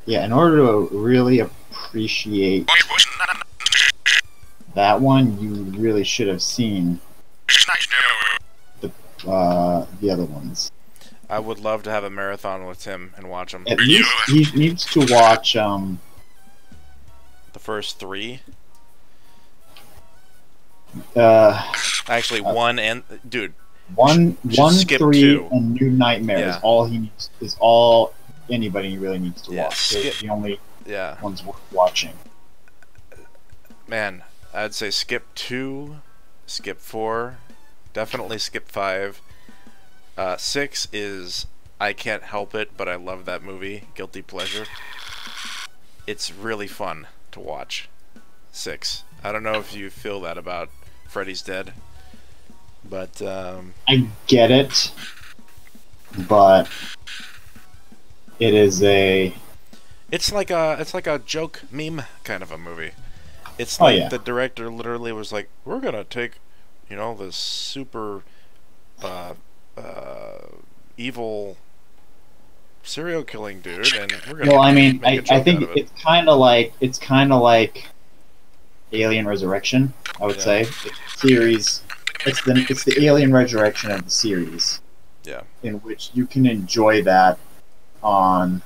yeah, in order to really appreciate it was that one, you really should have seen nice knowing the other ones. I would love to have a marathon with Tim and watch them. At least he needs to watch. The first three. Actually, one and dude. One, skip 3, two. and New Nightmare Yeah. is all he needs. Is all anybody really needs to Yeah, watch. They're the only Yeah, ones worth watching. man, I'd say skip 2, skip 4, definitely skip 5. 6 is I Can't Help It, but I love that movie. Guilty pleasure. It's really fun to watch. 6. I don't know if you feel that about Freddy's Dead, but I get it, but it is a. it's like a joke meme kind of a movie. It's Oh, like yeah. the director literally was like, we're gonna take, this super evil serial killing dude, and we're gonna. Well, I mean, make a I joke think out of it. it's kind of like Alien Resurrection. I would say series. It's the Alien Resurrection of the series. Yeah. In which you can enjoy that on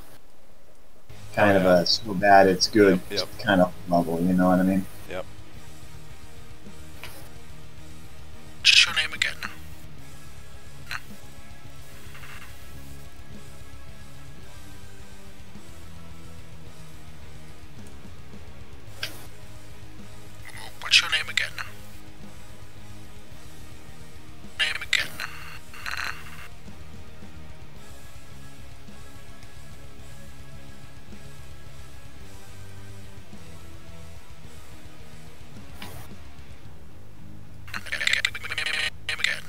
kind Oh, of yeah. a so bad it's good Yep. kind of level. You know what I mean? Yep. What's your name again? What's your name again? Name again. Name again.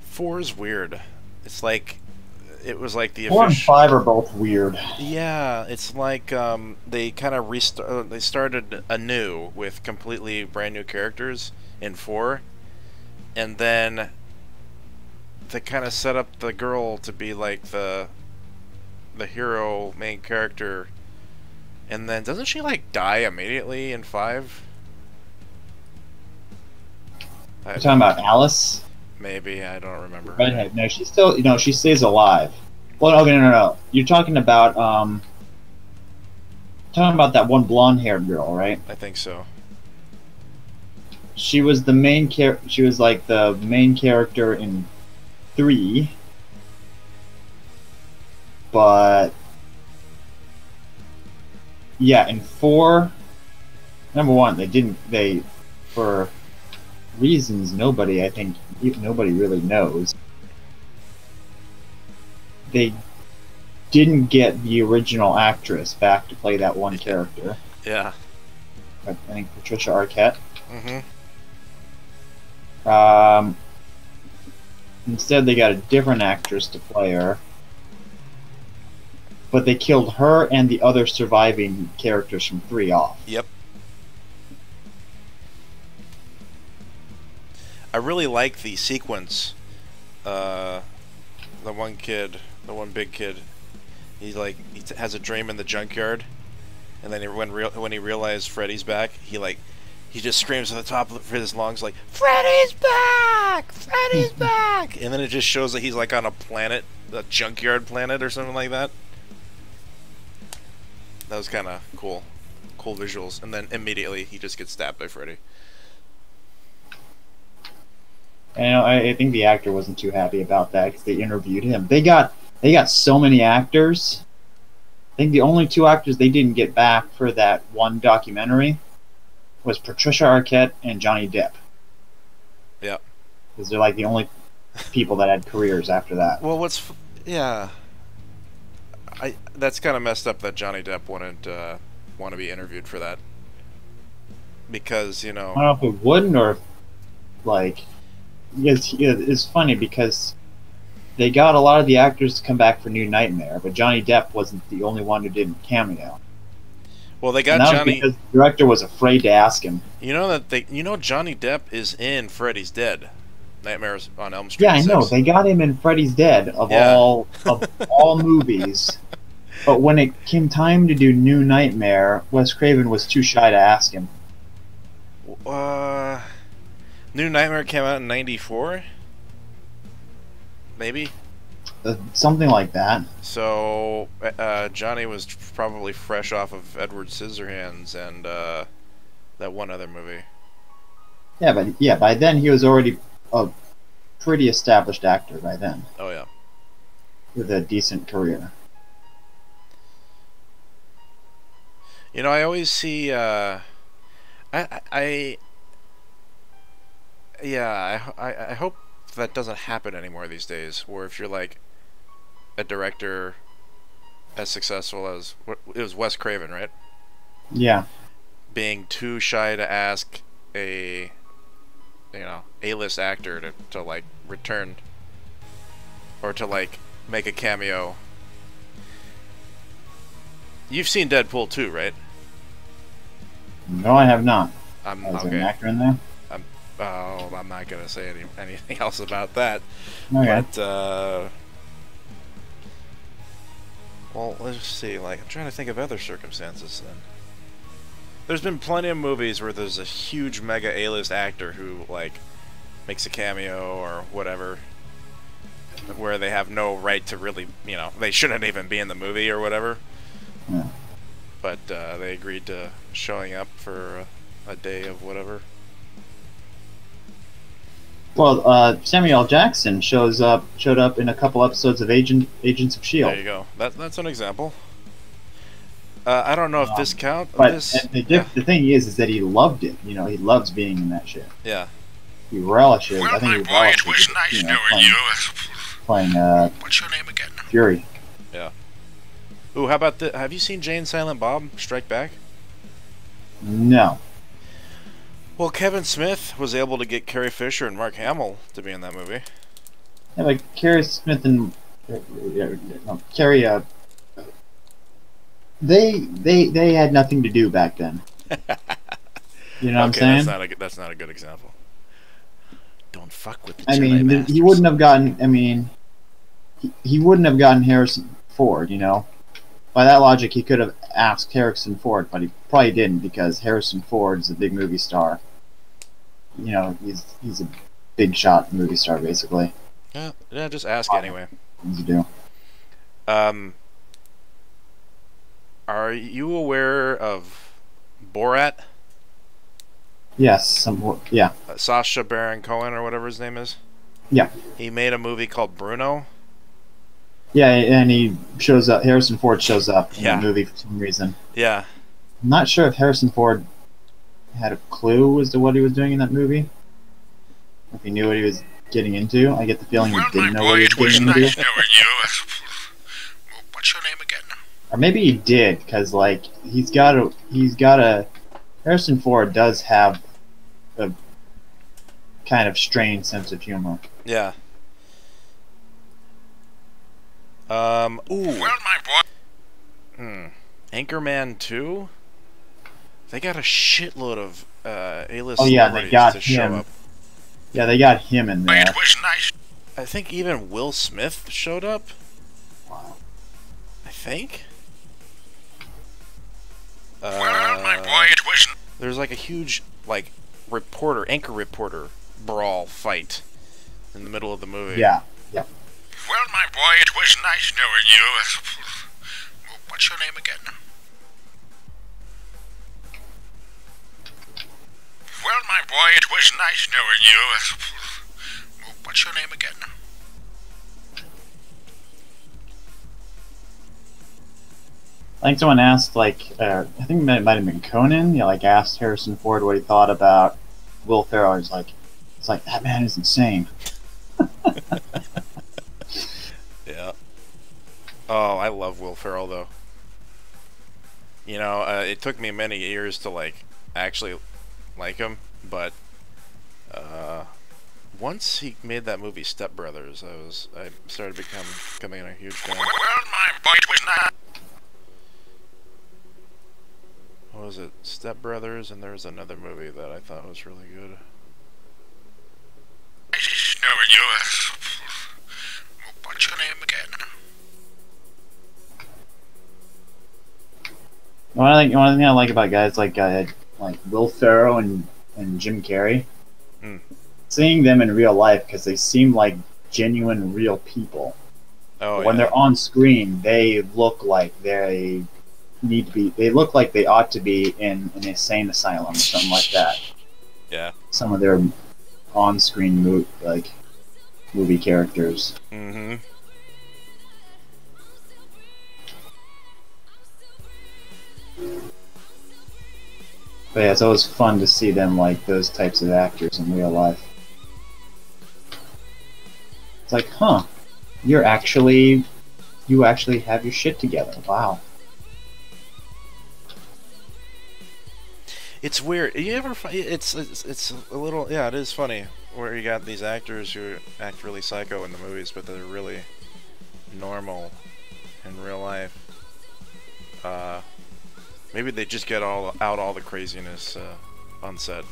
4 is weird. It's like it was like the 4 and official. 5 are both weird. Yeah, it's like they kind of they started anew with completely brand new characters in 4, and then they kind of set up the girl to be like the hero main character, and then doesn't she like die immediately in 5? You're talking about Alice, Maybe, I don't remember. redhead. No, she's still. She stays alive. Well, okay, no. You're talking about that one blonde-haired girl, right? I think so. She was the main She was like the main character in 3, but yeah, in 4, number one, they for reasons nobody really knows. They didn't get the original actress back to play that one character. Yeah. I think Patricia Arquette. Mm-hmm. Instead, they got a different actress to play her, but they killed her and the other surviving characters from 3 off. Yep. I really like the sequence. The one big kid, he has a dream in the junkyard, and then when he realized Freddy's back, he just screams at the top of his lungs like, "Freddy's back! Freddy's back!" And then it just shows that he's like on a planet, a junkyard planet or something like that. That was kind of cool. Cool visuals. And then immediately he just gets stabbed by Freddy. And I think the actor wasn't too happy about that because they interviewed him. They got so many actors. I think the only 2 actors they didn't get back for that one documentary was Patricia Arquette and Johnny Depp. Yeah. Because they're like the only people that had careers after that. Well, that's kind of messed up that Johnny Depp wouldn't want to be interviewed for that. Because, I don't know if it wouldn't or if, like... It's funny because they got a lot of the actors to come back for New Nightmare, but Johnny Depp wasn't the only one who didn't cameo. Well, they got Johnny because the director was afraid to ask him. Johnny Depp is in Freddy's Dead, Nightmares on Elm Street. Yeah, I know. They got him in Freddy's Dead of all movies. But when it came time to do New Nightmare, Wes Craven was too shy to ask him. New Nightmare came out in '94, maybe. Something like that. So Johnny was probably fresh off of Edward Scissorhands and that one other movie. Yeah, but by then he was already a pretty established actor by then. Oh yeah. With a decent career. I always see. I hope that doesn't happen anymore these days. Where if you're like a director as successful as it was Wes Craven, right? Yeah. Being too shy to ask a A-list actor to like return or to like make a cameo. You've seen Deadpool 2, right? No, I have not. Is there an actor in there? I'm not gonna say anything else about that. Okay. But well, let's see. Like, I'm trying to think of other circumstances. Then there's been plenty of movies where there's a huge mega A-list actor who like makes a cameo or whatever, where they have no right to really, they shouldn't even be in the movie or whatever. Yeah. But they agreed to showing up for a day of whatever. Well, Samuel L. Jackson showed up in a couple episodes of Agents of S.H.I.E.L.D. There you go. That's an example. I don't know if this counts. But the thing is that he loved it. He loves being in that shit. Yeah. He relishes. Well, I think my he boy, relishes it was nice knowing you. Playing What's your name again? Fury. Yeah. Ooh, how about have you seen Jay and Silent Bob Strike Back? No. Well, Kevin Smith was able to get Carrie Fisher and Mark Hamill to be in that movie. Yeah, but Carrie Smith and Carrie, they had nothing to do back then. You know what I'm saying? That's not a good example. Don't fuck with the I Jedi mean, Masters. he wouldn't have gotten. I mean, he wouldn't have gotten Harrison Ford. By that logic, he could have asked Harrison Ford, but he probably didn't because Harrison Ford is a big movie star. He's a big shot movie star, basically. Yeah, just ask anyway. Things to do. Are you aware of Borat? Yes, yeah. Sacha Baron Cohen or whatever his name is? Yeah. He made a movie called Bruno. Yeah, and he shows up. Harrison Ford shows up in Yeah. the movie for some reason. Yeah. I'm not sure if Harrison Ford had a clue as to what he was doing in that movie. If he knew what he was getting into. I get the feeling he Well, didn't my know boy, what he it was was getting nice into. knowing you. What's your name again? Or maybe he did, because like he's got a Harrison Ford does have a kind of strange sense of humor. Yeah. Ooh. Well, my boy. Anchorman 2? They got a shitload of A-list Oh yeah, they celebrities got to show him. up. Yeah, they got him in there. It was nice. I think even Will Smith showed up. Wow. I think. Well, my boy, it was. There's like a huge anchor reporter brawl fight in the middle of the movie. Yeah. Yeah. Well, my boy, it was nice knowing you. What's your name again? Well, my boy, it was nice knowing you. What's your name again? I think someone asked, I think it might have been Conan. Yeah, asked Harrison Ford what he thought about Will Ferrell. It's like that man is insane. Yeah. Oh, I love Will Ferrell though. You know, it took me many years to actually like him, but once he made that movie Step Brothers, I started becoming a huge fan. Well, my boy, it was not. What was it? Step Brothers, and there was another movie that I thought was really good. Nice knowing you. What's your name again? One thing I like about guys like Will Ferrell and Jim Carrey, seeing them in real life, because they seem like genuine, real people. Oh, when they're on screen, they look like they need to be. They look like they ought to be in an insane asylum or something like that. Yeah. Some of their on-screen movie characters. Mm-hmm. But yeah, it's always fun to see them like those types of actors in real life. It's like, huh, you actually have your shit together. Wow. It's weird. You ever it's a little, yeah, it is funny where you got these actors who act really psycho in the movies, but they're really normal in real life. Maybe they just get all the craziness on set.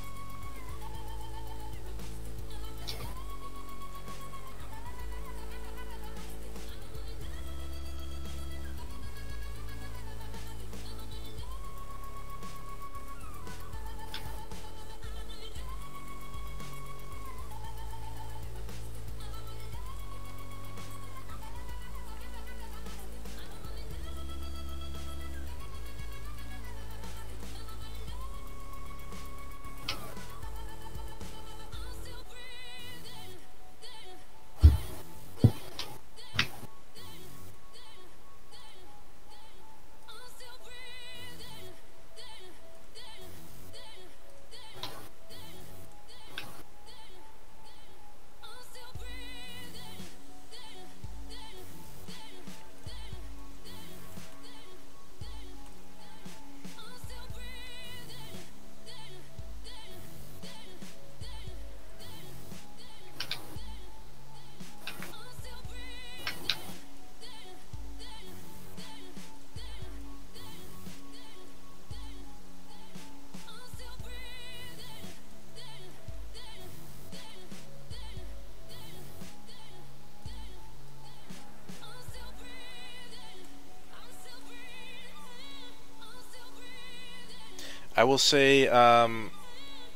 I will say,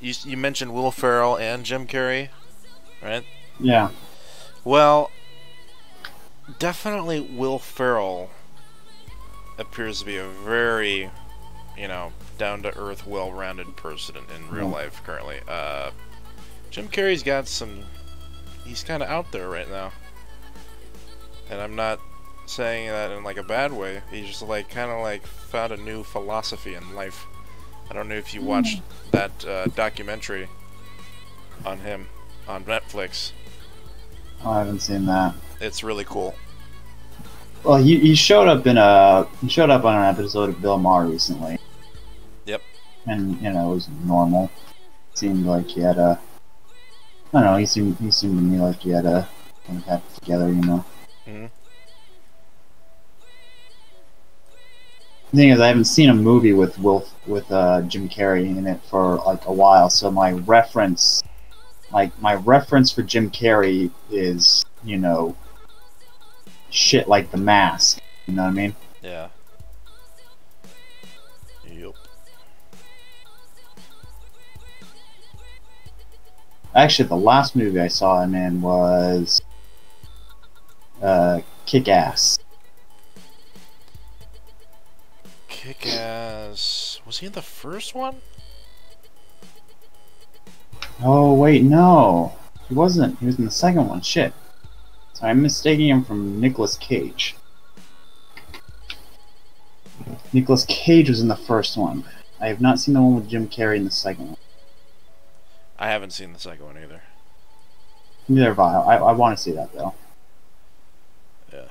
you mentioned Will Ferrell and Jim Carrey, right? Yeah. Well, definitely Will Ferrell appears to be a very, down-to-earth, well-rounded person in real life currently. Jim Carrey's got he's kind of out there right now. And I'm not saying that in a bad way. He's just kind of found a new philosophy in life. I don't know if you watched that documentary on him on Netflix. Oh, I haven't seen that. It's really cool. Well, he showed up on an episode of Bill Maher recently. Yep. and you know, it was normal. Seemed like he had a, I don't know. He seemed to me like he had a kind of have it together, you know. Hmm. The thing is, I haven't seen a movie with Jim Carrey in it for like a while, so my reference for Jim Carrey is, you know, shit like The Mask. You know what I mean? Yeah. Yup. Actually, the last movie I saw him in was Kick-Ass. Kick-Ass. Was he in the first one? Oh wait, no, he wasn't. He was in the second one. Shit. So I'm mistaking him from Nicolas Cage. Nicolas Cage was in the first one. I have not seen the one with Jim Carrey in the second one. I haven't seen the second one either. Neither have I. I want to see that though. Yeah.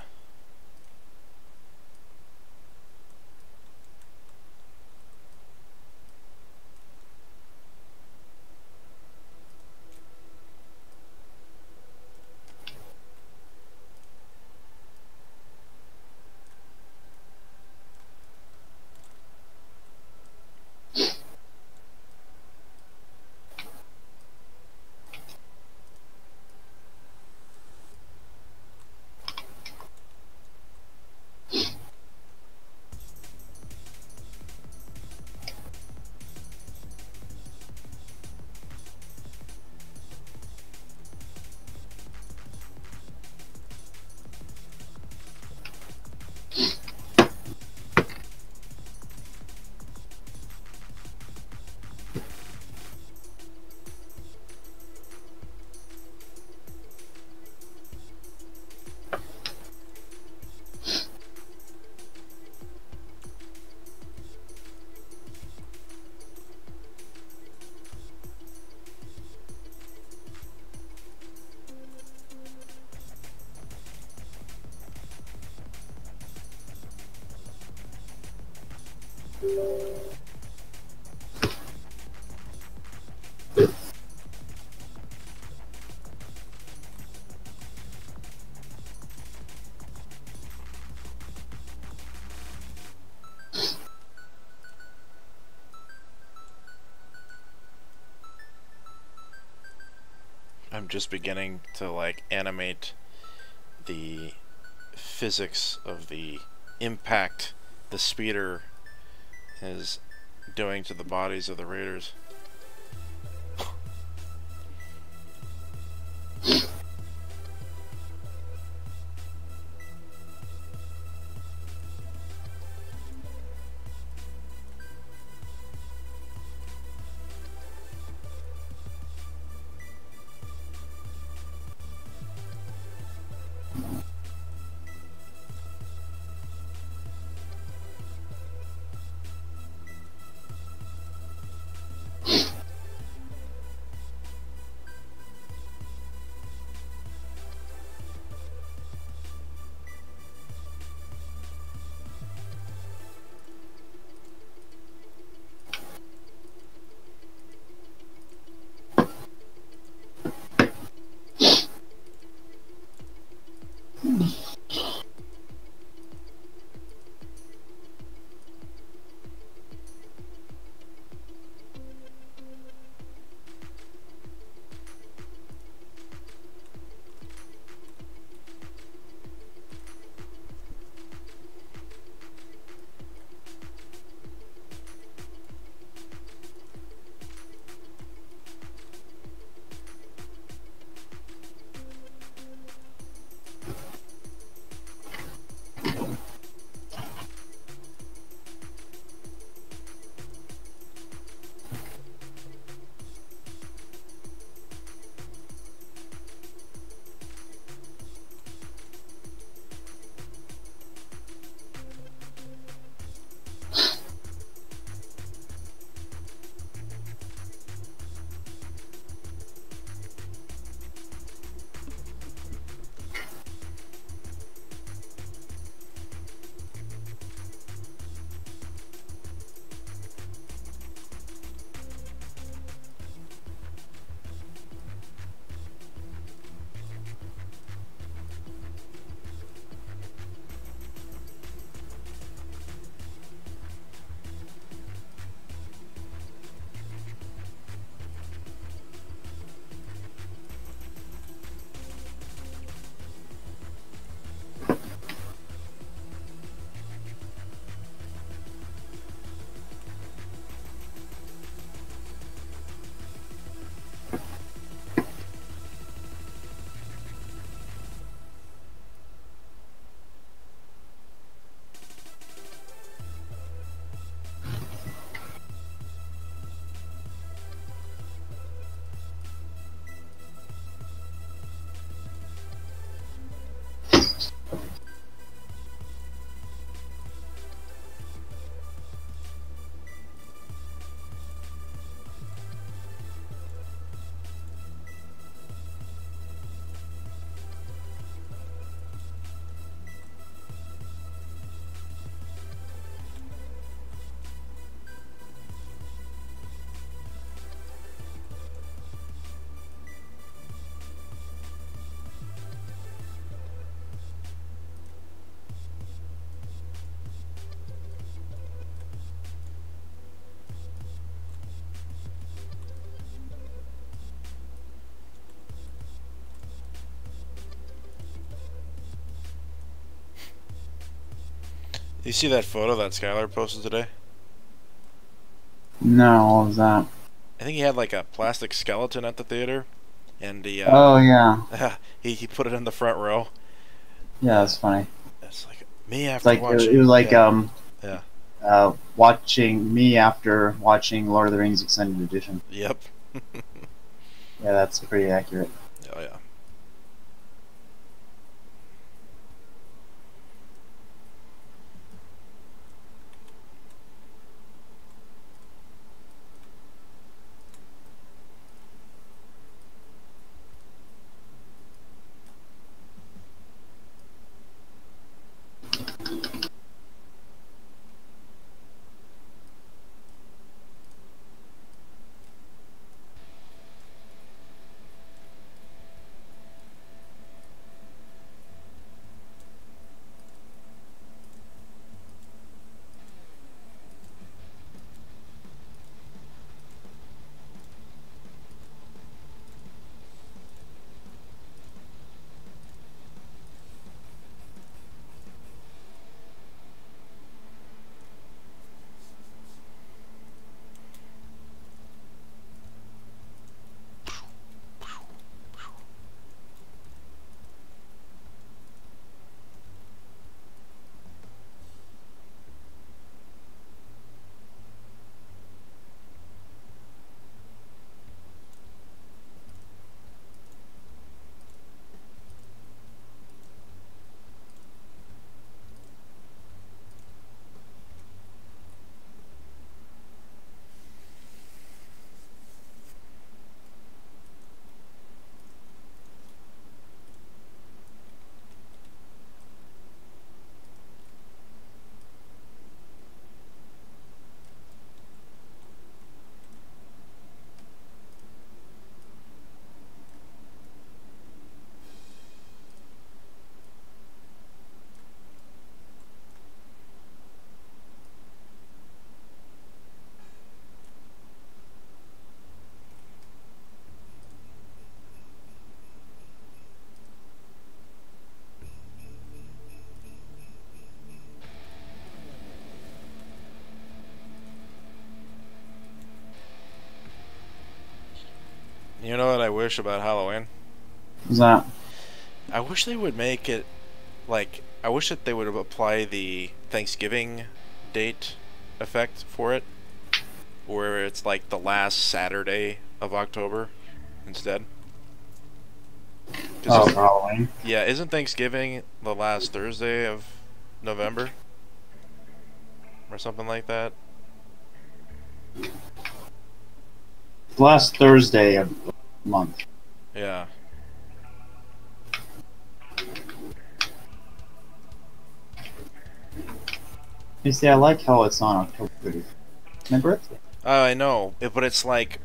I'm just beginning to like animate the physics of the impact the speeder is doing to the bodies of the raiders. You see that photo that Skylar posted today? No, what was that? I think he had like a plastic skeleton at the theater, and Oh yeah, he put it in the front row. yeah, that's funny. It's like me It's after like watching. it was like Yeah. watching me after watching Lord of the Rings Extended Edition. Yep. Yeah, that's pretty accurate. Oh yeah. You know what I wish about Halloween? What's that? I wish they would make it like I wish that they would apply the Thanksgiving date effect for it, where it's like the last Saturday of October instead. Oh, 'Cause for Halloween. yeah, isn't Thanksgiving the last Thursday of November or something like that? The last Thursday of the month. Yeah. You see, I like how it's on October 30th. My birthday. Oh, I know, but it's like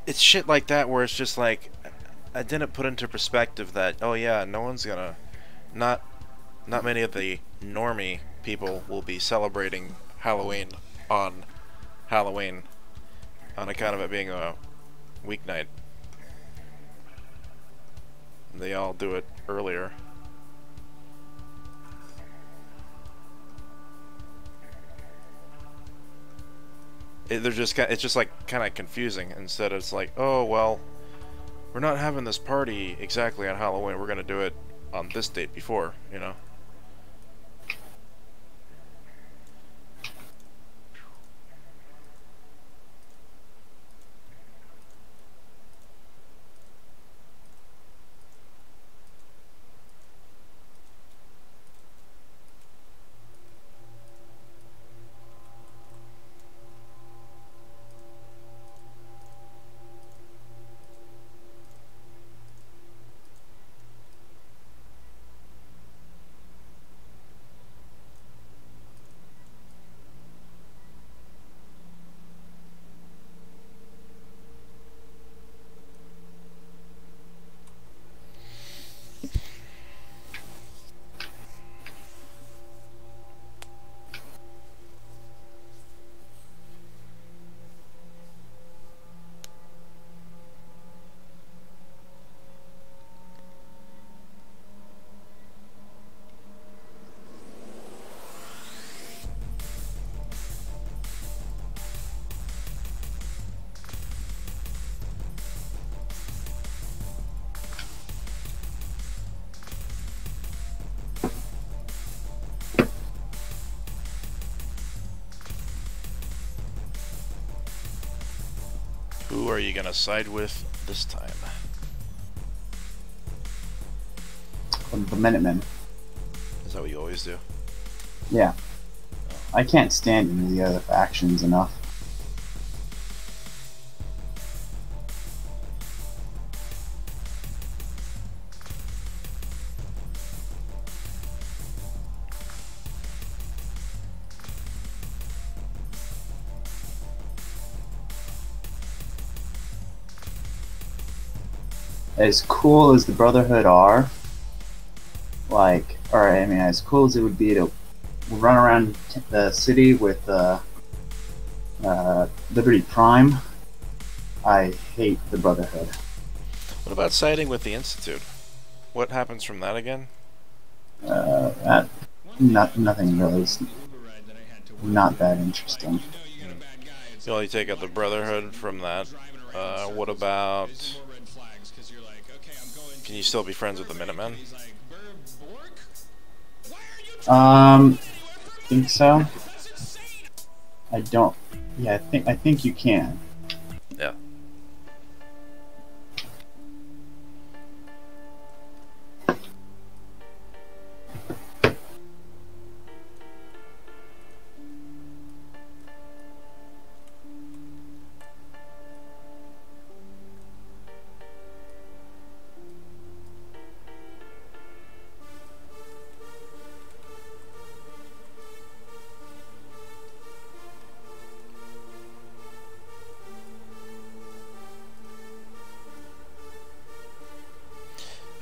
it's shit like that where it's just like I didn't put into perspective that oh yeah, no one's gonna not not many of the normie people will be celebrating Halloween on Halloween on account of it being a weeknight. They all do it earlier. It's just like kind of confusing. Instead, it's like, oh well, we're not having this party exactly on Halloween. We're gonna do it on this date before, you know. Who are you gonna side with this time? The Minutemen. Is that what you always do? Yeah. I can't stand any of the other factions enough. As cool as the Brotherhood are, like, or I mean, as cool as it would be to run around the city with Liberty Prime, I hate the Brotherhood. What about siding with the Institute? What happens from that again? Nothing really. It's not that interesting. You only take out the Brotherhood from that. What about... Can you still be friends with the Minutemen? Think so. I don't. Yeah, I think you can. Yeah.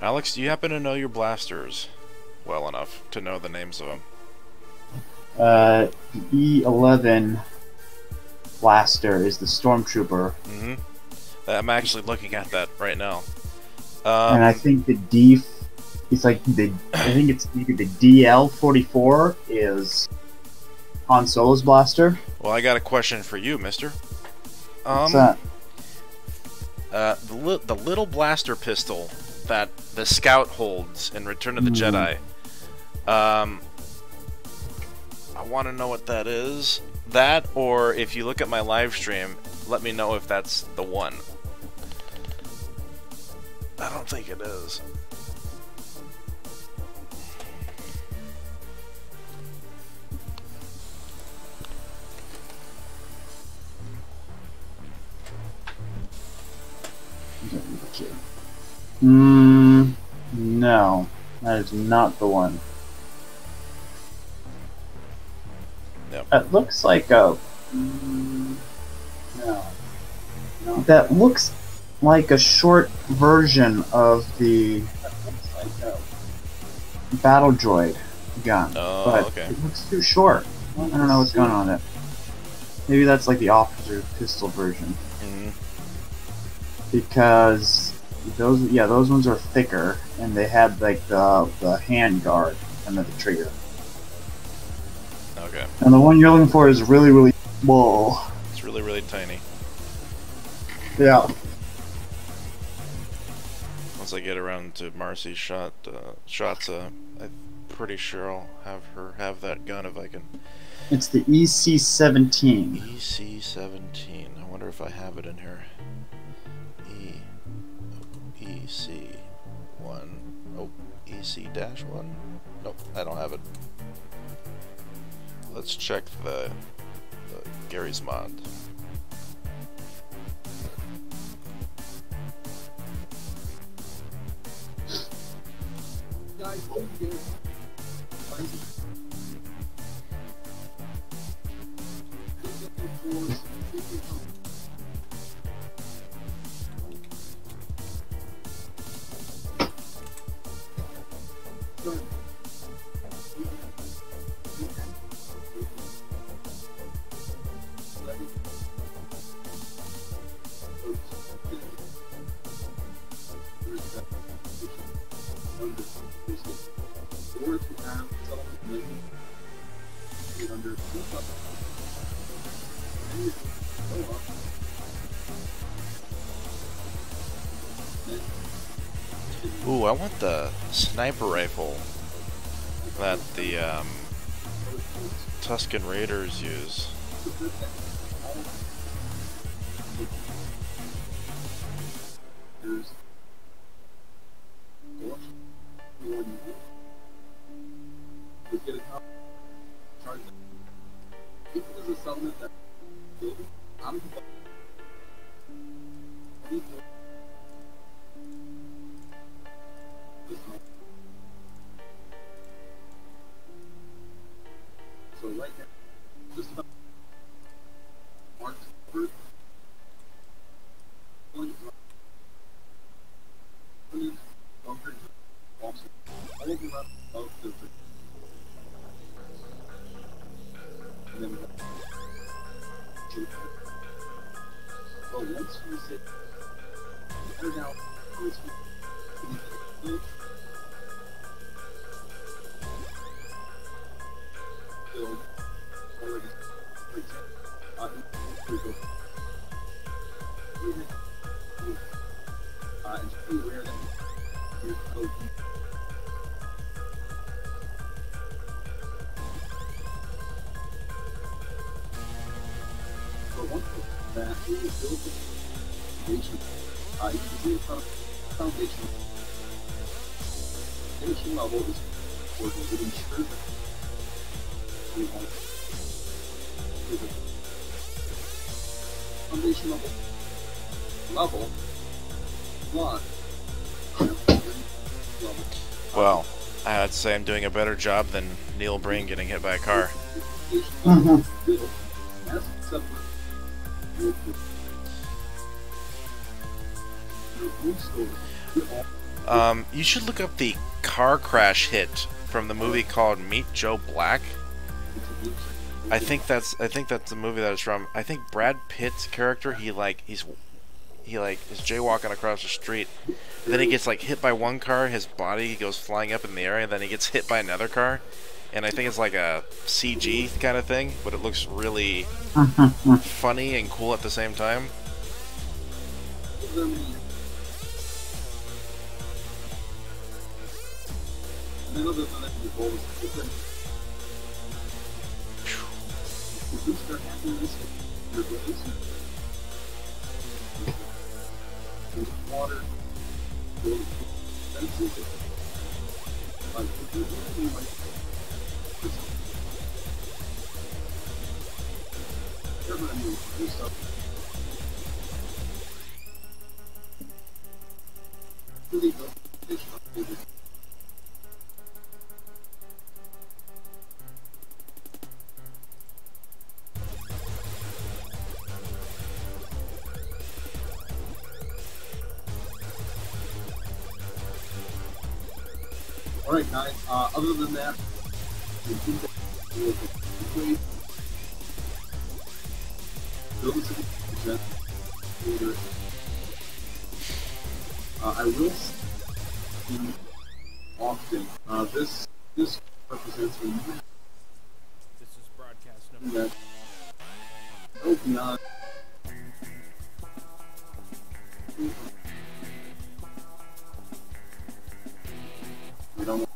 Alex, do you happen to know your blasters well enough to know the names of them? E11 blaster is the stormtrooper. Mm-hmm. I'm actually looking at that right now. And I think the D, it's like the, I think it's maybe the DL44 is Han Solo's blaster. Well, I got a question for you, mister. What's that? The little blaster pistol that the Scout holds in Return of the Jedi. I want to know what that is. That, or if you look at my live stream, let me know if that's the one. I don't think it is. No, that is not the one. Yep. It looks like a. No. That looks like a short version of the battle droid gun, Oh, but okay. it looks too short. I don't know what's going on with it. Maybe that's like the officer pistol version. Mm-hmm. Because those ones are thicker, and they had like the hand guard under the trigger. Okay. And the one you're looking for is really small. It's really tiny. Yeah. Once I get around to Marcy's shots, I'm pretty sure I'll have her have that gun if I can. It's the EC-17. EC-17. I wonder if I have it in here. EC-1. Oh, EC-1? Nope, I don't have it. Let's check the Gary's mod. Ooh, I want the sniper rifle that the Tusken Raiders use. But once you say, better now, always build already, for example, it's pretty rare that your code. But one thing that we will build the foundation, you can see the foundation. Foundation level is important. It ensures that we have the foundation level one. Well, I'd say I'm doing a better job than Neil Breen getting hit by a car. You should look up the car crash hit from the movie called Meet Joe Black. I think that's the movie that it's from. I think Brad Pitt's character, he is jaywalking across the street, and then he gets like hit by one car, his body goes flying up in the air, and then he gets hit by another car, and I think it's like a CG kind of thing, but it looks really funny and cool at the same time. Water, Alright guys, other than that, I will see often. This represents a This is broadcast number. that go beyond. We don't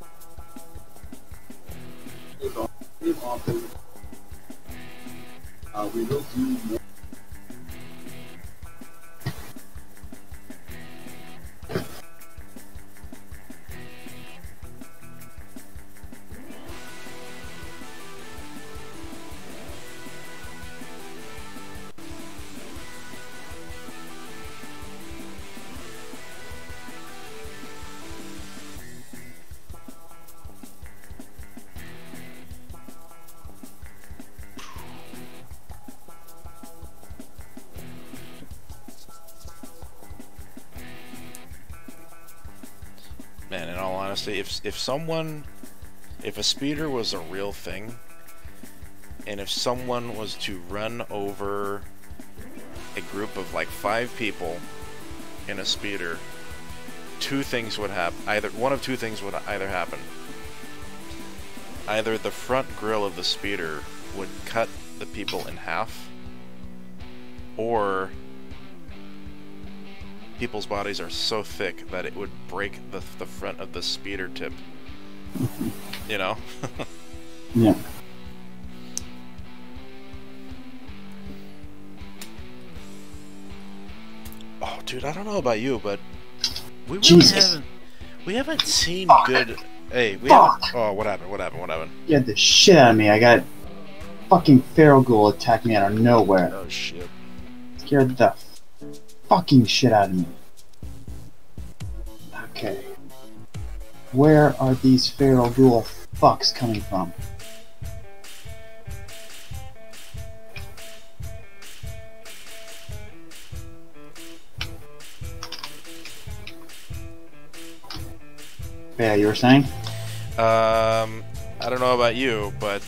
give often. We will do more. Man, in all honesty, if a speeder was a real thing, and if someone was to run over a group of like 5 people in a speeder, two things would happen. One of two things would either happen. Either the front grille of the speeder would cut the people in half, or people's bodies are so thick that it would break the front of the speeder tip. You know? Yeah. Oh, dude, I don't know about you, but we really Jesus. haven't seen Fuck. good. Hey, we Fuck. haven't. Oh, what happened? What happened? What happened? You had the shit out of me. I got fucking feral ghoul attacked me out of nowhere. Oh shit. Scared the fucking shit out of me. Okay. Where are these feral ghoul fucks coming from? Yeah, you were saying? I don't know about you, but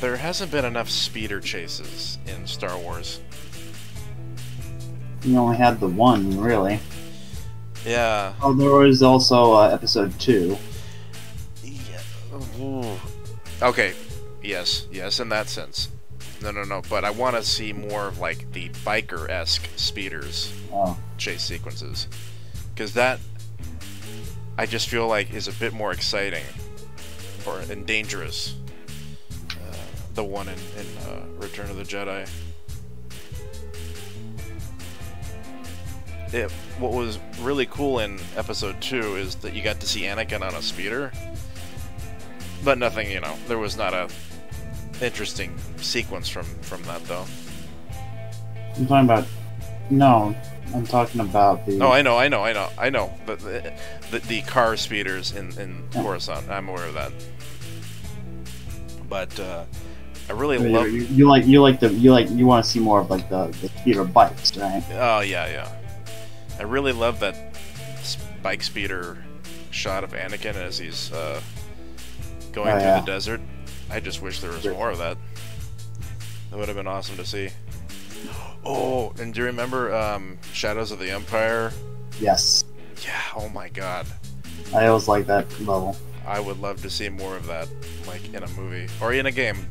there hasn't been enough speeder chases in Star Wars. You only had the one, really. Yeah. Oh, there was also episode 2. Yeah. Ooh. Okay. Yes, in that sense. No. But I want to see more of like the biker-esque speeders chase sequences, because that I just feel like is a bit more exciting and dangerous. The one in Return of the Jedi. What was really cool in episode 2 is that you got to see Anakin on a speeder, but nothing, there was not a interesting sequence from that though. I'm talking about... No, I'm talking about the... Oh, I know. But the car speeders in Coruscant, I'm aware of that. But I really love... You want to see more of like the speeder bikes, right? Oh yeah. I really love that bike speeder shot of Anakin as he's going through the desert. I just wish there was more of that. That would have been awesome to see. Oh, and do you remember Shadows of the Empire? Yes. Yeah, oh my god. I always like that level. I would love to see more of that, like in a movie or in a game,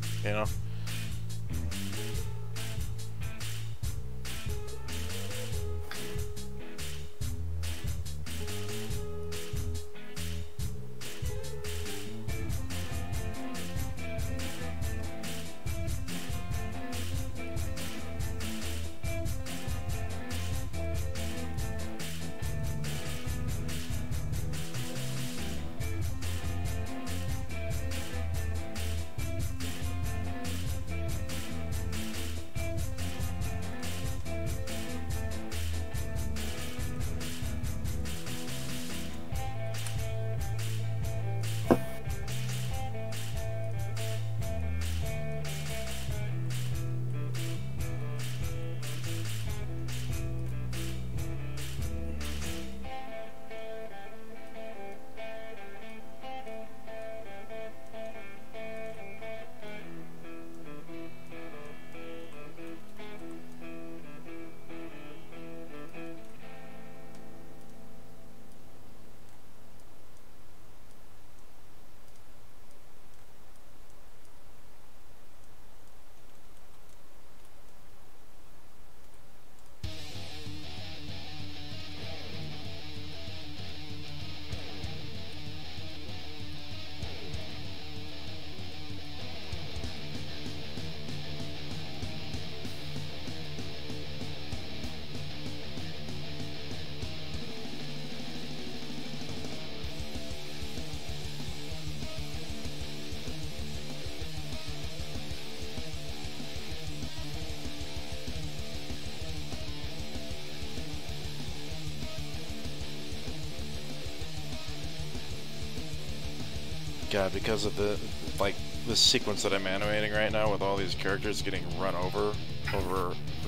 God, because of this sequence that I'm animating right now with all these characters getting run over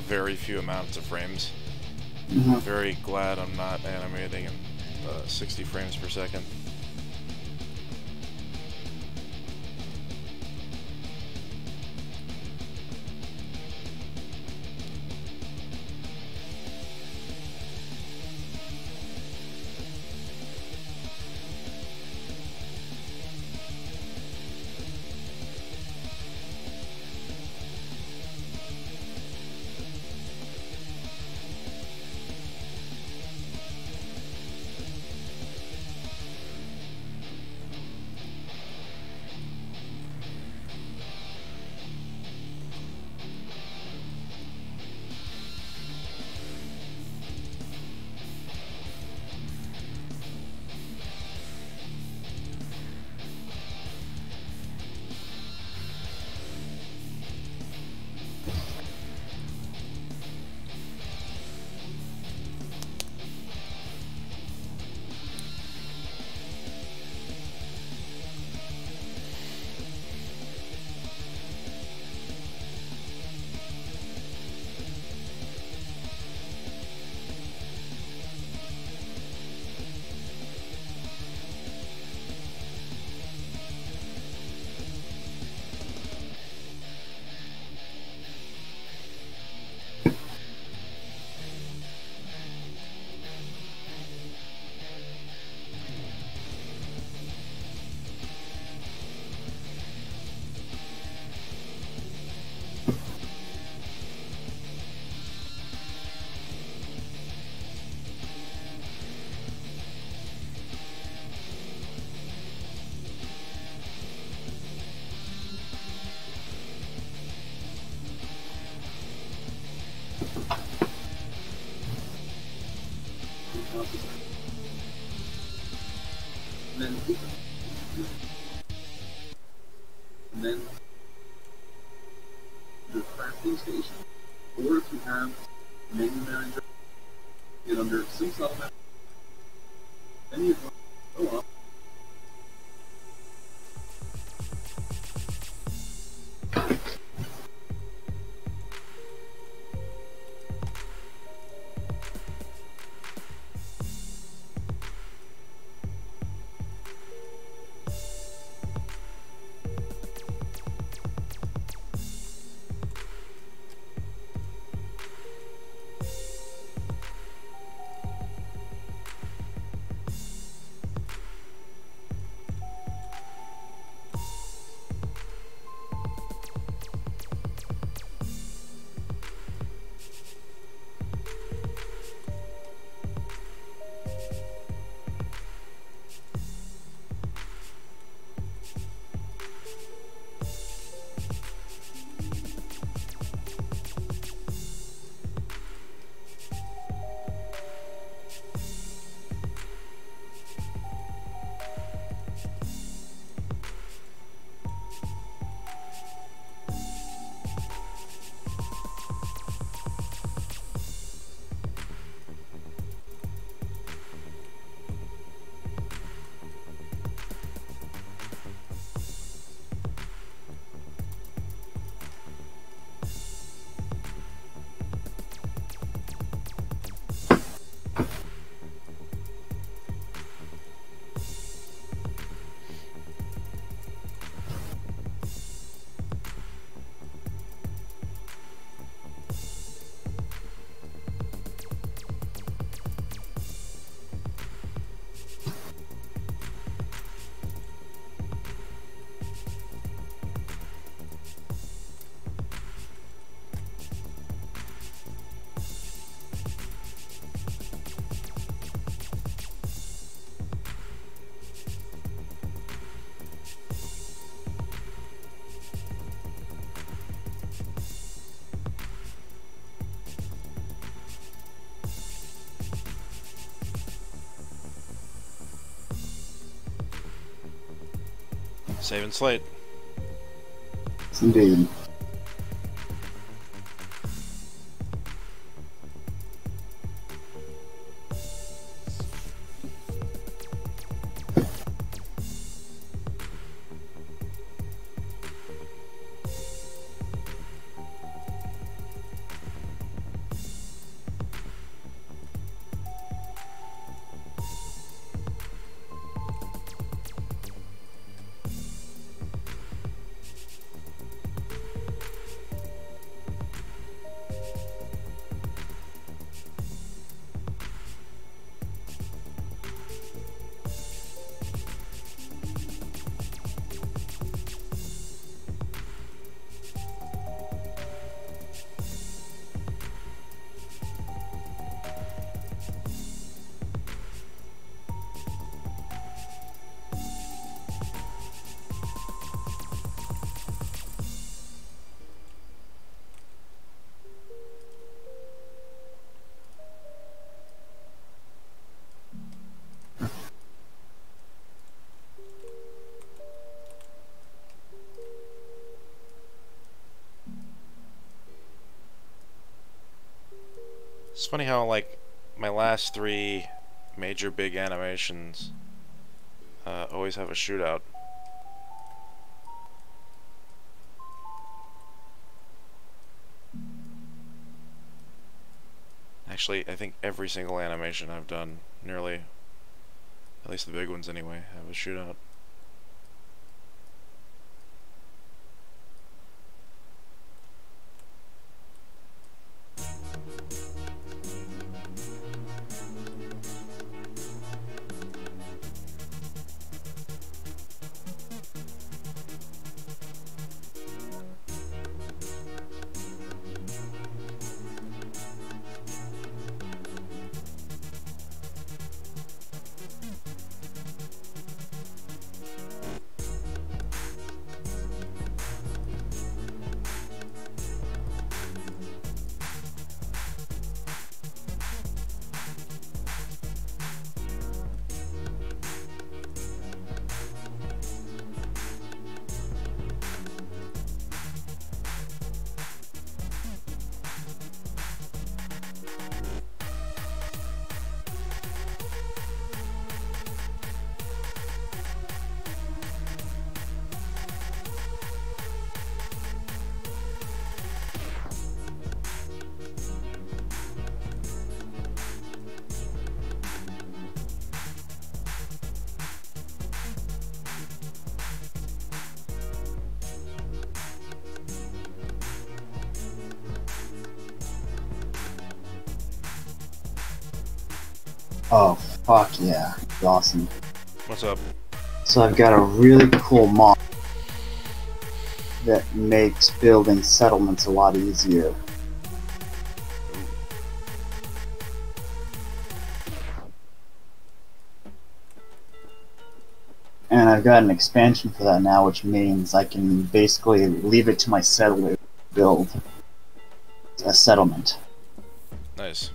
very few amounts of frames. I'm very glad I'm not animating in 60 frames per second. possible. And then the crafting station, or if you have menu manager, get under sync element, any of them go up. Saving slate. Yes, indeed. It's funny how, like, my last three major big animations always have a shootout. Actually, I think every single animation I've done, nearly, at least the big ones anyway, have a shootout. Oh, fuck yeah. It's awesome. What's up? So I've got a really cool mod that makes building settlements a lot easier. And I've got an expansion for that now, which means I can basically leave it to my settler to build a settlement. Nice.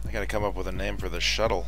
I gotta come up with a name for the shuttle.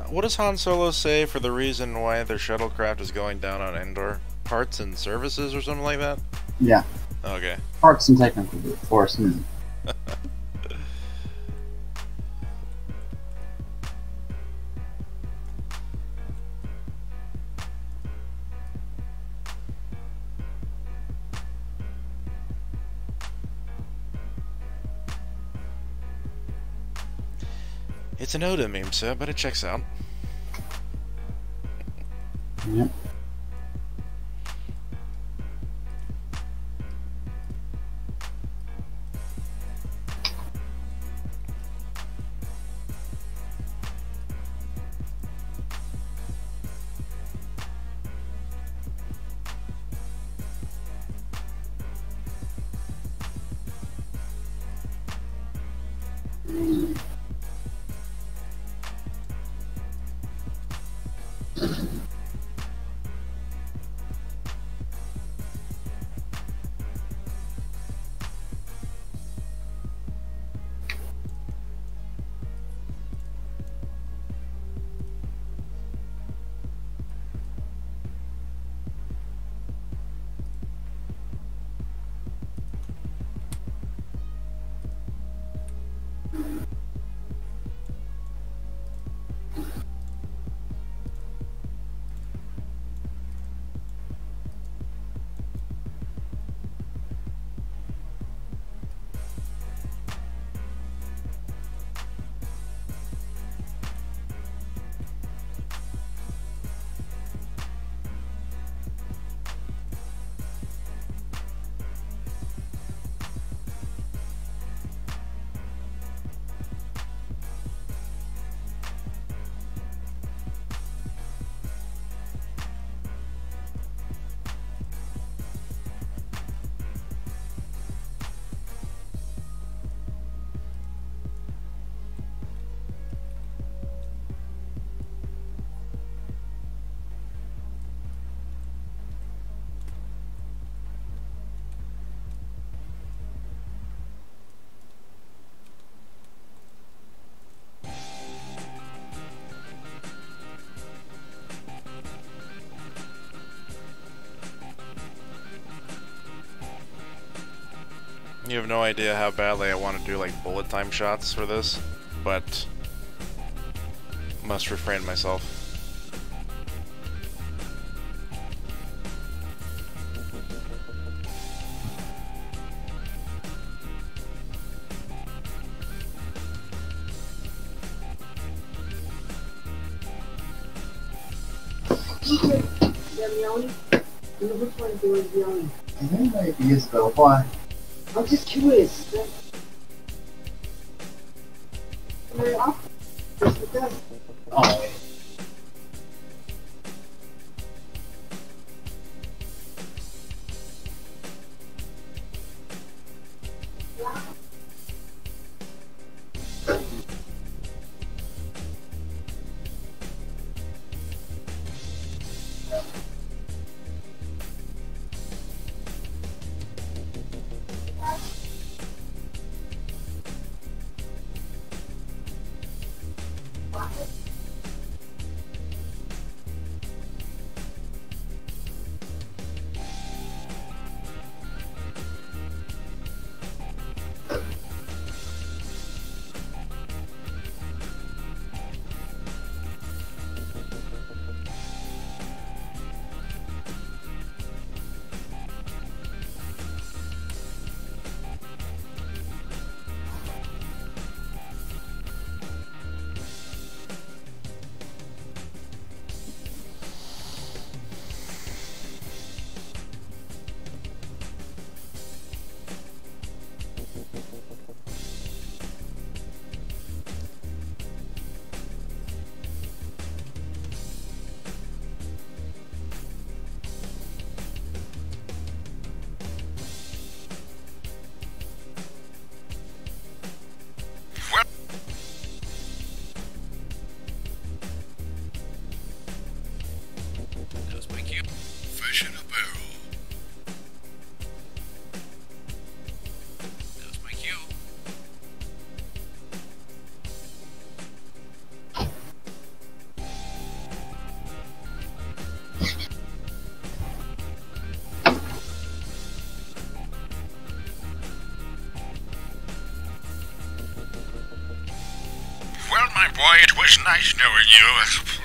What does Han Solo say for the reason why their shuttlecraft is going down on Endor? Parts and services or something like that? Yeah. Okay. Parts and technical reinforcement. It's an Oda meme, sir, but it checks out. Yep. You have no idea how badly I want to do like bullet time shots for this, but must refrain myself. Yummy. Which one is yummy? I think it might be Isabel. Why? I'm just curious. Very often. Yes, it does. Oh. boy. It was nice knowing you.